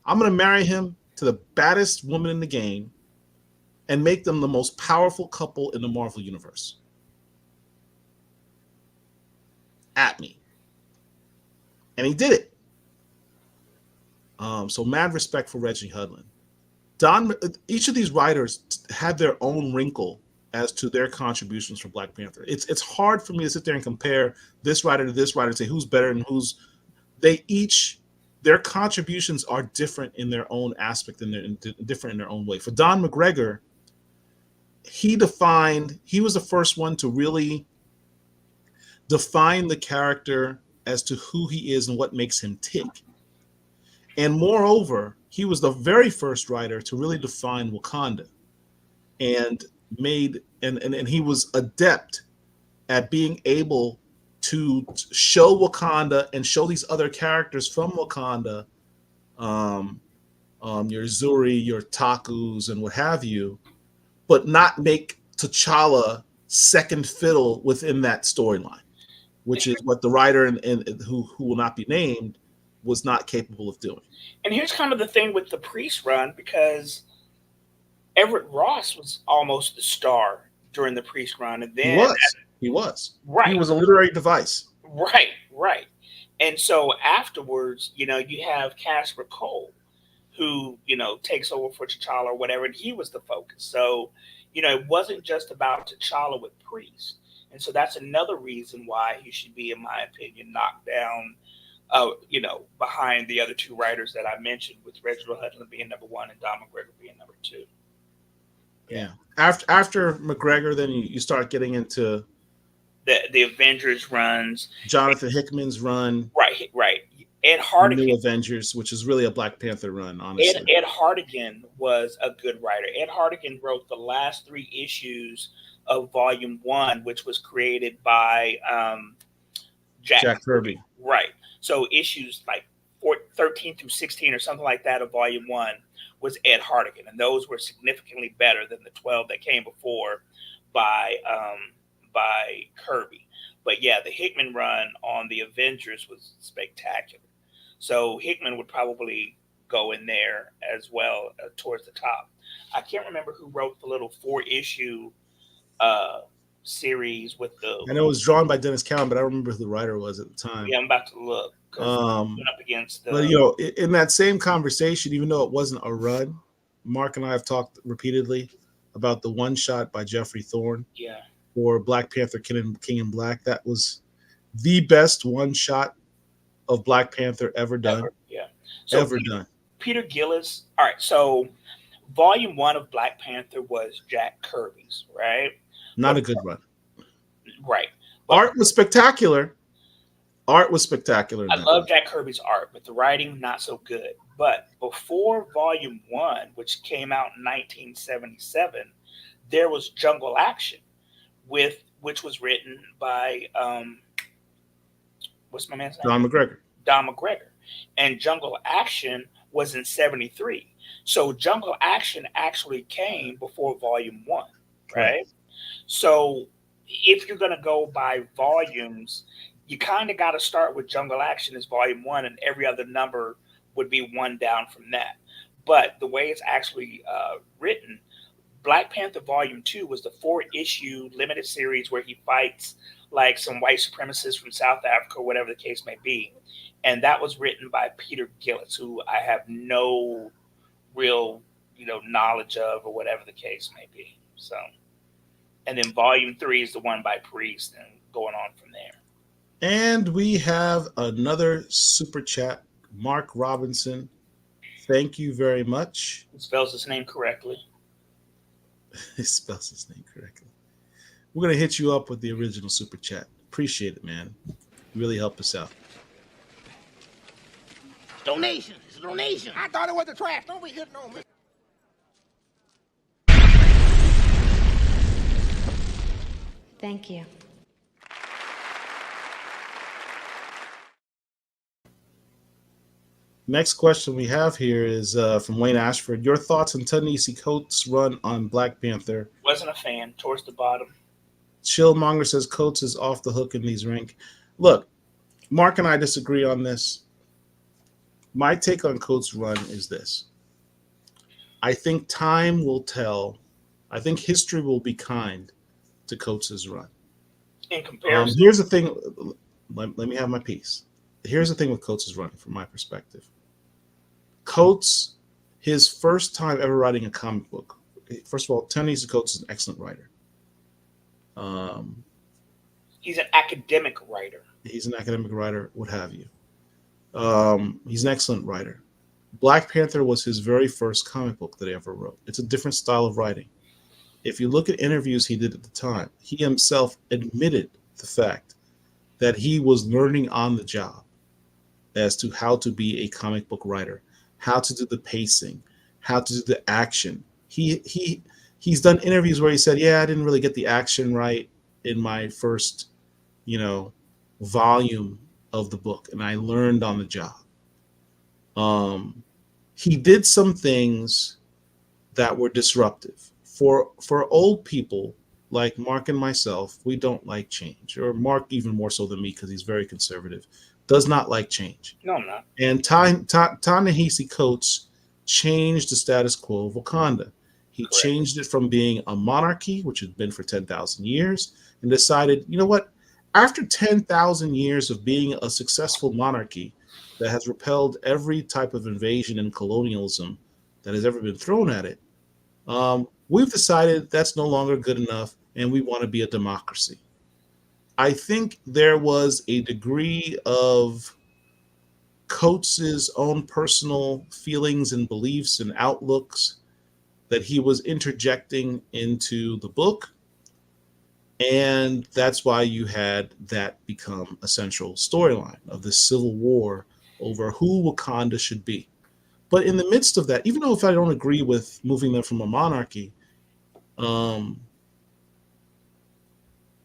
I'm going to marry him to the baddest woman in the game and make them the most powerful couple in the Marvel Universe. At me. And he did it. So mad respect for Reggie Hudlin. Each of these writers had their own wrinkle as to their contributions for Black Panther. It's hard for me to sit there and compare this writer to this writer and say who's better and who's. Their contributions are different in their own aspect and they're different in their own way. For Don McGregor, he was the first one to really define the character as to who he is and what makes him tick. And moreover, he was the very first writer to really define Wakanda and and he was adept at being able to show Wakanda and show these other characters from Wakanda, your Zuri, your Takus, and what have you, but not make T'Challa second fiddle within that storyline, which is what the writer and who will not be named was not capable of doing. And here's kind of the thing with the Priest run, because Everett Ross was almost the star during the Priest run, and He then was. He was. He right, was a literary device. right. And so afterwards, you have Casper Cole, who takes over for T'Challa or whatever, and he was the focus. So it wasn't just about T'Challa with Priest, and so that's another reason why he should be, in my opinion, knocked down. Behind the other two writers that I mentioned, with Reginald Hudlin being number one and Don McGregor being number two. Yeah. After McGregor, then you start getting into The Avengers runs. Jonathan Hickman's run, Right. Ed New Hardigan. Avengers, which is really a Black Panther run, honestly. Ed Hardigan was a good writer. Ed Hardigan wrote the last 3 issues of Volume 1, which was created by Jack Kirby. Right. So issues like 13 through 16 or something like that of Volume 1 was Ed Hardigan, and those were significantly better than the 12 that came before by Kirby. But yeah, the Hickman run on the Avengers was spectacular. So Hickman would probably go in there as well, towards the top. I can't remember who wrote the little 4-issue series with the. I know it was drawn by Dennis Cowan, but I don't remember who the writer was at the time. Yeah, I'm about to look. Went up against the. But in that same conversation, even though it wasn't a run, Mark and I have talked repeatedly about the one shot by Jeffrey Thorne. Yeah. For Black Panther King in Black. That was the best one shot of Black Panther ever done. Yeah. So ever done. Peter Gillis. All right. So Volume 1 of Black Panther was Jack Kirby's, right? Not a good run. Right. Art was spectacular. Art was spectacular in I that love one. Jack Kirby's art, but the writing not so good. But before Volume One, which came out in 1977, there was Jungle Action, with which was written by what's my man's name? Don McGregor. Don McGregor, and Jungle Action was in '73. So Jungle Action actually came before Volume One, Correct. right? So if you're going to go by volumes, you kind of got to start with Jungle Action as volume one, and every other number would be one down from that. But the way it's actually written, Black Panther Volume 2 was the 4-issue limited series where he fights like some white supremacists from South Africa, whatever the case may be. And that was written by Peter Gillis, who I have no real, knowledge of, or whatever the case may be. So, and then Volume 3 is the one by Priest, and going on from there. And we have another super chat. Mark Robinson. Thank you very much. He spells his name correctly. He spells his name correctly. We're going to hit you up with the original super chat. Appreciate it, man. You really helped us out. Donation. It's a donation. I thought it was the trash. Don't be hitting on me. Thank you. Next question we have here is from Wayne Ashford. Your thoughts on Ta-Nehisi Coates' run on Black Panther? Wasn't a fan. Towards the bottom. Chillmonger says Coates is off the hook in these rank. Look, Mark and I disagree on this. My take on Coates' run is this. I think time will tell. I think history will be kind to Coates' run. In comparison. Here's the thing. Let me have my piece. Here's the thing with Coates' run from my perspective. Coates, his first time ever writing a comic book. First of all, Ta-Nehisi Coates is an excellent writer. He's an academic writer. He's an academic writer, what have you. He's an excellent writer. Black Panther was his very first comic book that he ever wrote. It's a different style of writing. If you look at interviews he did at the time, he himself admitted the fact that he was learning on the job as to how to be a comic book writer, how to do the pacing, how to do the action. He's done interviews where he said, "Yeah, I didn't really get the action right in my first, volume of the book, and I learned on the job." He did some things that were disruptive for old people like Mark and myself. We don't like change, or Mark even more so than me because he's very conservative. Does not like change. No, I'm not. And Ta-Nehisi Coates changed the status quo of Wakanda. He Correct. changed it from being a monarchy, which had been for 10,000 years, and decided, you know what? After 10,000 years of being a successful monarchy that has repelled every type of invasion and colonialism that has ever been thrown at it, we've decided that's no longer good enough, and we want to be a democracy. I think there was a degree of Coates's own personal feelings and beliefs and outlooks that he was interjecting into the book. And that's why you had that become a central storyline of the civil war over who Wakanda should be. But in the midst of that, even though if I don't agree with moving them from a monarchy,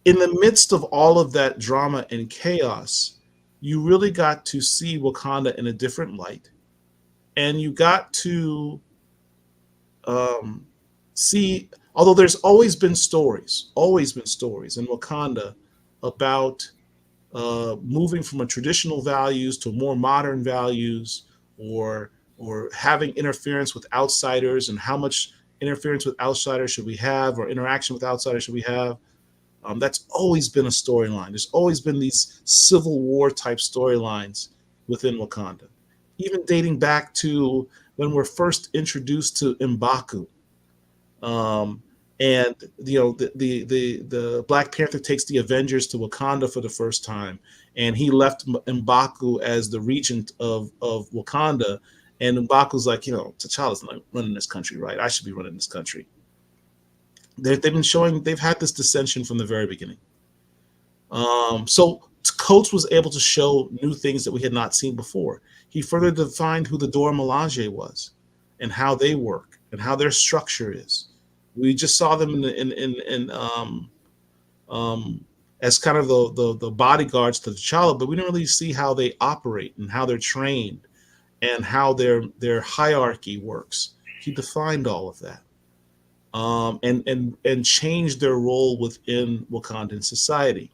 in the midst of all of that drama and chaos, you really got to see Wakanda in a different light. And you got to see, although there's always been stories in Wakanda about moving from a traditional values to more modern values, or having interference with outsiders, and how much interference with outsiders should we have, or interaction with outsiders should we have. That's always been a storyline. There's always been these Civil War type storylines within Wakanda, even dating back to when we're first introduced to M'Baku. And the Black Panther takes the Avengers to Wakanda for the first time, and he left M'Baku as the regent of Wakanda. And M'Baku's like, T'Challa's not running this country, right? I should be running this country. They've had this dissension from the very beginning. So Coates was able to show new things that we had not seen before. He further defined who the Dora Milaje was and how they work and how their structure is. We just saw them um, as kind of the bodyguards to T'Challa, but we didn't really see how they operate and how they're trained and how their hierarchy works. He defined all of that, and changed their role within Wakandan society.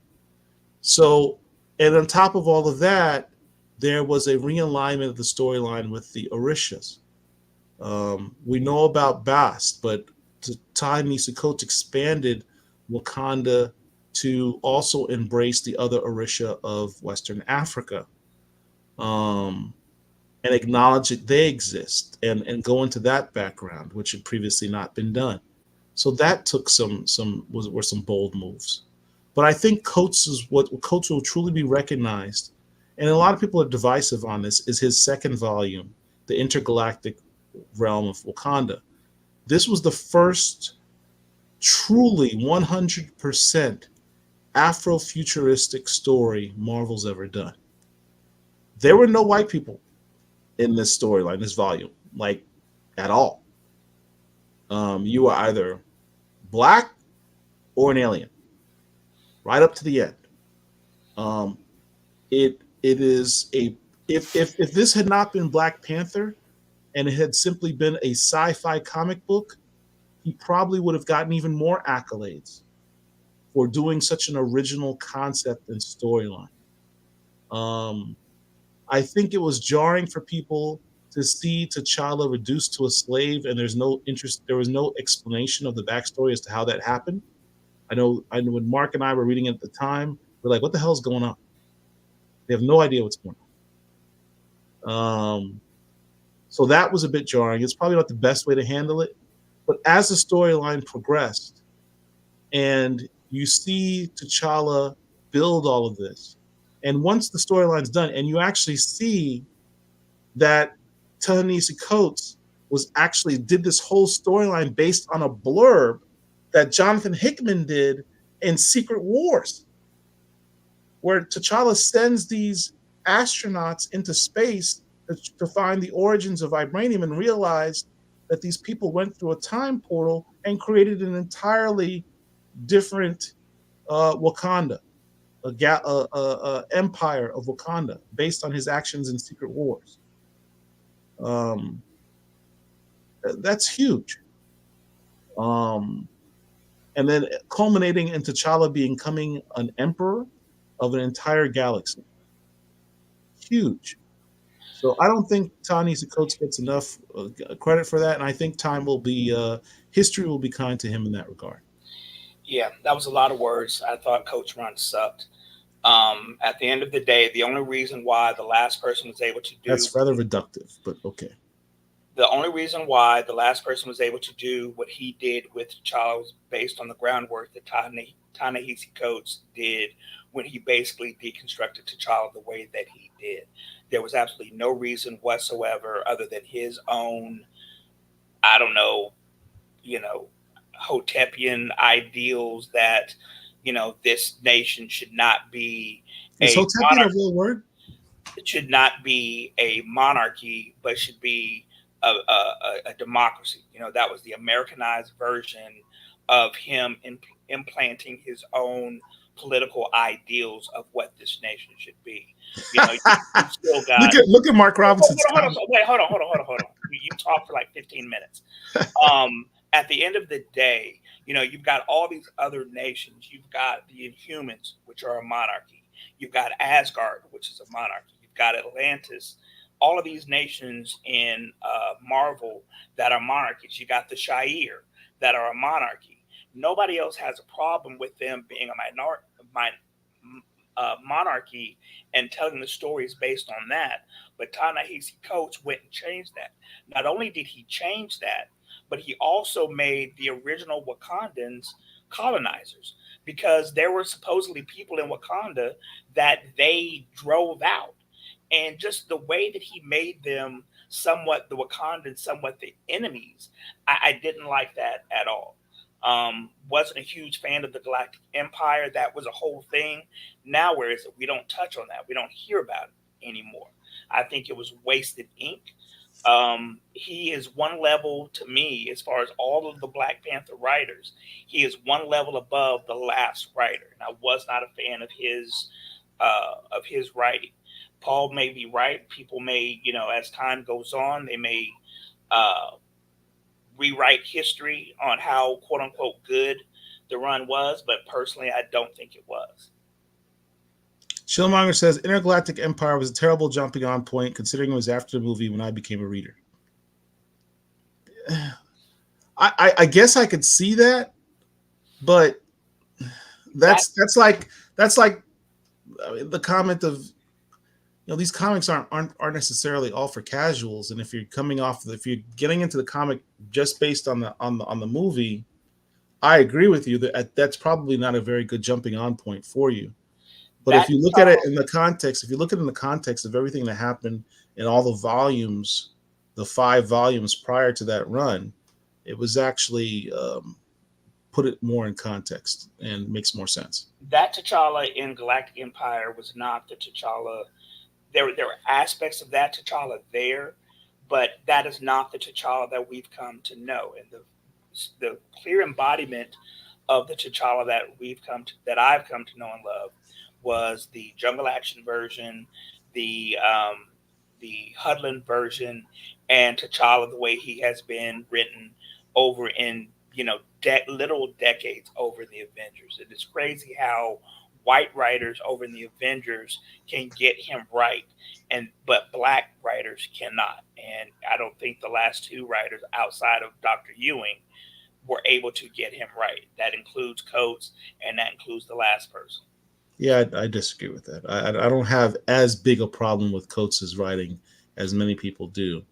So, and on top of all of that, there was a realignment of the storyline with the Orishas. We know about Bast, but Tai Nisikote expanded Wakanda to also embrace the other Orisha of Western Africa, um, and acknowledge that they exist, and go into that background, which had previously not been done. So that took were some bold moves. But I think Coates is what Coates will truly be recognized, and a lot of people are divisive on this, is his second volume, The Intergalactic Realm of Wakanda. This was the first truly 100% Afrofuturistic story Marvel's ever done. There were no white people in this storyline, this volume, like at all. You were either black or an alien, right up to the end. Um, it is a if this had not been Black Panther and it had simply been a sci-fi comic book, he probably would have gotten even more accolades for doing such an original concept and storyline. Um, I think it was jarring for people to see T'Challa reduced to a slave, and there was no explanation of the backstory as to how that happened. I know when Mark and I were reading it at the time, we're like, what the hell is going on? They have no idea what's going on. So that was a bit jarring. It's probably not the best way to handle it. But as the storyline progressed and you see T'Challa build all of this, and once the storyline's done and you actually see that Ta-Nehisi Coates did this whole storyline based on a blurb that Jonathan Hickman did in Secret Wars, where T'Challa sends these astronauts into space to find the origins of vibranium, and realized that these people went through a time portal and created an entirely different Wakanda, a empire of Wakanda based on his actions in Secret Wars. Um, that's huge. Um, and then culminating in T'Challa becoming an emperor of an entire galaxy. Huge. So I don't think Ta-Nehisi Coates gets enough credit for that, and I think history will be kind to him in that regard. Yeah, that was a lot of words. I thought Coach Run sucked. At the end of the day, the only reason why the last person was able to do That's rather reductive, but okay. the only reason why the last person was able to do what he did with Charles based on the groundwork that Ta-Nehisi Coates did when he basically deconstructed T'Challa the way that he did. There was absolutely no reason whatsoever other than his own, I don't know, you know, Hotepian ideals that, this nation should not be Is a Hotepian a monarchy. real word? It should not be a monarchy, but should be a democracy. That was the Americanized version of him implanting his own political ideals of what this nation should be. You still got. Look at Mark Robinson's Hold on, comment. wait, hold on. You talk for like 15 minutes. At the end of the day, you've got all these other nations. You've got the Inhumans, which are a monarchy. You've got Asgard, which is a monarchy. You've got Atlantis. All of these nations in Marvel that are monarchies. You got the Shire that are a monarchy. Nobody else has a problem with them being monarchy and telling the stories based on that. But Ta-Nehisi Coates went and changed that. Not only did he change that, but he also made the original Wakandans colonizers, because there were supposedly people in Wakanda that they drove out. And just the way that he made them somewhat the Wakandans, somewhat the enemies, I didn't like that at all. Wasn't a huge fan of the Galactic Empire. That was a whole thing. Now, where is it? We don't touch on that. We don't hear about it anymore. I think it was wasted ink. He is one level to me as far as all of the Black Panther writers. He is one level above the last writer, and I was not a fan of his writing. Paul may be right. People may, as time goes on, they may uh, rewrite history on how quote unquote good the run was, but personally, I don't think it was. Chillmonger says Intergalactic Empire was a terrible jumping on point considering it was after the movie when I became a reader. I guess I could see that, but that's like the comment of these comics aren't necessarily all for casuals, and if you're if you're getting into the comic just based on the movie, I agree with you that that's probably not a very good jumping on point for you. But if That you look at it in the context, if you look at it in the context of everything that happened in all the volumes, the 5 volumes prior to that run, it was actually put it more in context and makes more sense. that T'Challa in Galactic Empire was not the T'Challa. There were aspects of that T'Challa there, but that is not the T'Challa that we've come to know. And the clear embodiment of the T'Challa that I've come to know and love was the Jungle Action version, the Hudlin version, and T'Challa the way he has been written over in literal decades over the Avengers. It is crazy how white writers over in the Avengers can get him right, but black writers cannot. And I don't think the last 2 writers outside of Dr. Ewing were able to get him right. That includes Coates, and that includes the last person. Yeah, I disagree with that. I don't have as big a problem with Coates's writing as many people do.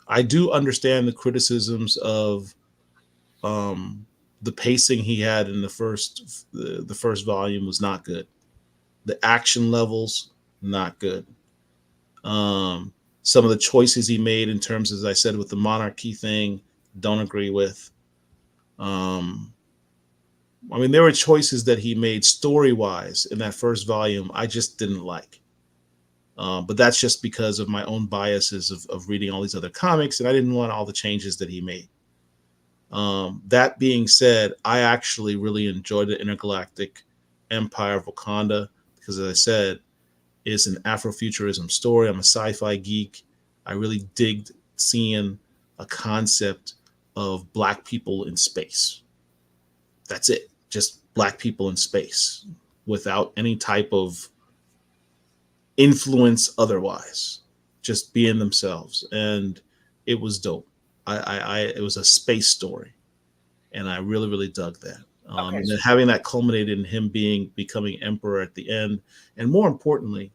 I do understand the criticisms of the pacing he had in the first volume was not good. The action levels not good. Some of the choices he made in terms, as I said, with the monarchy thing, don't agree with. I mean, there were choices that he made story wise in that first volume I just didn't like. But that's just because of my own biases of reading all these other comics, and I didn't want all the changes that he made. That being said, I actually really enjoyed the Intergalactic Empire of Wakanda because, as I said, it's an Afrofuturism story. I'm a sci-fi geek. I really digged seeing a concept of Black people in space. That's it. Just Black people in space without any type of influence otherwise, just being themselves. And it was dope. It was a space story, and I really, really dug that. Okay, And then having that culminated in him becoming emperor at the end, and more importantly,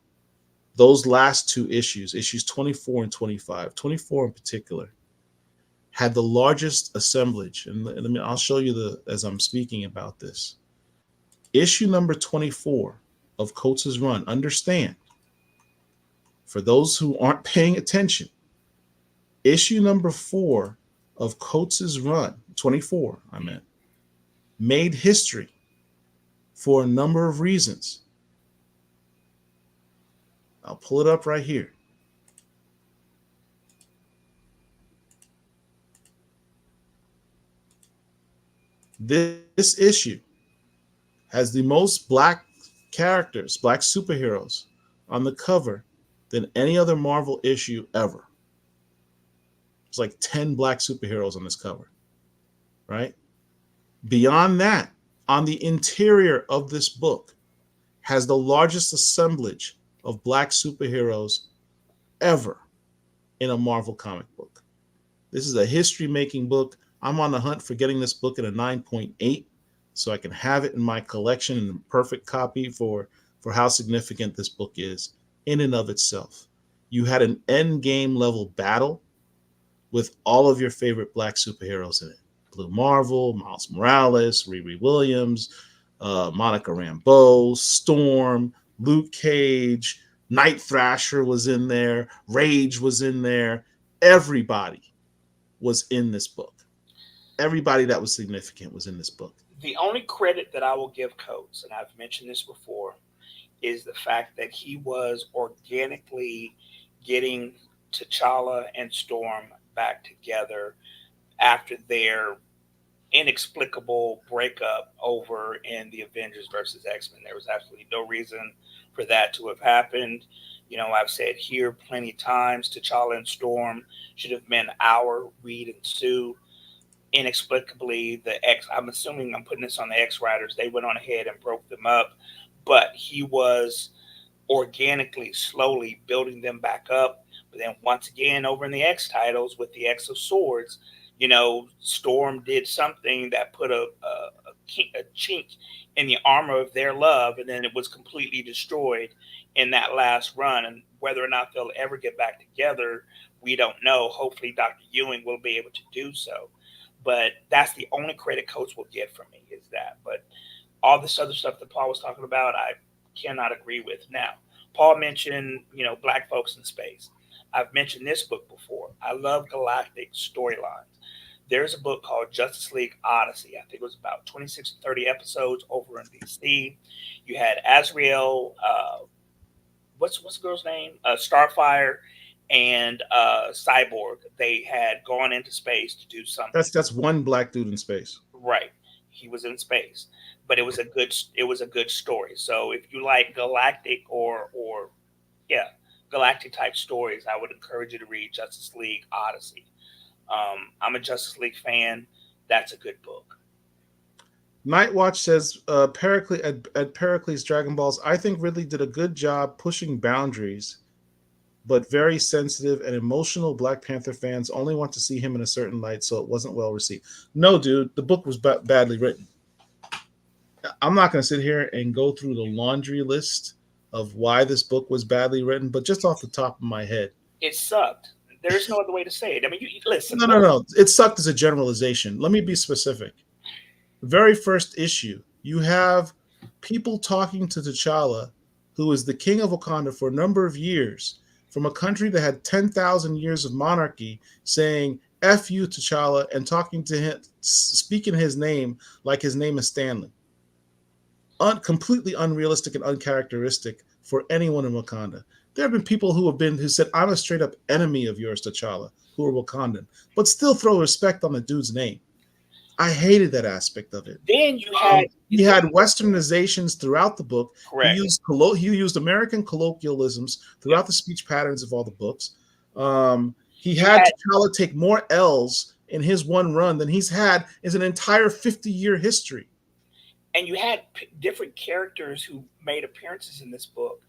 those last 2 issues 24 and 25, 24 in particular, had the largest assemblage. And I'll show you as I'm speaking about this. Issue number 24 of Coates' run. Understand, for those who aren't paying attention, issue number 4 of Coates' run, 24, I meant, made history for a number of reasons. I'll pull it up right here. This issue has the most Black characters, Black superheroes on the cover than any other Marvel issue ever. It's like 10 Black superheroes on this cover, right? Beyond that, on the interior of this book has the largest assemblage of Black superheroes ever in a Marvel comic book. This is a history-making book. I'm on the hunt for getting this book at a 9.8 so I can have it in my collection in a perfect copy for how significant this book is in and of itself. You had an end game level battle with all of your favorite Black superheroes in it. Blue Marvel, Miles Morales, Riri Williams, Monica Rambeau, Storm, Luke Cage, Night Thrasher was in there, Rage was in there. Everybody was in this book. everybody that was significant was in this book. The only credit that I will give Coates, and I've mentioned this before, is the fact that he was organically getting T'Challa and Storm back together after their inexplicable breakup over in the Avengers versus X-Men. There was absolutely no reason for that to have happened. I've said here plenty of times, T'Challa and Storm should have been our Reed and Sue. Inexplicably, I'm assuming I'm putting this on the X writers, they went on ahead and broke them up, but he was organically, slowly building them back up. But then once again, over in the X titles with the X of Swords, Storm did something that put a chink in the armor of their love, and then it was completely destroyed in that last run. And whether or not they'll ever get back together, we don't know. Hopefully, Dr. Ewing will be able to do so. But that's the only credit Coates will get from me, is that. But all this other stuff that Paul was talking about, I cannot agree with. Now, Paul mentioned, black folks in space. I've mentioned this book before. I love galactic storylines. There's a book called Justice League Odyssey. I think it was about 26 to 30 episodes over in DC. You had Azrael, what's the girl's name? Starfire and Cyborg. They had gone into space to do something. That's one black dude in space. Right. He was in space. But it was a good story. So if you like galactic galactic type stories, I would encourage you to read Justice League Odyssey. I'm a Justice League fan. That's a good book. Nightwatch says Pericles at Pericles Dragon Balls, I think Ridley did a good job pushing boundaries, but very sensitive and emotional Black Panther fans only want to see him in a certain light, so it wasn't well received. No, dude, the book was badly written. I'm not going to sit here and go through the laundry list of why this book was badly written, but just off the top of my head, it sucked. There's no other way to say it. I mean, you listen. No. It sucked as a generalization. Let me be specific. The very first issue, you have people talking to T'Challa, who is the king of Wakanda for a number of years, from a country that had 10,000 years of monarchy, saying, F you, T'Challa, and talking to him, speaking his name like his name is Stanley. Completely unrealistic and uncharacteristic for anyone in Wakanda. There have been people who said, I'm a straight up enemy of yours, T'Challa, who are Wakandan, but still throw respect on the dude's name. I hated that aspect of it. Then he had westernizations throughout the book. Correct. He used American colloquialisms throughout the speech patterns of all the books. He had T'Challa take more L's in his one run than he's had in an entire 50-year history. And you had different characters who made appearances in this book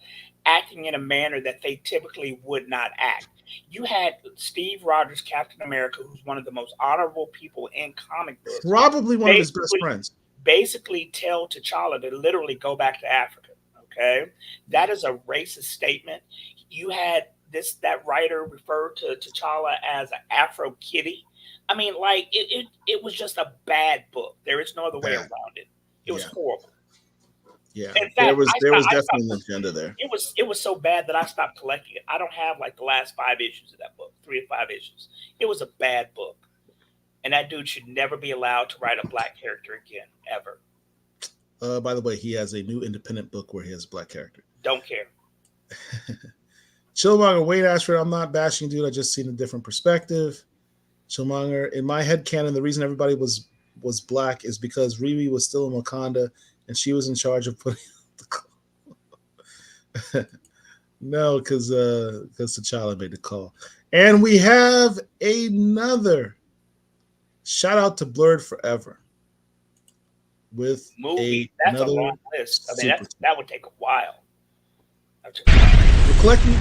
acting in a manner that they typically would not act. You had Steve Rogers, Captain America, who's one of the most honorable people in comic books. Probably one of his best friends. Basically tell T'Challa to literally go back to Africa. Okay? That is a racist statement. You had that writer referred to T'Challa as an Afro kitty. I mean, like, it was just a bad book. There is no other way around it. It was horrible. Yeah, in fact, there was definitely an agenda there. It was so bad that I stopped collecting it. I don't have like the last 5 issues of that book, 3 or 5 issues. It was a bad book, and that dude should never be allowed to write a black character again, ever. By the way, he has a new independent book where he has a black character. Don't care. Chillmonger, Wayne Ashford, I'm not bashing, dude. I just seen a different perspective. Chillmonger, in my head canon, the reason everybody was black is because Riri was still in Wakanda and she was in charge of putting the call. No, because T'Challa made the call. And we have another shout out to Blurred Forever with movie. That's a long list. I mean, that would take a while. We're collecting.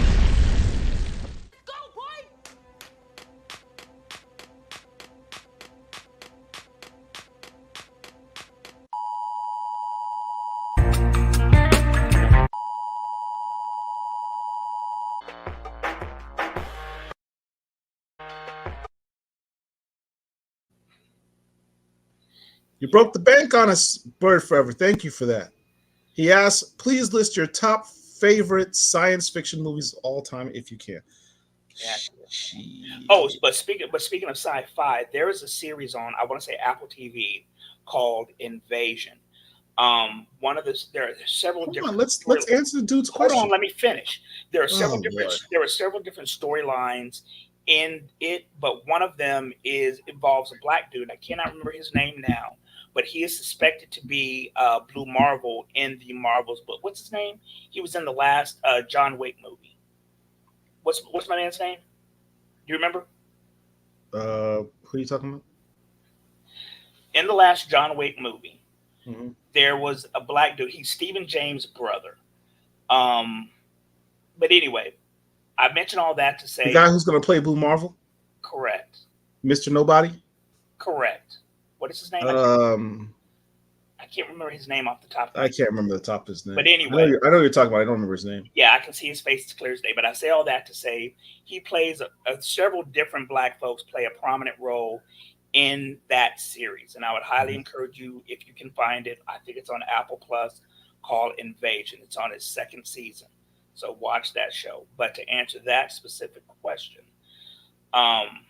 You broke the bank on us, Bird Forever. Thank you for that. He asks, please list your top favorite science fiction movies of all time if you can. Yeah. Shit. Oh, but speaking of sci-fi, there is a series on, I want to say, Apple TV called Invasion. One of the there are several Hold on, different let's answer the dude's hold on, question. let me finish. Oh Lord. There are several different storylines in it, but one of them involves a black dude. I cannot remember his name now, but he is suspected to be Blue Marvel in the Marvels. But what's his name? He was in the last John Wick movie. What's my man's name? Do you remember? Who are you talking about? In the last John Wick movie, Mhm. there was a black dude. He's Stephen James' brother. Um, but anyway, I mentioned all that to The say guy who's gonna play Blue Marvel, correct. Mr. Nobody. Correct. What is his name? Um, I can't remember his name off the top of my I head. can't remember the top of his name. But anyway, I know who you're talking about. I don't remember his name. yeah, I can see his face as clear as day. But I say all that to say he plays several different black folks play a prominent role in that series. And I would highly encourage you, if you can find it, I think it's on Apple Plus, called Invasion. It's on its second season. So watch that show. But to answer that specific question, um,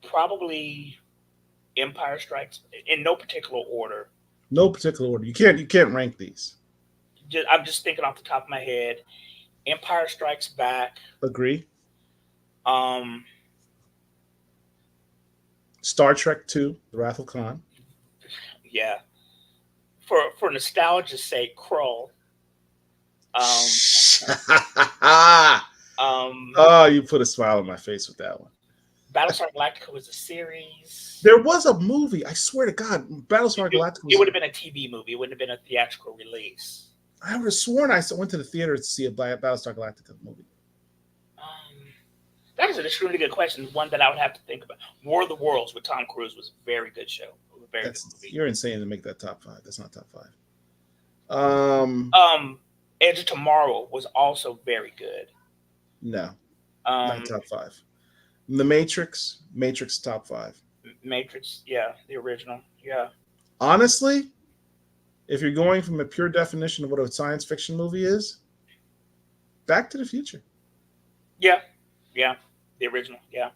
probably Empire Strikes in no particular order. No particular order. You can't rank these. I'm just thinking off the top of my head. Empire Strikes Back. Agree. Um, Star Trek 2, The Wrath of Khan. yeah. For nostalgia's sake, Krull. Oh, you put a smile on my face with that one. Battlestar Galactica was a series. There was a movie. I swear to God, Battlestar Galactica. It would have been a TV movie. It wouldn't have been a theatrical release. I would have sworn I went to the theater to see a Battlestar Galactica movie. That is an extremely good question. One that I would have to think about. War of the Worlds with Tom Cruise was a very good show. A very good movie. You're insane to make that top 5. That's not top 5. Edge of Tomorrow was also very good. No, not top 5. The Matrix top 5. Matrix, yeah, the original, yeah. Honestly, if you're going from a pure definition of what a science fiction movie is, Back to the Future. Yeah, the original, yeah.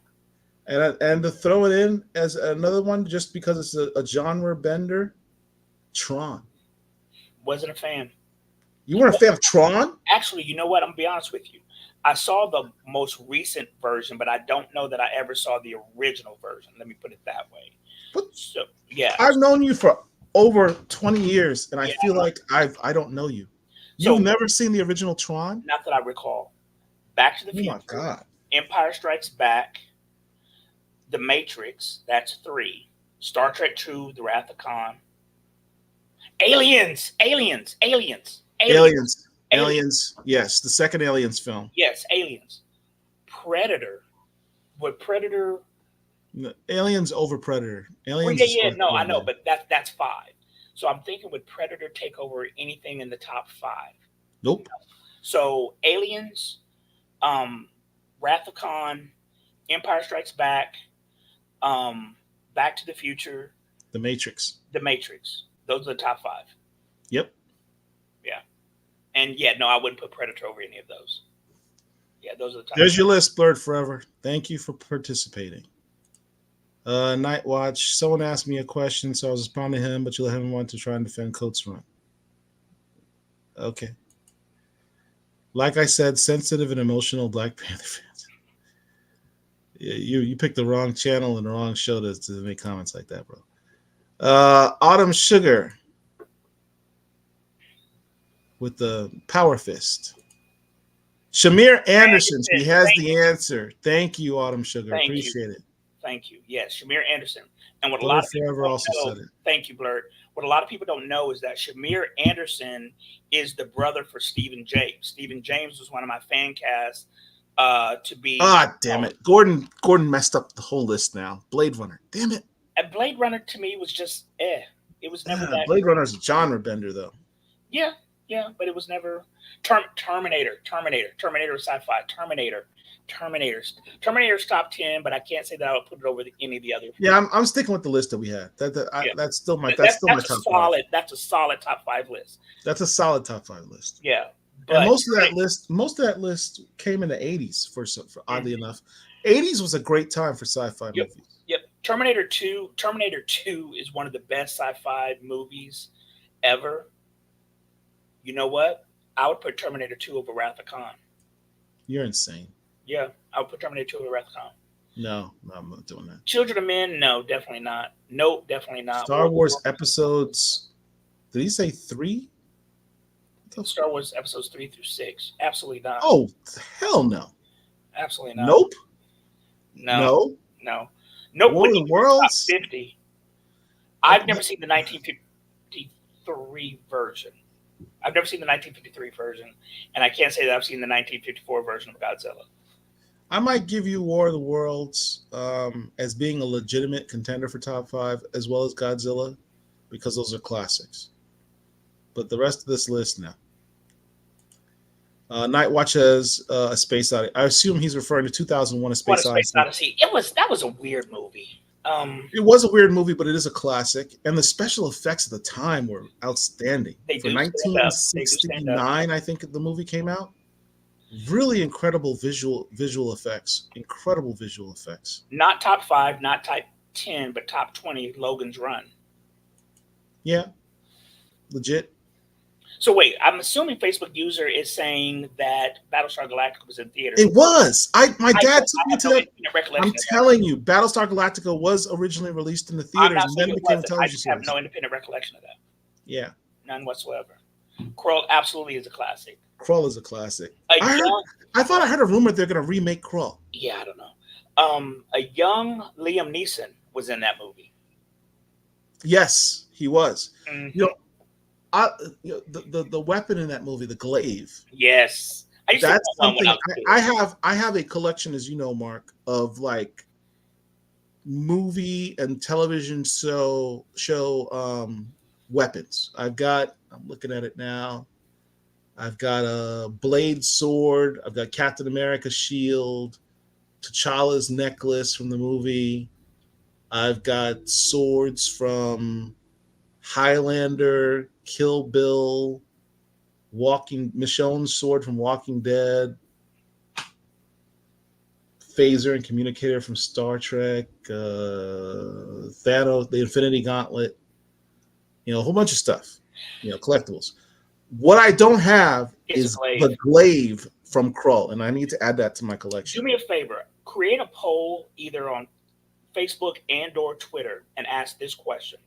And to throw it in as another one just because it's a genre bender, Tron. Wasn't a fan. You weren't a fan of Tron? Actually, you know what? I'm going to be honest with you. I saw the most recent version, but I don't know that I ever saw the original version. Let me put it that way. What? So, yeah. I've known you for over 20 years, and I feel like I don't know you. You've never seen the original Tron? Not that I recall. Back to the Future. Oh my God. Empire Strikes Back. The Matrix. That's 3. Star Trek 2. The Wrath of Khan. Aliens. Yes, the second Aliens film. Yes, Aliens. Predator. Would Predator? Aliens over Predator. Aliens. Well, no, I know, but that's 5. So I'm thinking, would Predator take over anything in the top 5? Nope. So Aliens, Wrath of Khan, Empire Strikes Back, Back to the Future, The Matrix. Those are the top 5. Yep. Yeah. And no, I wouldn't put Predator over any of those. Yeah, those are the top. There's your list, Blurred Forever. Thank you for participating. Night Watch. Someone asked me a question, so I was responding to him, but you let him want to try and defend Coates Run. Okay. Like I said, sensitive and emotional Black Panther fans. Yeah, you picked the wrong channel and the wrong show to make comments like that, bro. Autumn Sugar with the power fist. Shamir Anderson, he has the answer. Thank you, Autumn Sugar. Appreciate it. Thank you. Yes, Shamir Anderson. And what a Blurred lot of people Forever don't also know, said it. Thank you, Blurred. What a lot of people don't know is that Shamir Anderson is the brother for Stephen James. Stephen James was one of my fan casts to be. Ah, damn it. Gordon messed up the whole list now. Blade Runner. Damn it. And Blade Runner to me was just It was never that. Blade Runner is a genre bender, though. Yeah, but it was never Terminator sci-fi. Terminator's top 10, but I can't say that I would put it over any of the other. Yeah, I'm sticking with the list that we had. That's still my top solid. 5. That's a solid top 5 list. That's a solid top 5 list. Yeah, And But most of that list came in the 80s for oddly enough. 80s was a great time for sci-fi yep, movies. yep. Terminator 2 is one of the best sci-fi movies ever. You know what? I would put Terminator 2 over Wrath of Khan. You're insane. Yeah, I would put Terminator 2 over Wrath of Khan. No, I'm not doing that. Children of Men, no, definitely not. No, definitely not. Star Wars episodes. Did he say 3? Star Wars episodes 3 through 6. Absolutely not. Oh, hell no. Absolutely not. Nope. No. Nope. War of the Top Worlds. 50. I've never seen the 1953 version. I've never seen the 1953 version, and I can't say that I've seen the 1954 version of Godzilla. I might give you War of the Worlds as being a legitimate contender for top 5, as well as Godzilla, because those are classics. But the rest of this list, no. Night Watch has a Space Odyssey. I assume he's referring to 2001: A Space Odyssey. That was a weird movie. It was a weird movie, but it is a classic, and the special effects at the time were outstanding. For 1969, I think the movie came out. Really incredible visual effects. Incredible visual effects. Not top 5, not top 10, but top 20. Logan's Run. Yeah, legit. So wait, I'm assuming Facebook user is saying that Battlestar Galactica was in theaters. It was. My dad took me to that. I'm telling you, Battlestar Galactica was originally released in the theaters and then became a television I just have series. no independent recollection of that. Yeah. None whatsoever. Krull absolutely is a classic. Krull is a classic. I thought I heard a rumor they're going to remake Krull. Yeah, I don't know. A young Liam Neeson was in that movie. Yes, he was. Mm-hmm. The weapon in that movie, the glaive. Yes, that's something. I have a collection, as you know, Mark, of like movie and television show weapons. I'm looking at it now. I've got a blade sword. I've got Captain America's shield, T'Challa's necklace from the movie. I've got swords from Highlander, Kill Bill, Michonne's sword from Walking Dead, phaser and communicator from Star Trek, Thanos, the Infinity Gauntlet, a whole bunch of stuff, collectibles. What I don't have is the glaive from Krull, and I need to add that to my collection. Do me a favor. Create a poll either on Facebook and or Twitter and ask this question.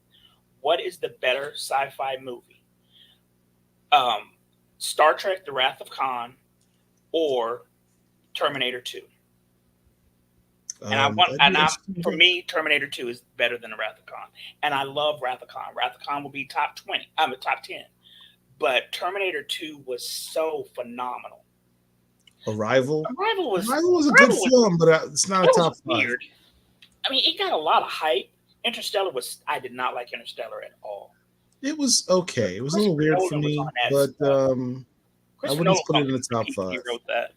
What is the better sci-fi movie? Star Trek: The Wrath of Khan or Terminator 2? For me, Terminator 2 is better than The Wrath of Khan. And I love Wrath of Khan. Wrath of Khan will be top 20. I'm a top 10. But Terminator 2 was so phenomenal. Arrival was a good film, but it's not a top 5. Weird. I mean, it got a lot of hype. Interstellar I did not like Interstellar at all. It was okay. It was a little weird for me, but I wouldn't put it in the top 5. He wrote that.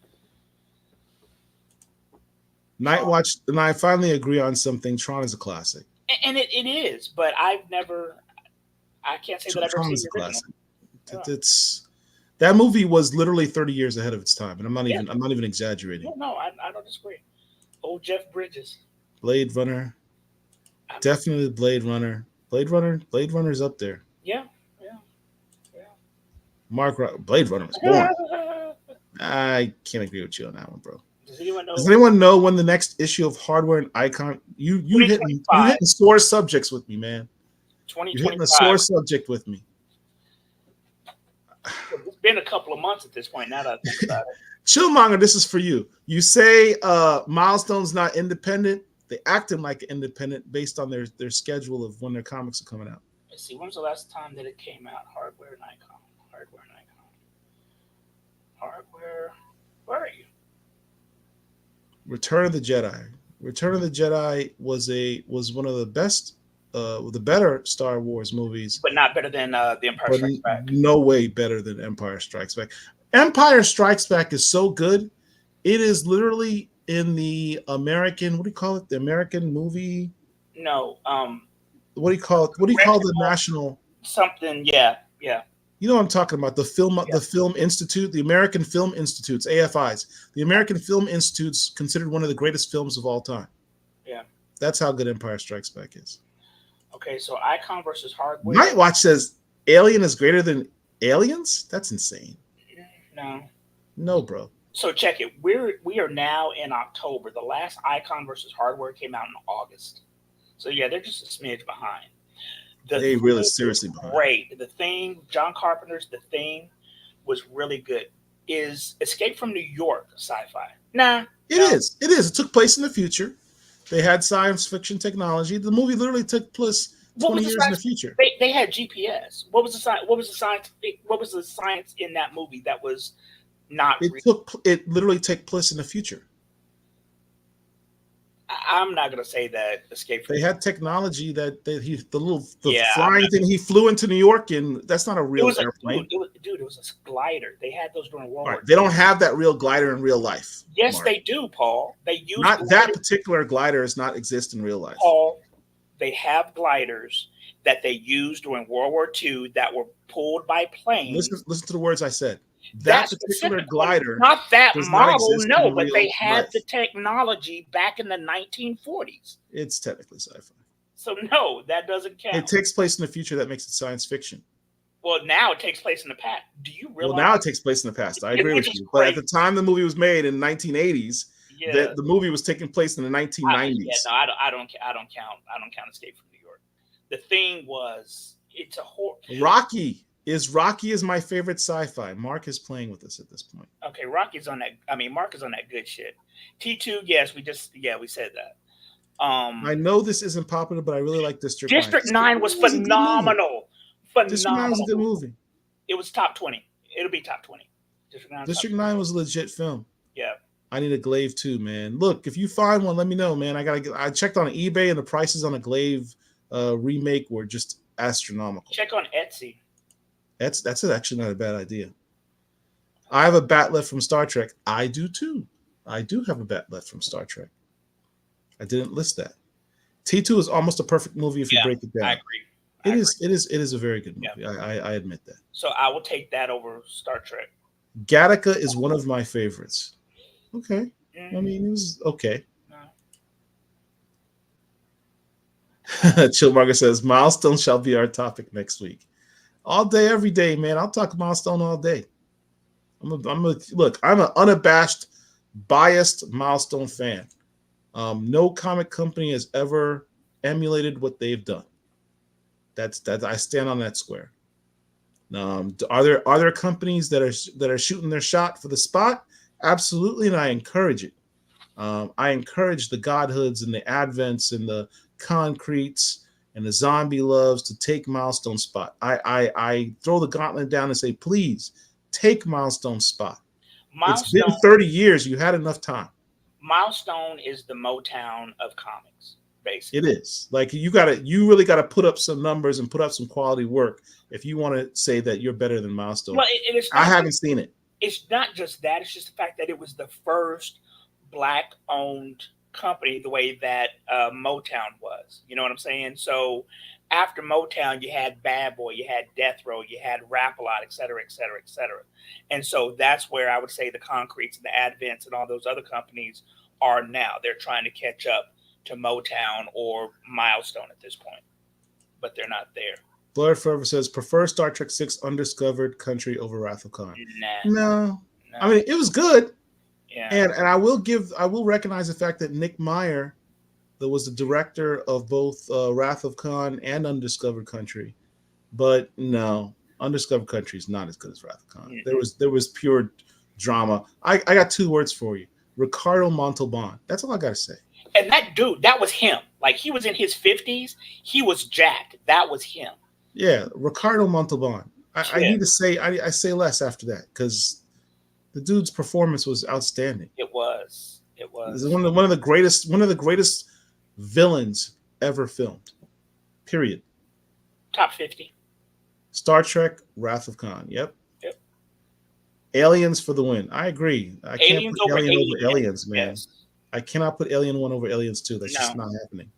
Night Watch, and I finally agree on something. Tron is a classic. And it is, but I can't say that I've ever seen the original. It's that movie was literally 30 years ahead of its time, and I'm not even exaggerating. No, I don't disagree. Old Jeff Bridges. Blade Runner. Definitely Blade Runner. Blade Runner's up there. Yeah. Mark, Blade Runner was born. I can't agree with you on that one, bro. Does anyone know when the next issue of Hardware and Icon? You hitting sore subjects with me, man. 2025. You're hitting a sore subject with me. It's been a couple of months at this point. Now that I think about it. Chillmonger, this is for you. You say Milestone's not independent. They acting like independent based on their schedule of when their comics are coming out. Let's see. When's the last time that it came out? Hardware and Icon. Where are you? Return of the Jedi. Return of the Jedi was one of the best, the better Star Wars movies, but not better than The Empire Strikes Back. No way better than Empire Strikes Back. Empire Strikes Back is so good. It is literally in the American. What do you call it? The American movie? No. What do you call it? What do you call the national? Something. Yeah. You know what I'm talking about? The Film Institute, the American Film Institutes, AFIs. The American Film Institute's considered one of the greatest films of all time. Yeah. That's how good Empire Strikes Back is. Okay, so Icon versus Hardware. Night Watch says Alien is greater than Aliens? That's insane. No. No, bro. So check it. We are now in October. The last Icon versus Hardware came out in August. So yeah, they're just a smidge behind. They really seriously behind. Great. The Thing, John Carpenter's The Thing was really good. Is Escape from New York sci-fi? Nah. It is. It is. It took place in the future. They had science fiction technology. The movie literally took place 20 years in the future. They had GPS. What was the science? What was the science in that movie that was not real? It literally took place in the future. I'm not gonna say that Escape from. They had technology the flying thing he flew into New York in. That's not a real airplane. It was a glider. They had those during World War II. They don't have that real glider in real life. Yes, Mark. they do, Paul. They use that particular glider does not exist in real life. Paul, they have gliders that they used during World War II that were pulled by planes. Listen to the words I said. That particular glider, not that model, no, but they had life. the technology back in the 1940s. It's technically sci-fi. So no, that doesn't count. It takes place in the future. That makes it science fiction. Well, now it takes place in the past. Do you realize? Well, now it takes place in the past. I agree with you. But at the time the movie was made in 1980s, the movie was taking place in the 1990s. I don't count Escape from New York. The Thing was, it's a horror. Rocky is my favorite sci-fi. Mark is playing with us at this point. Okay, Rocky's on that. I mean, Mark is on that good shit. T2, yes, we said that. I know this isn't popular, but I really like District 9. District 9 was phenomenal. District 9 was a good movie. It was top 20. It'll be top 20. District 9 was a legit film. Yeah. I need a Glaive too, man. Look, if you find one, let me know, man. I checked on eBay and the prices on a Glaive remake were just astronomical. Check on Etsy. That's actually not a bad idea. I have a bat left from Star Trek. I do too. I do have a bat left from Star Trek. I didn't list that. T2 is almost a perfect movie if you break it down. I agree. It is a very good movie. Yeah. I admit that. So I will take that over Star Trek. Gattaca is one of my favorites. Okay. I mean, it was okay. No. Chill Margaret says, Milestone shall be our topic next week. All day, every day, man. I'll talk Milestone all day. I'm an unabashed, biased Milestone fan. No comic company has ever emulated what they've done. That's I stand on that square. Are there companies that are shooting their shot for the spot? Absolutely, and I encourage it. I encourage the Godhoods and the Advents and the Concretes and the Zombie Loves to take Milestone spot. I throw the gauntlet down and say, please take Milestone spot. It's been 30 years. You had enough time. Milestone is the Motown of comics, basically. It is. Like you really gotta put up some numbers and put up some quality work if you want to say that you're better than Milestone. Well, I haven't seen it. It's not just that. It's just the fact that it was the first Black-owned company the way that Motown was. You know what I'm saying? So after Motown, you had Bad Boy, you had Death Row, you had Rap-A-Lot, et cetera, et cetera, et cetera. And so that's where I would say the Concretes and the Advents and all those other companies are now. They're trying to catch up to Motown or Milestone at this point, but they're not there. Blood Forever says, prefer Star Trek 6 Undiscovered Country over Wrath of Khan. No. I mean, it was good. Yeah. And I will recognize the fact that Nick Meyer, that was the director of both Wrath of Khan and Undiscovered Country, but no, Undiscovered Country is not as good as Wrath of Khan. Mm-hmm. There was pure drama. I got two words for you: Ricardo Montalban. That's all I got to say. And that dude, that was him. Like, he was in his 50s. He was jacked. That was him. Yeah, Ricardo Montalban. I need to say I say less after that because the dude's performance was outstanding. It was. It was one of the greatest villains ever filmed. Period. Top 50. Star Trek: Wrath of Khan. Yep. Aliens for the win. I agree. I can't put Alien over Aliens, man. Yes. I cannot put Alien 1 over Aliens 2. That's just not happening.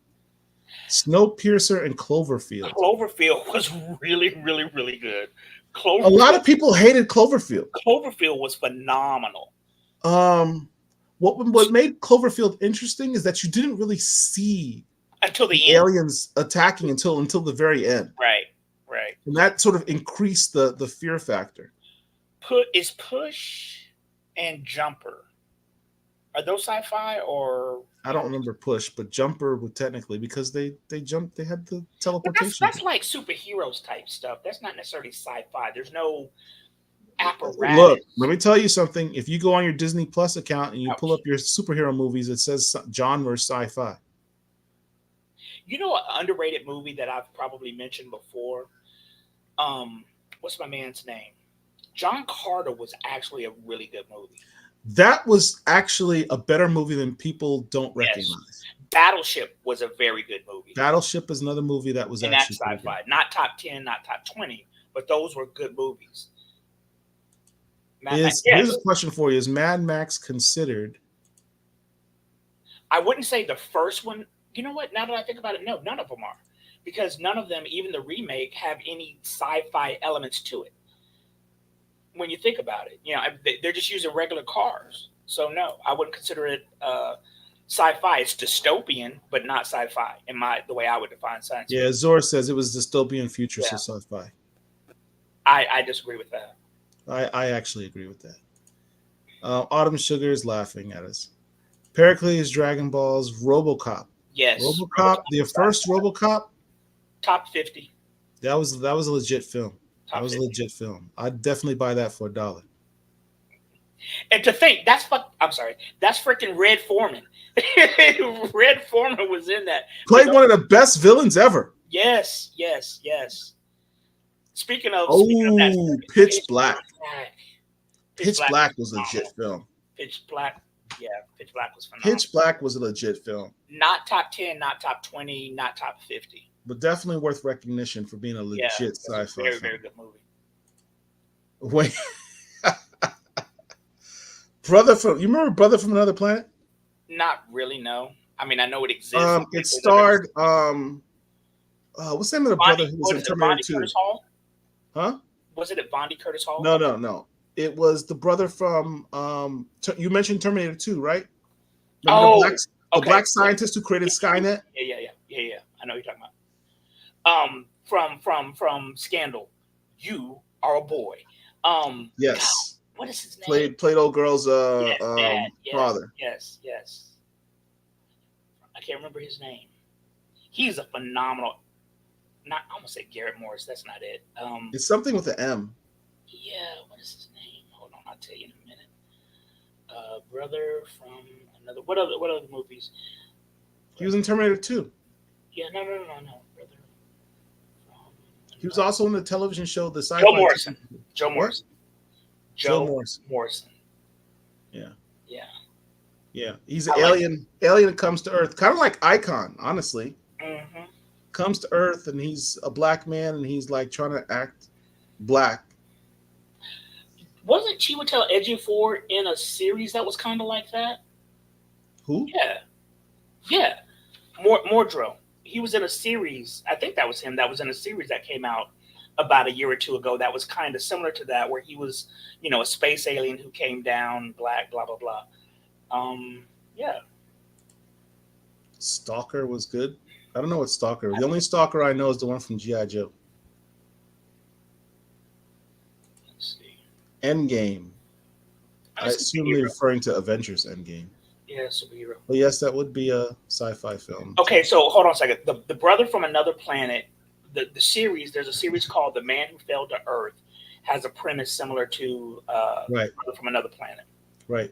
Snowpiercer and Cloverfield. Cloverfield was really, really, really good. A lot of people hated Cloverfield. Cloverfield was phenomenal. What made Cloverfield interesting is that you didn't really see Until the the end. aliens attacking until the very end. Right. And that sort of increased the fear factor. Is Push and Jumper, are those sci-fi or? I don't remember Push, but Jumper would technically, because they jumped, they had the But teleportation. that's like superheroes type stuff. That's not necessarily sci-fi. There's no apparatus. Look, let me tell you something. If you go on your Disney Plus account and you pull Ouch. up your superhero movies, it says genre sci-fi. You know, an underrated movie that I've probably mentioned before. What's my man's name? John Carter was actually a really good movie. That was actually a better movie than people don't recognize. Yes. Battleship was a very good movie. Battleship is another movie that was And actually that's sci-fi. Not top 10, not top 20, but those were good movies. Here's a question for you. Is Mad Max considered? I wouldn't say the first one. You know what? Now that I think about it, no, none of them are. Because none of them, even the remake, have any sci-fi elements to it. When you think about it, you know, they're just using regular cars. So no, I wouldn't consider it sci-fi. It's dystopian, but not sci-fi in the way I would define science fiction. Yeah, Zora says it was dystopian future, so sci-fi. I disagree with that. I actually agree with that. Autumn Sugar is laughing at us. Pericles, Dragon Balls, RoboCop. Yes, RoboCop, the first RoboCop. Top 50. That was a legit film. Top that was 50. a legit film. I'd definitely buy that for $1. And to think, that's freaking Red Foreman. Red Foreman was in that. Played one of the best villains ever. Yes. Speaking of that, Pitch Black. Pitch Black was a legit film. Pitch Black was phenomenal. Pitch Black was a legit film. Not top 10, not top 20, not top 50. But definitely worth recognition for being a legit sci-fi very, film. very good movie. Wait. You remember Brother from Another Planet? Not really, no. I mean, I know it exists. It starred what's the name of the brother who was in Terminator 2? Curtis Hall? Huh? Was it Bondi Curtis Hall? No. It was the brother from you mentioned Terminator 2, right? Remember the black scientist who created Skynet? Yeah. I know what you're talking about. From Scandal. You are a boy. Yes. God, what is his name? Played old girl's father. Yes. I can't remember his name. He's a phenomenal. I almost say Garrett Morris. That's not it. It's something with an M. Yeah. What is his name? Hold on. I'll tell you in a minute. Brother from another. What other movies? He was in Terminator 2. Yeah. No. Brother. He was also in the television show The Sci-Fi. Joe Morrison. Joe Morrison. Yeah. He's an alien. Alien comes to Earth, kind of like Icon, honestly. Mm-hmm. Comes to Earth and he's a black man and he's like trying to act black. Wasn't Chiwetel Ejiofor in a series that was kind of like that? Who? Yeah. Mordro. He was in a series. I think that was him. That was in a series that came out about a year or two ago. That was kind of similar to that, where he was, a space alien who came down, black, blah blah blah. Yeah. Stalker was good. I don't know what Stalker. The only Stalker I know is the one from G.I. Joe. Let's see. Endgame. I assume they're referring to Avengers Endgame. Yeah, superhero. Well, yes, that would be a sci-fi film. Okay, so hold on a second. The Brother from Another Planet, the series, there's a series called The Man Who Fell to Earth, has a premise similar to Right. Brother from Another Planet. Right.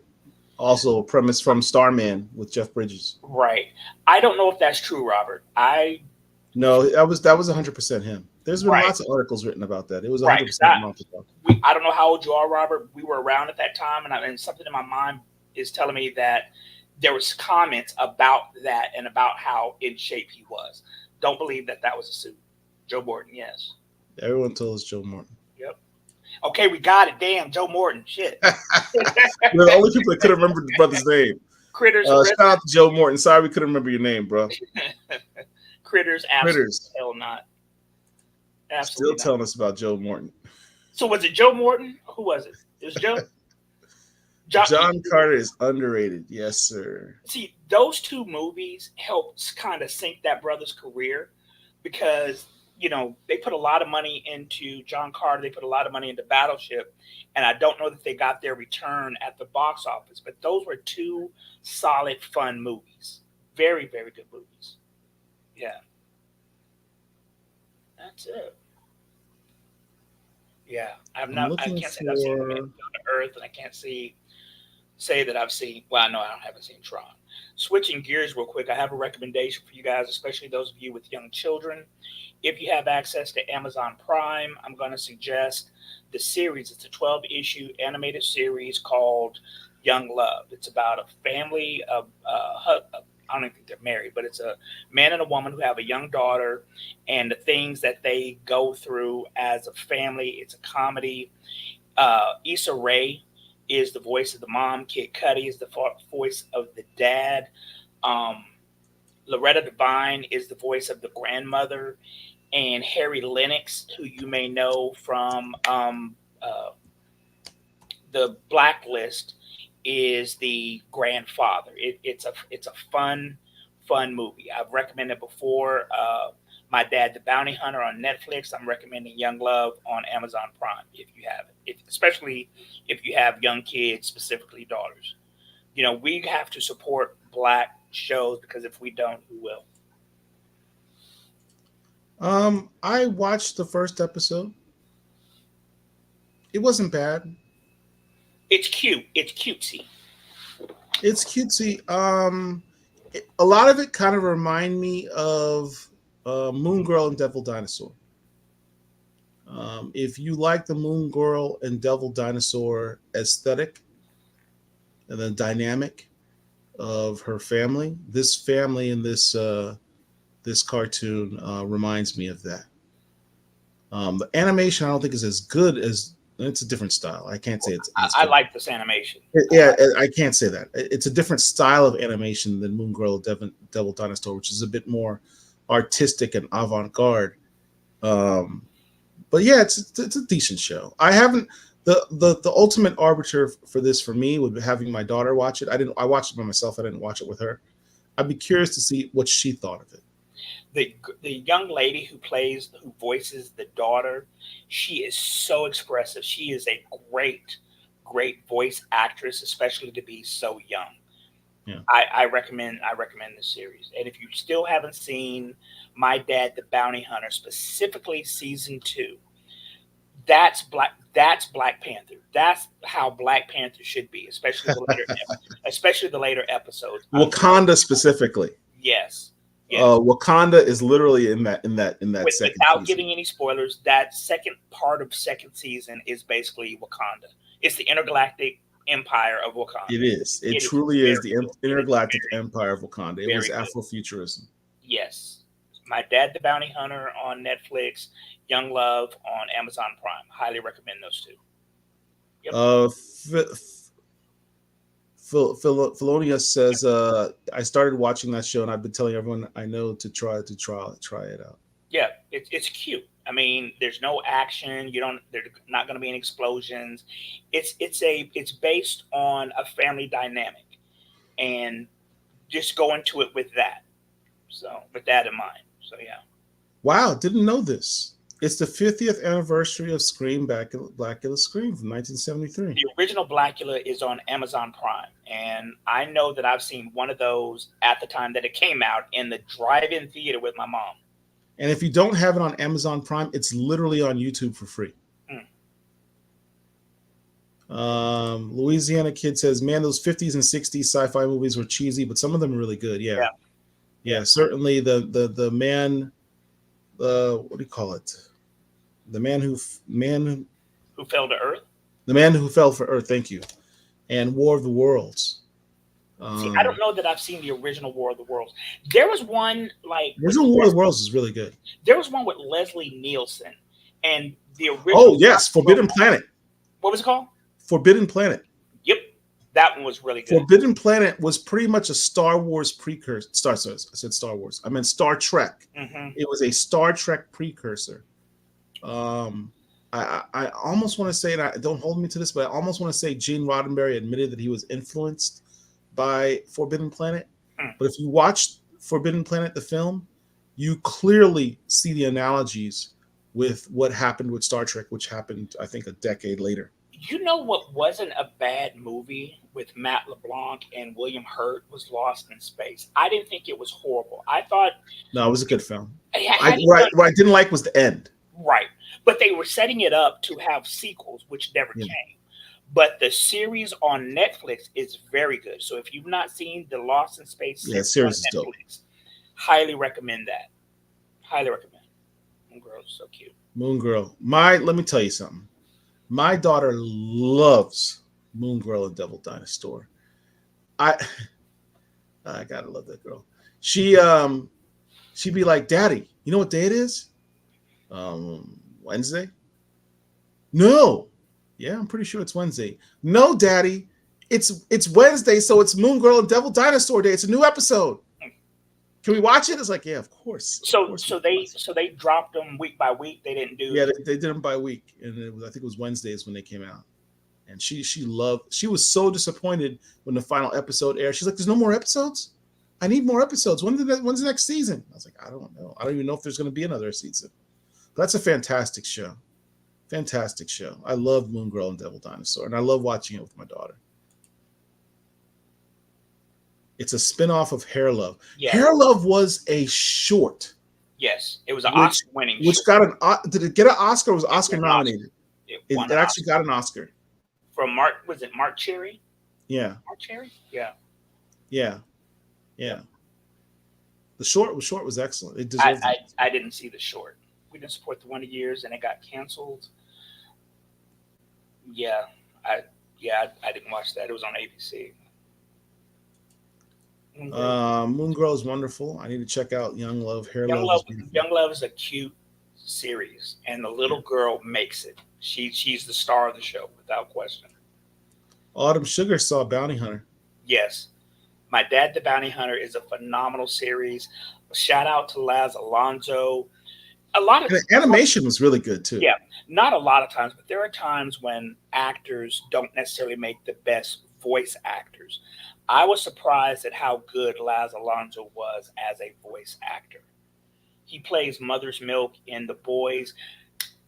Also a premise from Starman with Jeff Bridges. Right. I don't know if that's true, Robert. No, that was 100% him. There's been lots of articles written about that. It was 100% Montefiore. I don't know how old you are, Robert. We were around at that time, and something in my mind is telling me that there was comments about that and about how in shape he was. Don't believe that was a suit. Joe Morton, yes. Everyone told us Joe Morton. Yep. Okay, we got it. Damn, Joe Morton. Shit. We're the only people that could remember the brother's name. Critters. Shout out to Joe Morton. Sorry we couldn't remember your name, bro. Critters. Absolutely. Hell not. Absolutely. Still telling us about Joe Morton. So was it Joe Morton? Who was it? It was Joe. John, John Carter is underrated. Yes, sir. see, those two movies helped kind of sink that brother's career because they put a lot of money into John Carter. They put a lot of money into Battleship, and I don't know that they got their return at the box office. But those were two solid, fun movies. Very, very good movies. Yeah, that's it. Yeah, I'm I'm not. I looking can't say that I've seen Man for. on Earth, and I can't say that I've seen. Well, no, I haven't seen Tron. Switching gears real quick, I have a recommendation for you guys, especially those of you with young children. If you have access to Amazon Prime, I'm going to suggest the series. It's a 12-issue animated series called Young Love. It's about a family of, I don't even think they're married, but it's a man and a woman who have a young daughter and the things that they go through as a family. It's a comedy. Issa Rae is the voice of the mom. Kid Cudi is the voice of the dad. Um, Loretta Devine is the voice of the grandmother, and Harry Lennox, who you may know from the Blacklist, is the grandfather. It's a fun movie. I've recommended before. My Dad, the Bounty Hunter on Netflix. I'm recommending Young Love on Amazon Prime if you have it, especially if you have young kids, specifically daughters. We have to support Black shows because if we don't, who will? I watched the first episode. It wasn't bad. It's cute. It's cutesy. It's cutesy. A lot of it kind of remind me of Moon Girl and Devil Dinosaur. If you like the Moon Girl and Devil Dinosaur aesthetic and the dynamic of her family, this family in this cartoon reminds me of that. The animation I don't think is as good as it's a different style. I can't say it's as I good. like this animation. Yeah, I can't say that. It's a different style of animation than Moon Girl Devil Dinosaur, which is a bit more artistic and avant-garde. But yeah, it's a decent show. I haven't the ultimate arbiter for this for me would be having my daughter watch it. I watched it by myself. I didn't watch it with her. I'd be curious to see what she thought of it. The young lady who voices the daughter, she is so expressive. She is a great voice actress, especially to be so young. Yeah. I recommend this series. And if you still haven't seen My Dad, the Bounty Hunter, specifically season 2, that's Black Panther. That's how Black Panther should be, especially the later episodes. Wakanda specifically. Yes. Yes. Wakanda is literally in that second without season. giving any spoilers, that second part of second season is basically Wakanda. It's the intergalactic empire of Wakanda. It is. It truly is the intergalactic empire of Wakanda. It was Afrofuturism. Yes. My Dad, the Bounty Hunter on Netflix. Young Love on Amazon Prime. Highly recommend those two. Yep. Philonia says, I started watching that show and I've been telling everyone I know to try it out. Yeah, it's cute. I mean, there's no action. There's not going to be any explosions. It's based on a family dynamic, and just go into it with that. So with that in mind. So yeah. Wow, didn't know this. It's the 50th anniversary of Scream Blackula Scream from 1973. The original Blackula is on Amazon Prime, and I know that I've seen one of those at the time that it came out in the drive-in theater with my mom. And if you don't have it on Amazon Prime, it's literally on YouTube for free. Louisiana Kid says, man, those 50s and 60s sci-fi movies were cheesy, but some of them are really good. Yeah. Certainly the man, what do you call it? The man who fell to Earth. The Man Who Fell for Earth. Thank you. And War of the Worlds. See, I don't know that I've seen the original War of the Worlds. There was one original War of the Worlds is really good. There was one with Leslie Nielsen, and the original. Oh yes, Forbidden Planet. What was it called? Forbidden Planet. Yep, that one was really good. Forbidden Planet was pretty much a Star Wars precursor. I said Star Wars. I meant Star Trek. Mm-hmm. It was a Star Trek precursor. I almost want to say, and don't hold me to this, but I almost want to say Gene Roddenberry admitted that he was influenced by Forbidden Planet. Hmm. But if you watch Forbidden Planet, the film, you clearly see the analogies with what happened with Star Trek, which happened, I think, a decade later. You know what wasn't a bad movie with Matt LeBlanc and William Hurt was Lost in Space. I didn't think it was horrible. I thought No, it was a good film. had it done What I didn't like was the end. right, but they were setting it up to have sequels, which never Yeah, came. But the series on Netflix is very good. So if you've not seen the Lost in Space yeah, series on series is dope. Netflix, highly recommend that. Highly recommend. Girl's so cute. Moon Girl. Let me tell you something. My daughter loves Moon Girl and Devil Dinosaur. I I gotta love that girl. She'd be like, Daddy, you know what day it is? Wednesday? No. Yeah, I'm pretty sure it's Wednesday. No, Daddy, it's Wednesday, so it's Moon Girl and Devil Dinosaur Day. It's a new episode. Can we watch it? It's like, yeah, of course. So they dropped them week by week. They didn't do. Yeah, they did them by week, and I think it was Wednesdays when they came out. And she was so disappointed when the final episode aired. She's like, "There's no more episodes. I need more episodes. When's the next season?" I was like, "I don't know. I don't even know if there's going to be another season." But that's a fantastic show. Fantastic show. I love Moon Girl and Devil Dinosaur, and I love watching it with my daughter. It's a spinoff of Hair Love. Yeah. Hair Love was a short. Yes, it was an Which- Oscar-winning. Which got did it get an Oscar? Or was Oscar nominated? It It won an actually Oscar. got an Oscar. From Mark. Was it Mark Cherry? Yeah, Mark Cherry? Yeah. yeah. The short was excellent. It deserved it. I didn't see the short. We didn't support the Wonder Years, and it got canceled. Yeah, I didn't watch that. It was on ABC. Moon Girl is wonderful. I need to check out Young Love. Hair Love. Young Love is a cute series, and the little girl makes it. She's the star of the show without question. Autumn Sugar saw Bounty Hunter. Yes, My Dad the Bounty Hunter is a phenomenal series. Shout out to Laz Alonso. A lot of And the animation was really good too. Yeah, not a lot of times, but there are times when actors don't necessarily make the best voice actors. I was surprised at how good Laz Alonso was as a voice actor. He plays Mother's Milk in The Boys.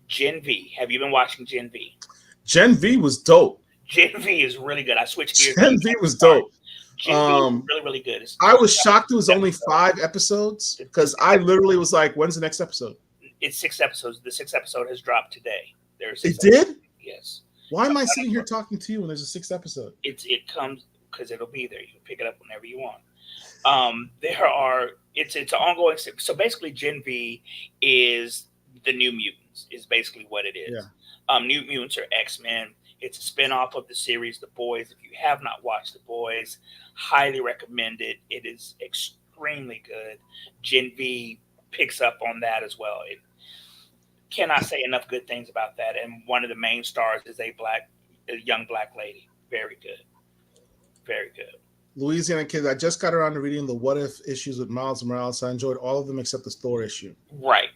Gen V. Have you been watching Gen V? Gen V was dope. Gen V is really good. I switched gears. Gen V was dope. Gen V is really, really good. I was shocked it was only 5 episodes because I literally was like, "When's the next episode?" It's 6 episodes. The 6th episode has dropped today. There's It did? Yes. Why am I sitting here talking to you when there's a 6th episode? It comes because it'll be there. You can pick it up whenever you want. It's an ongoing. So basically, Gen V is the New Mutants. Is basically what it is. Yeah. New Mutants are X-Men. It's a spinoff of the series The Boys. If you have not watched The Boys, highly recommend it. It is extremely good. Gen V picks up on that as well. It cannot say enough good things about that. And one of the main stars is a young black lady. Very good. Very good. Louisiana Kids. I just got around to reading the What If issues with Miles Morales. I enjoyed all of them except the Thor issue. Right.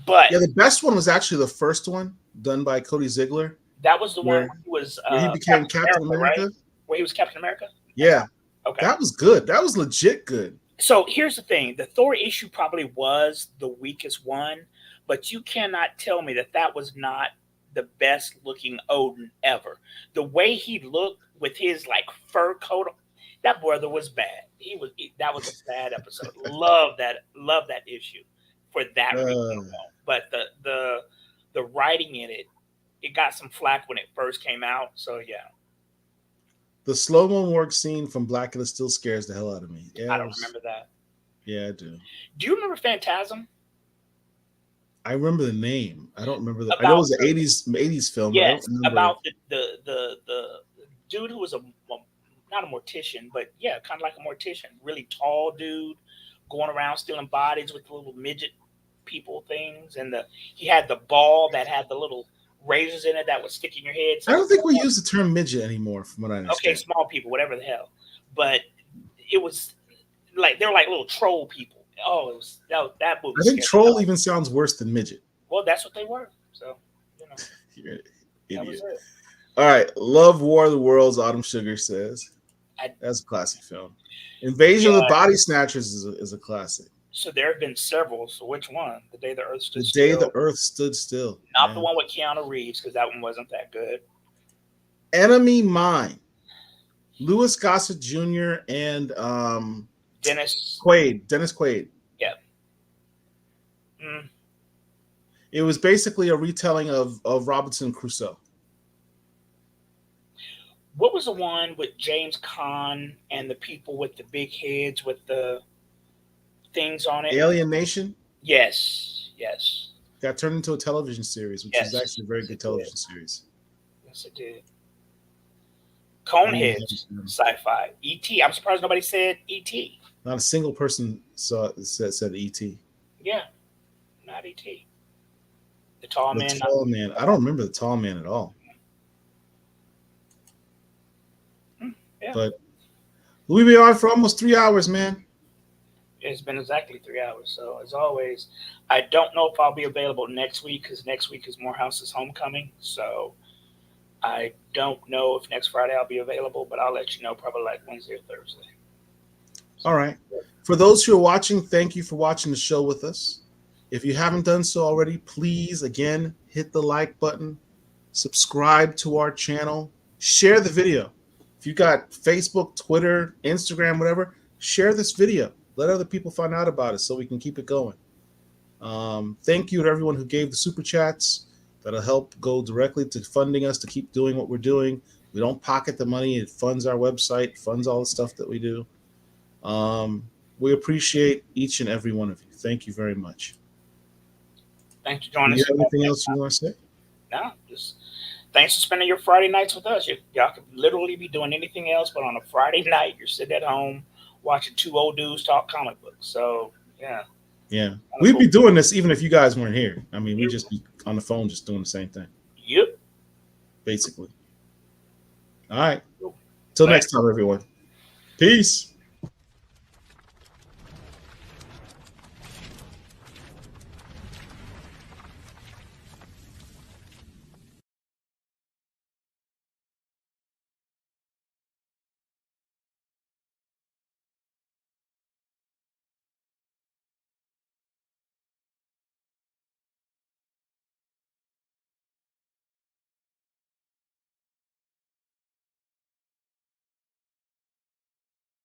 But Yeah, the best one was actually the first one done by Cody Ziegler. that was the where- one who was Where he became Captain America. right? Where he was Captain America? Yeah, Okay. that was good. That was legit good. So here's the thing. The Thor issue probably was the weakest one, but you cannot tell me that was not the best looking Odin ever. The way he looked with his like fur coat, that brother was bad. That was a bad episode. Love that issue for that reason alone. But the writing in it got some flack when it first came out. So yeah. The slow-mo morgue scene from Blackula still scares the hell out of me. Yeah, I don't remember that. Yeah, I do. Do you remember Phantasm? I remember the name. I don't remember I know it was an 80s film. Yes, I don't remember. about the dude who was not a mortician, but yeah, kind of like a mortician. Really tall dude going around stealing bodies with the little midget people things, and he had the ball that had the little razors in it that would stick in your head. So I don't think we use the term midget anymore, from what I understand. okay, small people, whatever the hell. But it was like they were like little troll people. Oh, it was that movie. I think scared troll me. even sounds worse than midget. Well, that's what they were. So You're an That was idiot. it. All right. Love War of the Worlds, Autumn Sugar says. I, That's a classic film. Invasion of the yeah. Body Snatchers is a classic. So there have been several. So which one? The Day the Earth The Stood Day Still. the Earth Stood Still. Not the Yeah. one with Keanu Reeves, because that one wasn't that good. Enemy Mine. Louis Gossett Jr. and Dennis. Dennis Quaid. Yeah. Mm. It was basically a retelling of Robinson Crusoe. What was the one with James Caan and the people with the big heads with the things on it? Alien Nation Yes. Yes. got turned into a television series, which is Yes. actually a very Yes, good it did. television series. Yes, it did. Only Coneheads, sci-fi. E.T. I'm surprised nobody said E.T. not a single person said E.T. Yeah, not E.T. The tall The man. Tall Man. I don't remember the Tall Man at all. Yeah. But we've been on for almost 3 hours, man. It's been exactly 3 hours. So as always, I don't know if I'll be available next week because next week is Morehouse's homecoming. So I don't know if next Friday I'll be available, but I'll let you know probably like Wednesday or Thursday. All right. For those who are watching, thank you for watching the show with us. If you haven't done so already, please, again, hit the like button, subscribe to our channel, share the video. If you got Facebook, Twitter, Instagram, whatever, share this video. Let other people find out about it so we can keep it going. Thank you to everyone who gave the super chats. That'll help go directly to funding us to keep doing what we're doing. We don't pocket the money. It funds our website, funds all the stuff that we do. We appreciate each and every one of you. Thank you very much. Thanks for joining Do you us. have anything else you want to say? No, just thanks for spending your Friday nights with us. Y'all could literally be doing anything else, but on a Friday night, you're sitting at home watching two old dudes talk comic books. So, yeah. Yeah. We'd be doing this even if you guys weren't here. I mean, we'd just be on the phone just doing the same thing. Yep. Basically. All right. Till next time, everyone. Peace.